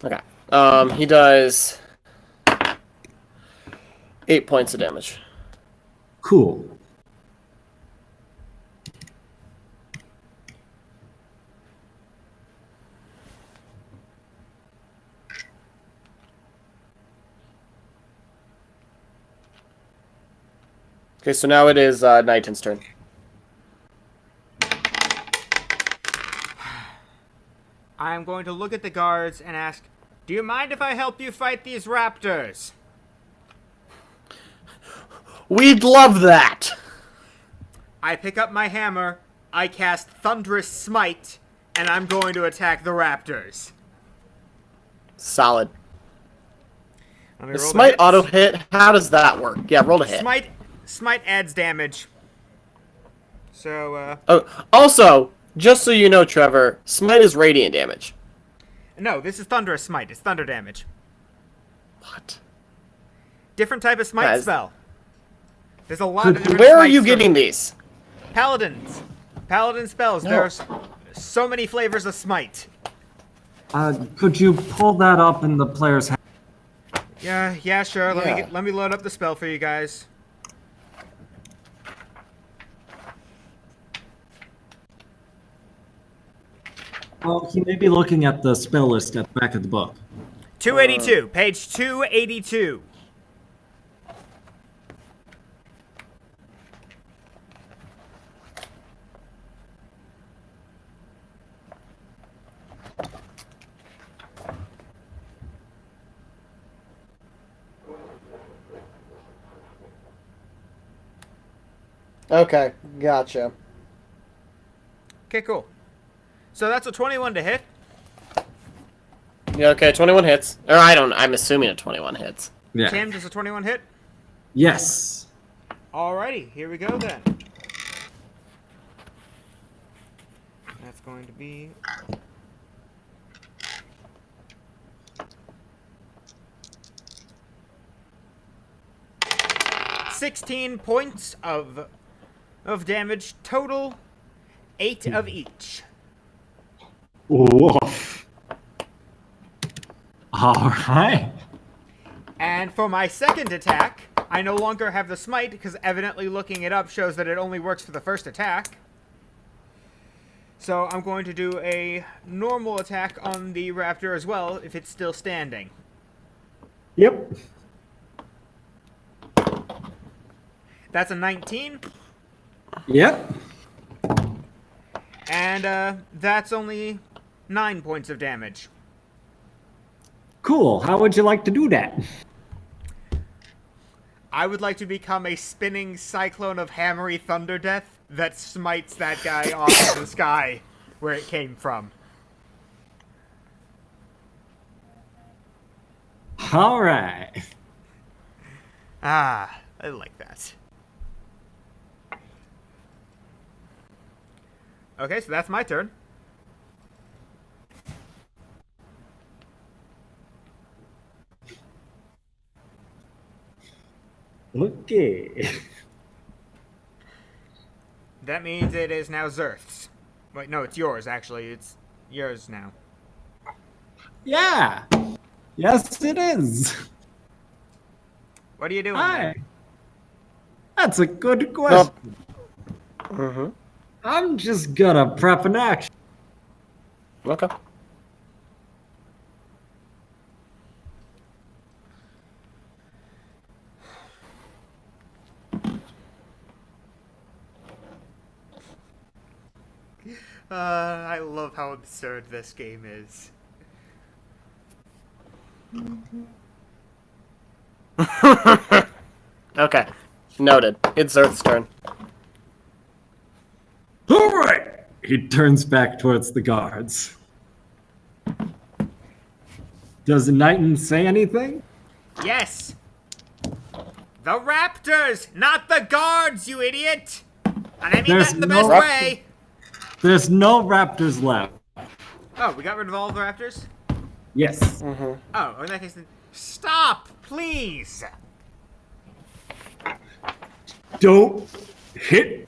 Okay. He does 8 points of damage. Cool. Okay, so now it is Knighton's turn. I'm going to look at the guards and ask, do you mind if I help you fight these raptors? We'd love that! I pick up my hammer, I cast Thunderous Smite, and I'm going to attack the raptors. Solid. Let me The roll smite the auto hits. hit, how does that work? Yeah, roll a hit. Smite adds damage. So, Oh, also, just so you know, Trevor, smite is radiant damage. no, this is Thunderous Smite. It's thunder damage. What? Different type of smite Guys. spell. There's a lot of different Where are smites you for getting these? Paladins. Paladin spells. No. There's so many flavors of smite. Could you pull that up in the player's hand? Yeah, sure. Yeah. Let me load up the spell for you guys. Well, he may be looking at the spell list at the back of the book. 282. Page 282. Okay, gotcha. Okay, cool. So that's a 21 to hit. Yeah, okay, 21 hits. Or I'm assuming a 21 hits. Yeah. Tim, does a 21 hit? Yes. Alrighty, here we go then. That's going to be... $16 points of damage total, 8 of each. Woof. All right. And for my second attack, I no longer have the smite because evidently looking it up shows that it only works for the first attack. So I'm going to do a normal attack on the raptor as well if it's still standing. Yep. That's a 19, Yep. and that's only 9 points of damage. Cool. How would you like to do that? I would like to become a spinning cyclone of hammery thunder death that smites that guy off the sky where it came from. All right. Ah, I like that. Okay, so that's my turn. Okay. That means it is now Zerth's. Wait, no, it's yours, actually. It's yours now. Yeah. Yes, it is. What are you doing Hi. there? That's a good question. Mm-hmm. I'm just gonna prep an action. Okay. I love how absurd this game is. Okay. Noted. It's Earth's turn. All right. He turns back towards the guards. Does the Knighton say anything? Yes! The raptors, not the guards, you idiot! And I mean There's that in the no best raptor- way! There's no raptors left. Oh, we got rid of all the raptors? Yes. Oh, in that case then... Stop, please! Don't hit.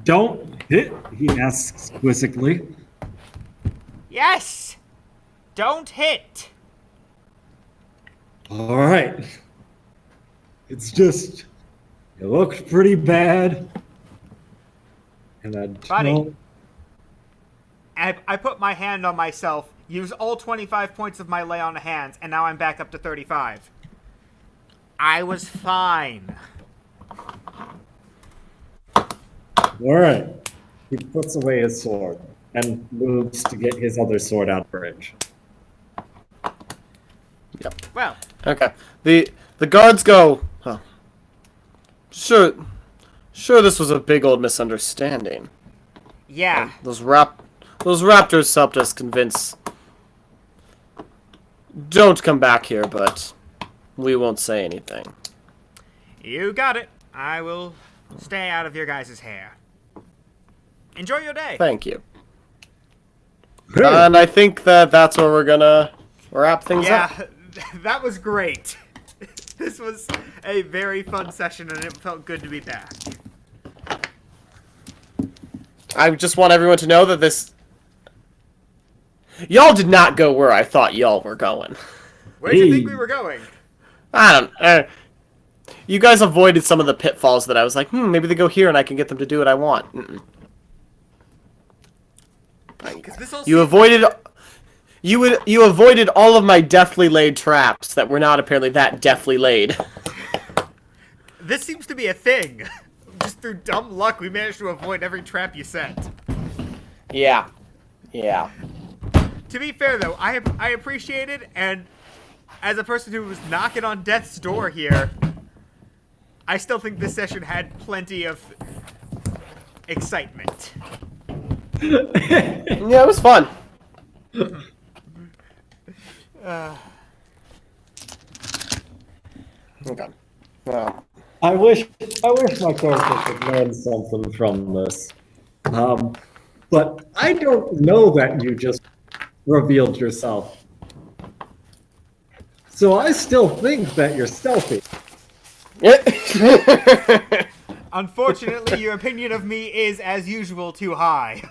Don't hit, he asks quizzically. Yes! Don't hit! All right. It's just, it looked pretty bad. And I Buddy. don't. I put my hand on myself, used all 25 points of my lay on hands, and now I'm back up to 35. I was fine. All right. He puts away his sword and moves to get his other sword out of range. Yep. Well, Okay. The guards go. Huh. Sure. This was a big old misunderstanding. yeah. Those raptors helped us convince don't come back here, but we won't say anything. You got it. I will stay out of your guys' hair. Enjoy your day. Thank you. And I think that's where we're gonna wrap things up. Yeah, that was great. This was a very fun session, and it felt good to be back. I just want everyone to know that this... Y'all did not go where I thought y'all were going. Where do you think we were going? I don't... you guys avoided some of the pitfalls that I was like, maybe they go here and I can get them to do what I want. This all You seems- avoided... You avoided all of my deftly laid traps that were not apparently that deftly laid. This seems to be a thing. Just through dumb luck, we managed to avoid every trap you set. Yeah. Yeah. To be fair, though, I appreciate it, and as a person who was knocking on death's door here, I still think this session had plenty of excitement. Yeah, it was fun. Okay. Well, I wish my character could learn something from this. But I don't know that you just revealed yourself. So I still think that you're stealthy. Unfortunately, your opinion of me is, as usual, too high.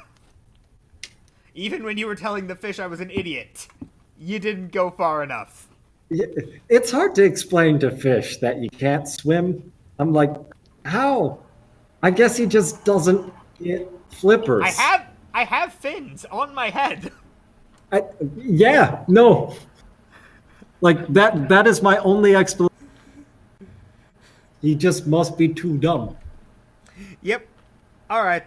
Even when you were telling the fish I was an idiot, you didn't go far enough. It's hard to explain to fish that you can't swim. I'm like, how? I guess he just doesn't get flippers. I have fins on my head. Yeah, no. Like, that is my only explanation. He just must be too dumb. Yep. All right.